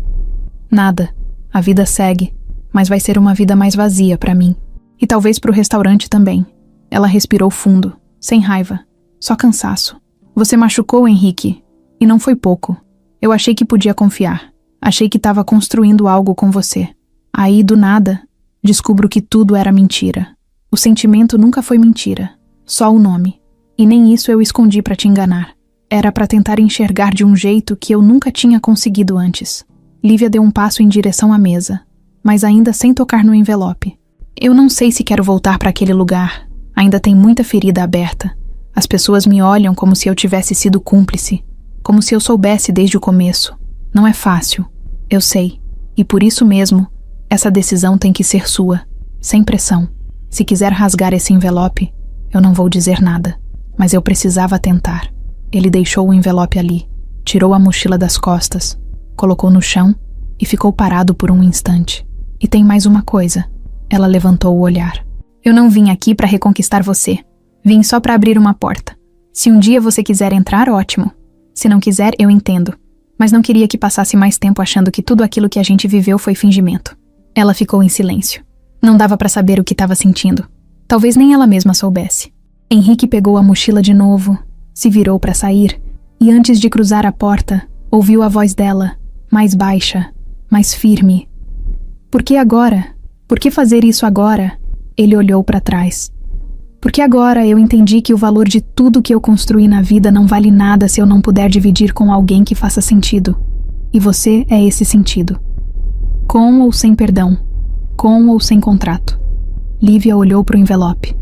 Nada. A vida segue, mas vai ser uma vida mais vazia para mim. E talvez pro restaurante também. Ela respirou fundo, sem raiva, só cansaço. Você machucou, Henrique, e não foi pouco. Eu achei que podia confiar. Achei que estava construindo algo com você. Aí, do nada, descubro que tudo era mentira. O sentimento nunca foi mentira, só o nome. E nem isso eu escondi para te enganar. Era para tentar enxergar de um jeito que eu nunca tinha conseguido antes. Lívia deu um passo em direção à mesa, mas ainda sem tocar no envelope. Eu não sei se quero voltar para aquele lugar. Ainda tem muita ferida aberta. As pessoas me olham como se eu tivesse sido cúmplice, como se eu soubesse desde o começo. Não é fácil, eu sei. E por isso mesmo, essa decisão tem que ser sua, sem pressão. Se quiser rasgar esse envelope, eu não vou dizer nada. Mas eu precisava tentar. Ele deixou o envelope ali, tirou a mochila das costas, colocou no chão e ficou parado por um instante. E tem mais uma coisa. Ela levantou o olhar. Eu não vim aqui para reconquistar você. Vim só para abrir uma porta. Se um dia você quiser entrar, ótimo. Se não quiser, eu entendo. Mas não queria que passasse mais tempo achando que tudo aquilo que a gente viveu foi fingimento. Ela ficou em silêncio. Não dava para saber o que estava sentindo. Talvez nem ela mesma soubesse. Henrique pegou a mochila de novo, se virou para sair, e antes de cruzar a porta, ouviu a voz dela, mais baixa, mais firme. Por que agora? Por que fazer isso agora? Ele olhou para trás. Porque agora eu entendi que o valor de tudo que eu construí na vida não vale nada se eu não puder dividir com alguém que faça sentido. E você é esse sentido. Com ou sem perdão. Com ou sem contrato. Lívia olhou para o envelope.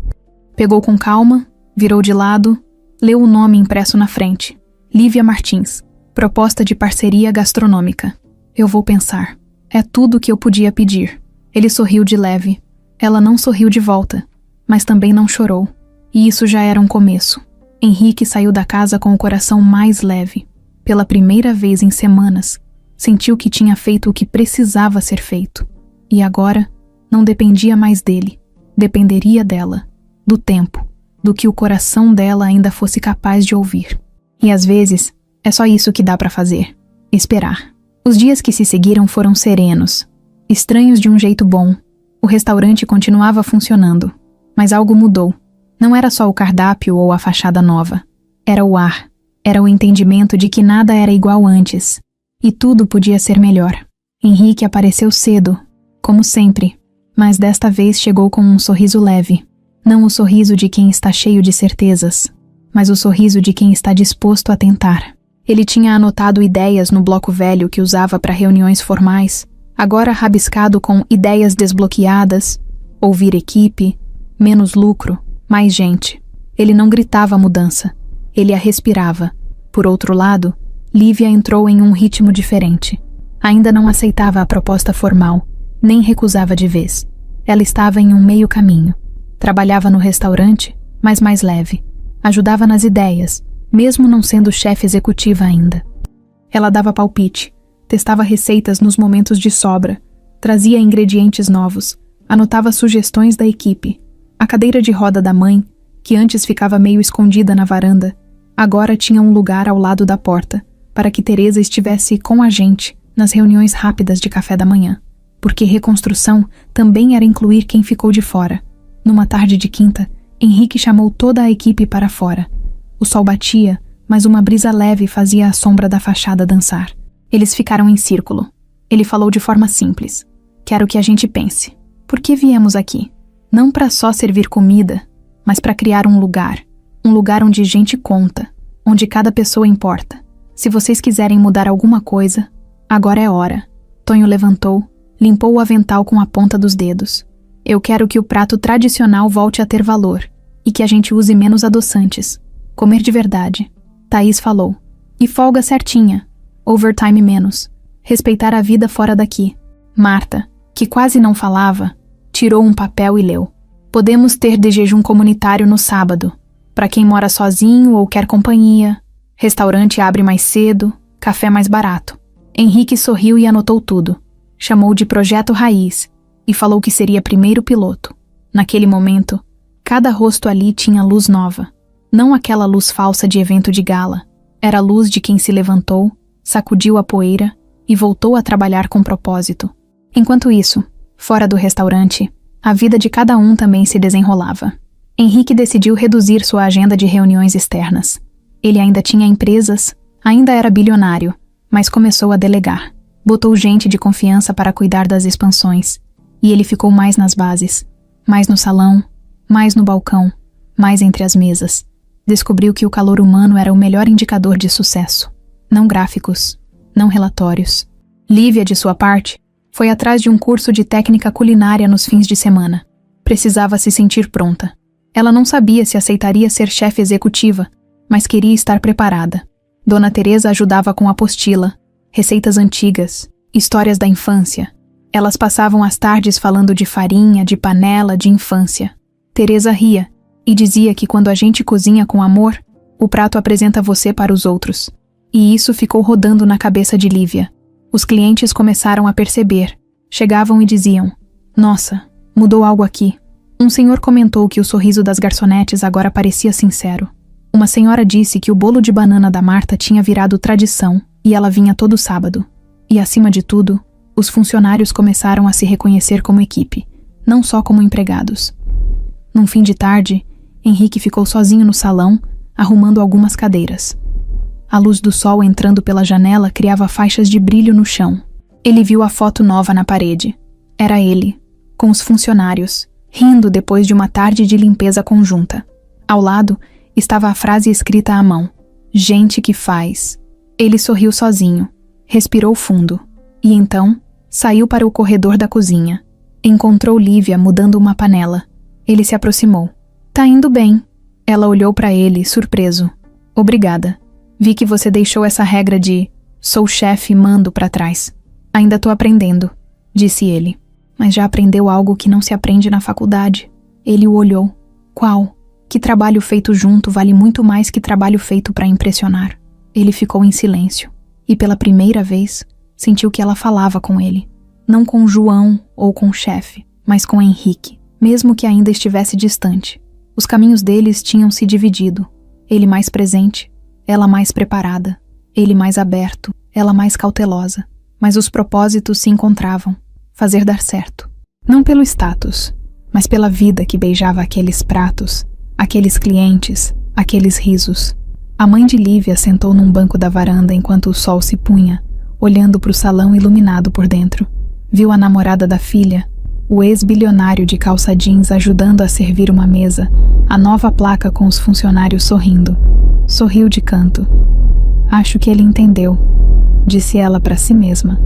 Pegou com calma, virou de lado, leu o nome impresso na frente. Lívia Martins. Proposta de parceria gastronômica. Eu vou pensar. É tudo o que eu podia pedir. Ele sorriu de leve. Ela não sorriu de volta, mas também não chorou. E isso já era um começo. Henrique saiu da casa com o coração mais leve. Pela primeira vez em semanas, sentiu que tinha feito o que precisava ser feito. E agora, não dependia mais dele. Dependeria dela, do tempo, do que o coração dela ainda fosse capaz de ouvir. E às vezes, é só isso que dá pra fazer. Esperar. Os dias que se seguiram foram serenos. Estranhos de um jeito bom. O restaurante continuava funcionando. Mas algo mudou. Não era só o cardápio ou a fachada nova. Era o ar. Era o entendimento de que nada era igual antes. E tudo podia ser melhor. Henrique apareceu cedo, como sempre. Mas desta vez chegou com um sorriso leve. Não o sorriso de quem está cheio de certezas, mas o sorriso de quem está disposto a tentar. Ele tinha anotado ideias no bloco velho que usava para reuniões formais, agora rabiscado com ideias desbloqueadas, ouvir equipe, menos lucro, mais gente. Ele não gritava a mudança, ele a respirava. Por outro lado, Lívia entrou em um ritmo diferente. Ainda não aceitava a proposta formal, nem recusava de vez. Ela estava em um meio caminho. Trabalhava no restaurante, mas mais leve. Ajudava nas ideias, mesmo não sendo chefe executiva ainda. Ela dava palpite, testava receitas nos momentos de sobra, trazia ingredientes novos, anotava sugestões da equipe. A cadeira de roda da mãe, que antes ficava meio escondida na varanda, agora tinha um lugar ao lado da porta, para que Teresa estivesse com a gente nas reuniões rápidas de café da manhã. Porque reconstrução também era incluir quem ficou de fora. Numa tarde de quinta, Henrique chamou toda a equipe para fora. O sol batia, mas uma brisa leve fazia a sombra da fachada dançar. Eles ficaram em círculo. Ele falou de forma simples. Quero que a gente pense. Por que viemos aqui? Não para só servir comida, mas para criar um lugar. Um lugar onde gente conta, onde cada pessoa importa. Se vocês quiserem mudar alguma coisa, agora é hora. Tonho levantou, limpou o avental com a ponta dos dedos. Eu quero que o prato tradicional volte a ter valor e que a gente use menos adoçantes. Comer de verdade. Thaís falou. E folga certinha. Overtime menos. Respeitar a vida fora daqui. Marta, que quase não falava, tirou um papel e leu. Podemos ter de jejum comunitário no sábado. Para quem mora sozinho ou quer companhia. Restaurante abre mais cedo, café mais barato. Henrique sorriu e anotou tudo. Chamou de Projeto Raiz e falou que seria primeiro piloto. Naquele momento, cada rosto ali tinha luz nova. Não aquela luz falsa de evento de gala. Era a luz de quem se levantou, sacudiu a poeira e voltou a trabalhar com propósito. Enquanto isso, fora do restaurante, a vida de cada um também se desenrolava. Henrique decidiu reduzir sua agenda de reuniões externas. Ele ainda tinha empresas, ainda era bilionário, mas começou a delegar. Botou gente de confiança para cuidar das expansões. E ele ficou mais nas bases. Mais no salão, mais no balcão, mais entre as mesas. Descobriu que o calor humano era o melhor indicador de sucesso. Não gráficos, não relatórios. Lívia, de sua parte, foi atrás de um curso de técnica culinária nos fins de semana. Precisava se sentir pronta. Ela não sabia se aceitaria ser chefe executiva, mas queria estar preparada. Dona Teresa ajudava com apostila, receitas antigas, histórias da infância. Elas passavam as tardes falando de farinha, de panela, de infância. Teresa ria e dizia que quando a gente cozinha com amor, o prato apresenta você para os outros. E isso ficou rodando na cabeça de Lívia. Os clientes começaram a perceber. Chegavam e diziam: Nossa, mudou algo aqui. Um senhor comentou que o sorriso das garçonetes agora parecia sincero. Uma senhora disse que o bolo de banana da Marta tinha virado tradição e ela vinha todo sábado. E acima de tudo, os funcionários começaram a se reconhecer como equipe, não só como empregados. Num fim de tarde, Henrique ficou sozinho no salão, arrumando algumas cadeiras. A luz do sol entrando pela janela criava faixas de brilho no chão. Ele viu a foto nova na parede. Era ele, com os funcionários, rindo depois de uma tarde de limpeza conjunta. Ao lado, estava a frase escrita à mão: Gente que faz. Ele sorriu sozinho, respirou fundo, e então saiu para o corredor da cozinha. Encontrou Lívia mudando uma panela. Ele se aproximou. Tá indo bem. Ela olhou para ele, surpreso. Obrigada. Vi que você deixou essa regra de sou chefe e mando para trás. Ainda tô aprendendo, disse ele. Mas já aprendeu algo que não se aprende na faculdade. Ele o olhou. Qual? Que trabalho feito junto vale muito mais que trabalho feito para impressionar. Ele ficou em silêncio. E pela primeira vez, sentiu que ela falava com ele. Não com João ou com o chefe, mas com Henrique, mesmo que ainda estivesse distante. Os caminhos deles tinham se dividido. Ele mais presente, ela mais preparada. Ele mais aberto, ela mais cautelosa. Mas os propósitos se encontravam. Fazer dar certo. Não pelo status, mas pela vida que beijava aqueles pratos, aqueles clientes, aqueles risos. A mãe de Lívia sentou num banco da varanda enquanto o sol se punha, olhando para o salão iluminado por dentro. Viu a namorada da filha, o ex-bilionário de calça jeans ajudando a servir uma mesa, a nova placa com os funcionários sorrindo. Sorriu de canto. Acho que ele entendeu, disse ela para si mesma.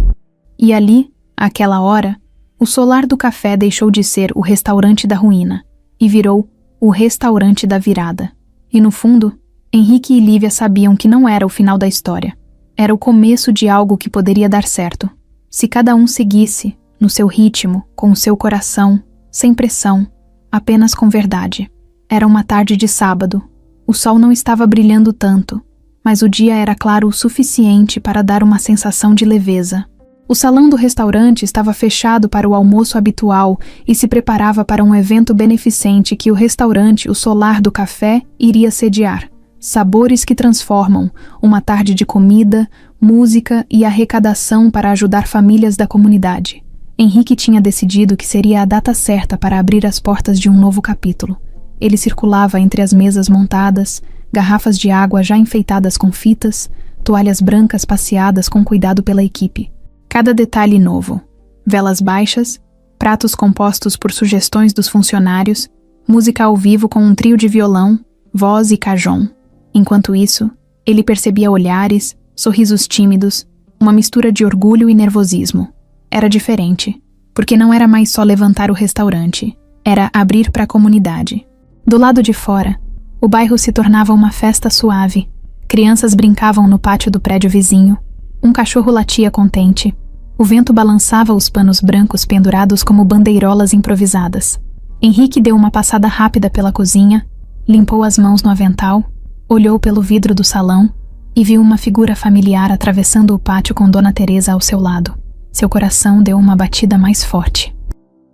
E ali, àquela hora, o solar do café deixou de ser o restaurante da ruína e virou o restaurante da virada. E no fundo, Henrique e Lívia sabiam que não era o final da história. Era o começo de algo que poderia dar certo. Se cada um seguisse, no seu ritmo, com o seu coração, sem pressão, apenas com verdade. Era uma tarde de sábado. O sol não estava brilhando tanto, mas o dia era claro o suficiente para dar uma sensação de leveza. O salão do restaurante estava fechado para o almoço habitual e se preparava para um evento beneficente que o restaurante, o Solar do Café, iria sediar. Sabores que transformam, uma tarde de comida, música e arrecadação para ajudar famílias da comunidade. Henrique tinha decidido que seria a data certa para abrir as portas de um novo capítulo. Ele circulava entre as mesas montadas, garrafas de água já enfeitadas com fitas, toalhas brancas passeadas com cuidado pela equipe. Cada detalhe novo. Velas baixas, pratos compostos por sugestões dos funcionários, música ao vivo com um trio de violão, voz e cajón. Enquanto isso, ele percebia olhares, sorrisos tímidos, uma mistura de orgulho e nervosismo. Era diferente, porque não era mais só levantar o restaurante, era abrir para a comunidade. Do lado de fora, o bairro se tornava uma festa suave. Crianças brincavam no pátio do prédio vizinho. Um cachorro latia contente. O vento balançava os panos brancos pendurados como bandeirolas improvisadas. Henrique deu uma passada rápida pela cozinha, limpou as mãos no avental, olhou pelo vidro do salão e viu uma figura familiar atravessando o pátio com Dona Teresa ao seu lado. Seu coração deu uma batida mais forte.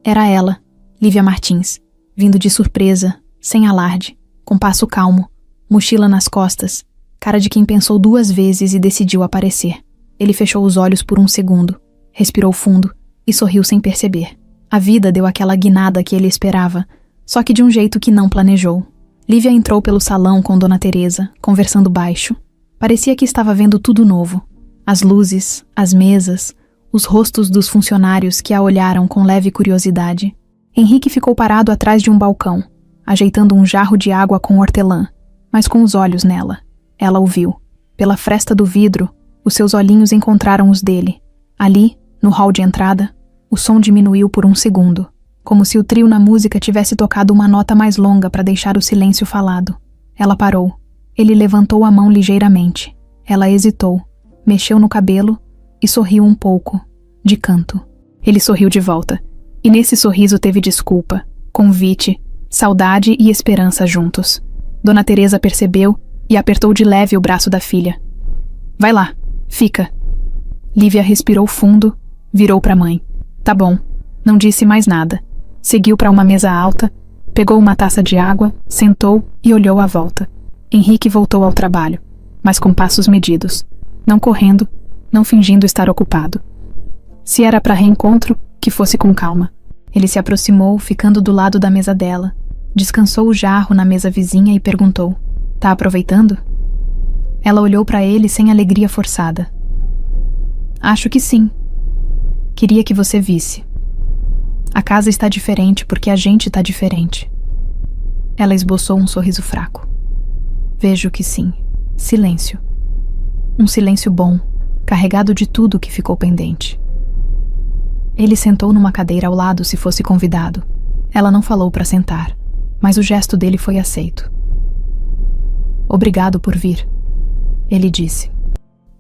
Era ela, Lívia Martins, vindo de surpresa, sem alarde, com passo calmo, mochila nas costas, cara de quem pensou 2 vezes e decidiu aparecer. Ele fechou os olhos por um segundo, respirou fundo e sorriu sem perceber. A vida deu aquela guinada que ele esperava, só que de um jeito que não planejou. Lívia entrou pelo salão com Dona Teresa, conversando baixo. Parecia que estava vendo tudo novo. As luzes, as mesas, os rostos dos funcionários que a olharam com leve curiosidade. Henrique ficou parado atrás de um balcão, ajeitando um jarro de água com hortelã, mas com os olhos nela. Ela o viu. Pela fresta do vidro, os seus olhinhos encontraram os dele. Ali, no hall de entrada, o som diminuiu por um segundo, como se o trio na música tivesse tocado uma nota mais longa para deixar o silêncio falado. Ela parou. Ele levantou a mão ligeiramente. Ela hesitou, mexeu no cabelo e sorriu um pouco, de canto. Ele sorriu de volta, e nesse sorriso teve desculpa, convite, saudade e esperança juntos. Dona Teresa percebeu e apertou de leve o braço da filha. Vai lá, fica. Lívia respirou fundo, virou para a mãe. Tá bom, não disse mais nada. Seguiu para uma mesa alta, pegou uma taça de água, sentou e olhou à volta. Henrique voltou ao trabalho, mas com passos medidos, não correndo, não fingindo estar ocupado. Se era para reencontro, que fosse com calma. Ele se aproximou, ficando do lado da mesa dela, descansou o jarro na mesa vizinha e perguntou: Tá aproveitando? Ela olhou para ele sem alegria forçada. Acho que sim. Queria que você visse. A casa está diferente porque a gente está diferente. Ela esboçou um sorriso fraco. Vejo que sim. Silêncio. Um silêncio bom, carregado de tudo que ficou pendente. Ele sentou numa cadeira ao lado se fosse convidado. Ela não falou para sentar, mas o gesto dele foi aceito. "Obrigado por vir", ele disse.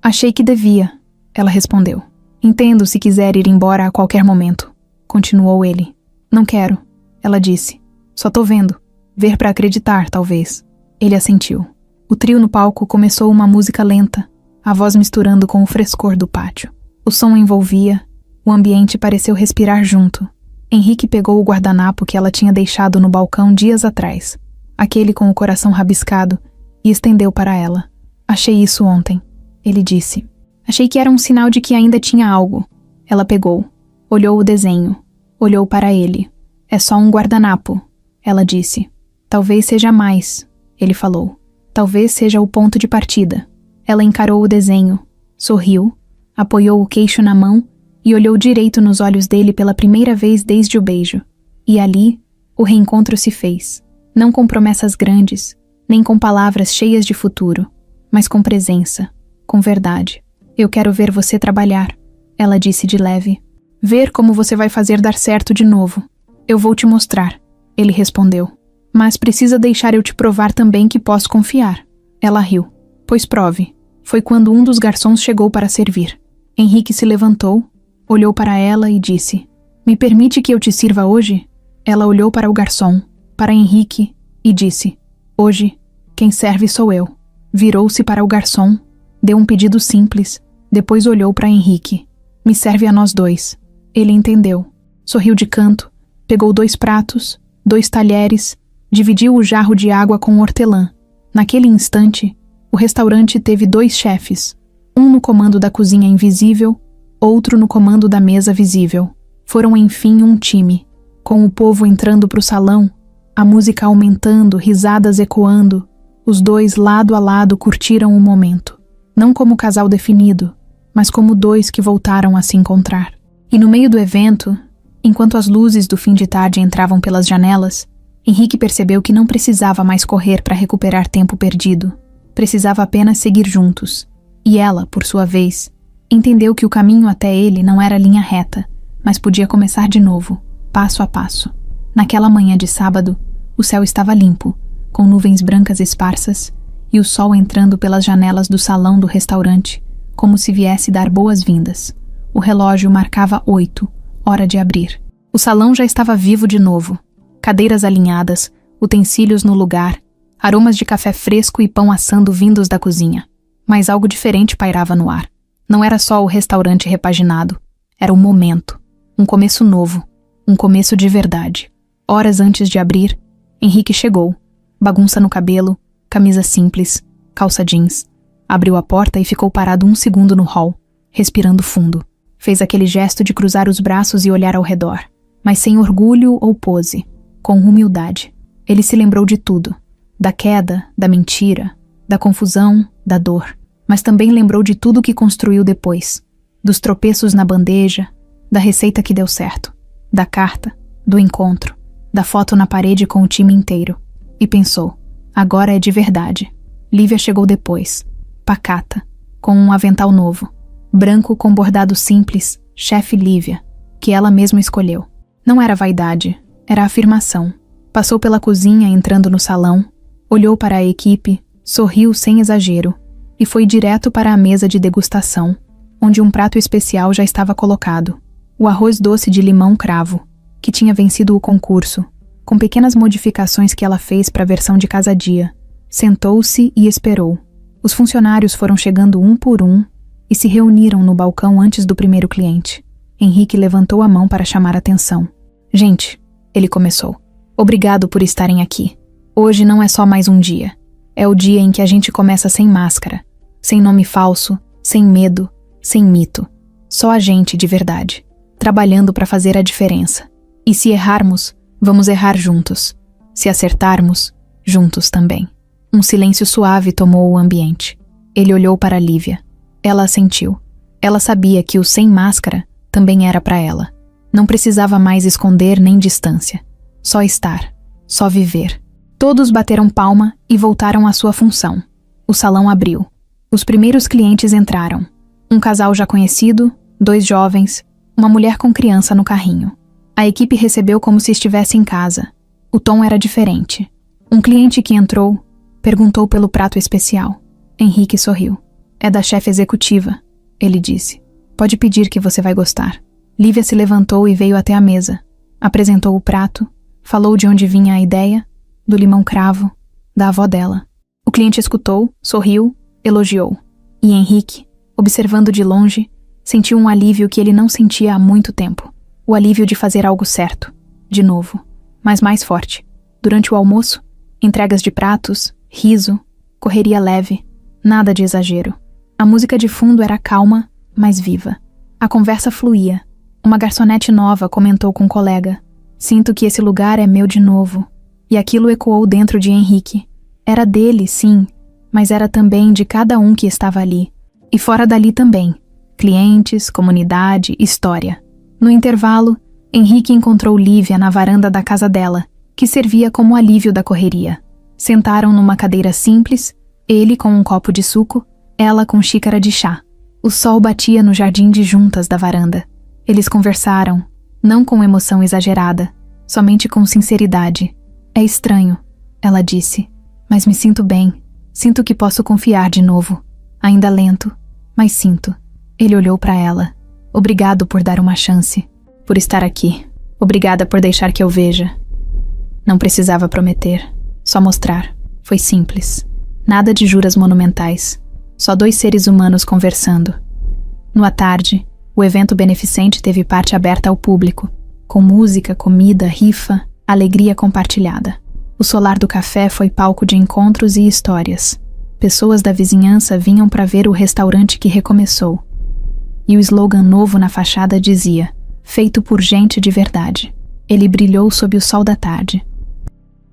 "Achei que devia", ela respondeu. "Entendo se quiser ir embora a qualquer momento", continuou ele. "Não quero", ela disse. "Só tô vendo. Ver pra acreditar, talvez." Ele assentiu. O trio no palco começou uma música lenta, a voz misturando com o frescor do pátio. O som envolvia, o ambiente pareceu respirar junto. Henrique pegou o guardanapo que ela tinha deixado no balcão dias atrás, aquele com o coração rabiscado, e estendeu para ela. "Achei isso ontem", ele disse. "Achei que era um sinal de que ainda tinha algo." Ela pegou, olhou o desenho, olhou para ele. "É só um guardanapo", ela disse. "Talvez seja mais", ele falou. "Talvez seja o ponto de partida." Ela encarou o desenho, sorriu, apoiou o queixo na mão e olhou direito nos olhos dele pela primeira vez desde o beijo. E ali, o reencontro se fez. Não com promessas grandes, nem com palavras cheias de futuro, mas com presença, com verdade. "Eu quero ver você trabalhar", ela disse de leve. "Ver como você vai fazer dar certo de novo." "Eu vou te mostrar", ele respondeu. "Mas precisa deixar eu te provar também que posso confiar." Ela riu. "Pois prove." Foi quando um dos garçons chegou para servir. Henrique se levantou, olhou para ela e disse: "Me permite que eu te sirva hoje?" Ela olhou para o garçom, para Henrique, e disse: "Hoje, quem serve sou eu." Virou-se para o garçom, deu um pedido simples, depois olhou para Henrique. "Me serve a nós dois." Ele entendeu. Sorriu de canto, pegou 2 pratos, 2 talheres, dividiu o jarro de água com hortelã. Naquele instante, o restaurante teve 2 chefes, um no comando da cozinha invisível, outro no comando da mesa visível. Foram enfim um time, com o povo entrando para o salão, a música aumentando, risadas ecoando. Os dois lado a lado curtiram o momento, não como casal definido, mas como 2 que voltaram a se encontrar. E no meio do evento, enquanto as luzes do fim de tarde entravam pelas janelas, Henrique percebeu que não precisava mais correr para recuperar tempo perdido. Precisava apenas seguir juntos. E ela, por sua vez, entendeu que o caminho até ele não era linha reta, mas podia começar de novo, passo a passo. Naquela manhã de sábado, o céu estava limpo, com nuvens brancas esparsas, e o sol entrando pelas janelas do salão do restaurante, como se viesse dar boas-vindas. O relógio marcava 8, hora de abrir. O salão já estava vivo de novo. Cadeiras alinhadas, utensílios no lugar, aromas de café fresco e pão assando vindos da cozinha. Mas algo diferente pairava no ar. Não era só o restaurante repaginado. Era um momento, um começo novo, um começo de verdade. Horas antes de abrir, Henrique chegou. Bagunça no cabelo, camisa simples, calça jeans. Abriu a porta e ficou parado 1 segundo no hall, respirando fundo. Fez aquele gesto de cruzar os braços e olhar ao redor, mas sem orgulho ou pose, com humildade. Ele se lembrou de tudo. Da queda, da mentira, da confusão, da dor. Mas também lembrou de tudo que construiu depois. Dos tropeços na bandeja, da receita que deu certo, da carta, do encontro, da foto na parede com o time inteiro. E pensou, agora é de verdade. Lívia chegou depois, pacata, com um avental novo, branco com bordado simples, chefe Lívia, que ela mesma escolheu. Não era vaidade, era afirmação. Passou pela cozinha entrando no salão, olhou para a equipe, sorriu sem exagero e foi direto para a mesa de degustação, onde um prato especial já estava colocado. O arroz doce de limão cravo, que tinha vencido o concurso, com pequenas modificações que ela fez para a versão de casa-dia. Sentou-se e esperou. Os funcionários foram chegando um por um e se reuniram no balcão antes do primeiro cliente. Henrique levantou a mão para chamar atenção. Gente, ele começou. Obrigado por estarem aqui. Hoje não é só mais um dia. É o dia em que a gente começa sem máscara, sem nome falso, sem medo, sem mito. Só a gente de verdade, trabalhando para fazer a diferença. E se errarmos, vamos errar juntos. Se acertarmos, juntos também. Um silêncio suave tomou o ambiente. Ele olhou para Lívia. Ela assentiu. Ela sabia que o sem máscara também era para ela. Não precisava mais esconder nem distância. Só estar. Só viver. Todos bateram palma e voltaram à sua função. O salão abriu. Os primeiros clientes entraram. Um casal já conhecido, 2 jovens, uma mulher com criança no carrinho. A equipe recebeu como se estivesse em casa. O tom era diferente. Um cliente que entrou perguntou pelo prato especial. Henrique sorriu. É da chefe executiva, ele disse. Pode pedir que você vai gostar. Lívia se levantou e veio até a mesa. Apresentou o prato, falou de onde vinha a ideia, do limão cravo, da avó dela. O cliente escutou, sorriu, elogiou. E Henrique, observando de longe, sentiu um alívio que ele não sentia há muito tempo. O alívio de fazer algo certo. De novo. Mas mais forte. Durante o almoço, entregas de pratos, riso, correria leve, nada de exagero. A música de fundo era calma, mas viva. A conversa fluía. Uma garçonete nova comentou com um colega. Sinto que esse lugar é meu de novo. E aquilo ecoou dentro de Henrique. Era dele, sim, mas era também de cada um que estava ali. E fora dali também. Clientes, comunidade, história. No intervalo, Henrique encontrou Lívia na varanda da casa dela, que servia como alívio da correria. Sentaram numa cadeira simples, ele com um copo de suco, ela com xícara de chá. O sol batia no jardim de juntas da varanda. Eles conversaram, não com emoção exagerada, somente com sinceridade. É estranho, ela disse, mas me sinto bem. Sinto que posso confiar de novo. Ainda lento, mas sinto. Ele olhou para ela. Obrigado por dar uma chance, por estar aqui. Obrigada por deixar que eu veja. Não precisava prometer, só mostrar. Foi simples. Nada de juras monumentais. Só dois seres humanos conversando. No à tarde, o evento beneficente teve parte aberta ao público, com música, comida, rifa, alegria compartilhada. O solar do café foi palco de encontros e histórias. Pessoas da vizinhança vinham para ver o restaurante que recomeçou. E o slogan novo na fachada dizia: feito por gente de verdade. Ele brilhou sob o sol da tarde.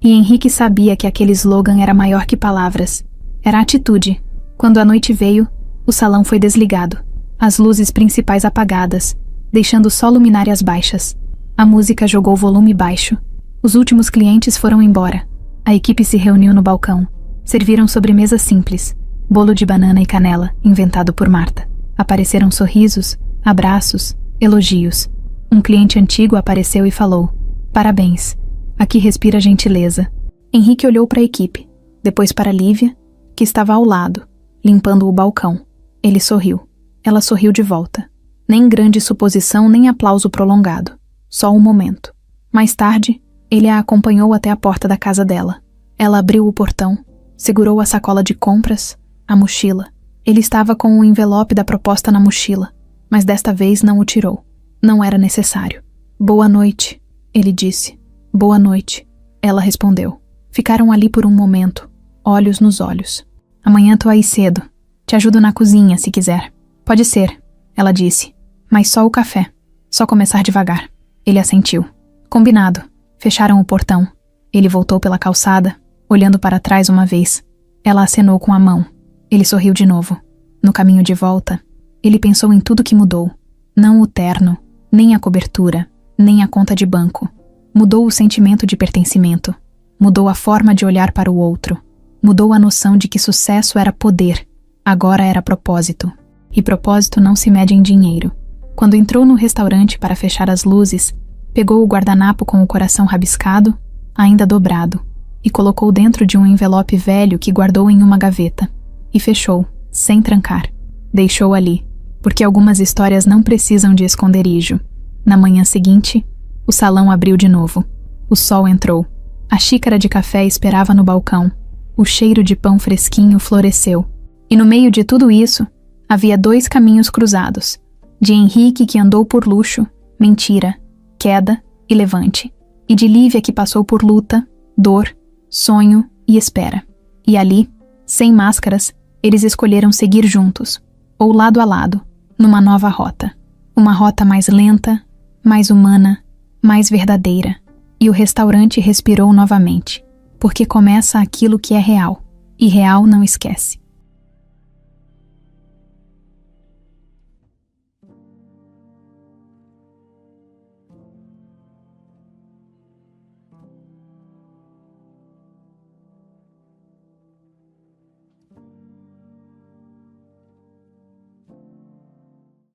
E Henrique sabia que aquele slogan era maior que palavras. Era atitude. Quando a noite veio, o salão foi desligado. As luzes principais apagadas, deixando só luminárias baixas. A música jogou volume baixo. Os últimos clientes foram embora. A equipe se reuniu no balcão. Serviram sobremesa simples, bolo de banana e canela, inventado por Marta. Apareceram sorrisos, abraços, elogios. Um cliente antigo apareceu e falou: parabéns, aqui respira gentileza. Henrique olhou para a equipe, depois para Lívia, que estava ao lado, limpando o balcão. Ele sorriu. Ela sorriu de volta. Nem grande suposição, nem aplauso prolongado. Só um momento. Mais tarde, ele a acompanhou até a porta da casa dela. Ela abriu o portão, segurou a sacola de compras, a mochila. Ele estava com o envelope da proposta na mochila, mas desta vez não o tirou. Não era necessário. Boa noite, ele disse. Boa noite, ela respondeu. Ficaram ali por um momento, olhos nos olhos. Amanhã tô aí cedo. Te ajudo na cozinha, se quiser. Pode ser, ela disse. Mas só o café. Só começar devagar. Ele assentiu. Combinado. Fecharam o portão. Ele voltou pela calçada, olhando para trás uma vez. Ela acenou com a mão. Ele sorriu de novo. No caminho de volta, ele pensou em tudo que mudou. Não o terno, nem a cobertura, nem a conta de banco. Mudou o sentimento de pertencimento. Mudou a forma de olhar para o outro. Mudou a noção de que sucesso era poder. Agora era propósito. E propósito não se mede em dinheiro. Quando entrou no restaurante para fechar as luzes, pegou o guardanapo com o coração rabiscado, ainda dobrado, e colocou dentro de um envelope velho que guardou em uma gaveta. E fechou, sem trancar. Deixou ali, porque algumas histórias não precisam de esconderijo. Na manhã seguinte, o salão abriu de novo. O sol entrou. A xícara de café esperava no balcão. O cheiro de pão fresquinho floresceu. E no meio de tudo isso, havia dois caminhos cruzados. De Henrique, que andou por luxo, mentira, queda e levante. E de Lívia, que passou por luta, dor, sonho e espera. E ali, sem máscaras, eles escolheram seguir juntos, ou lado a lado, numa nova rota. Uma rota mais lenta, mais humana, mais verdadeira. E o restaurante respirou novamente, porque começa aquilo que é real, e real não esquece.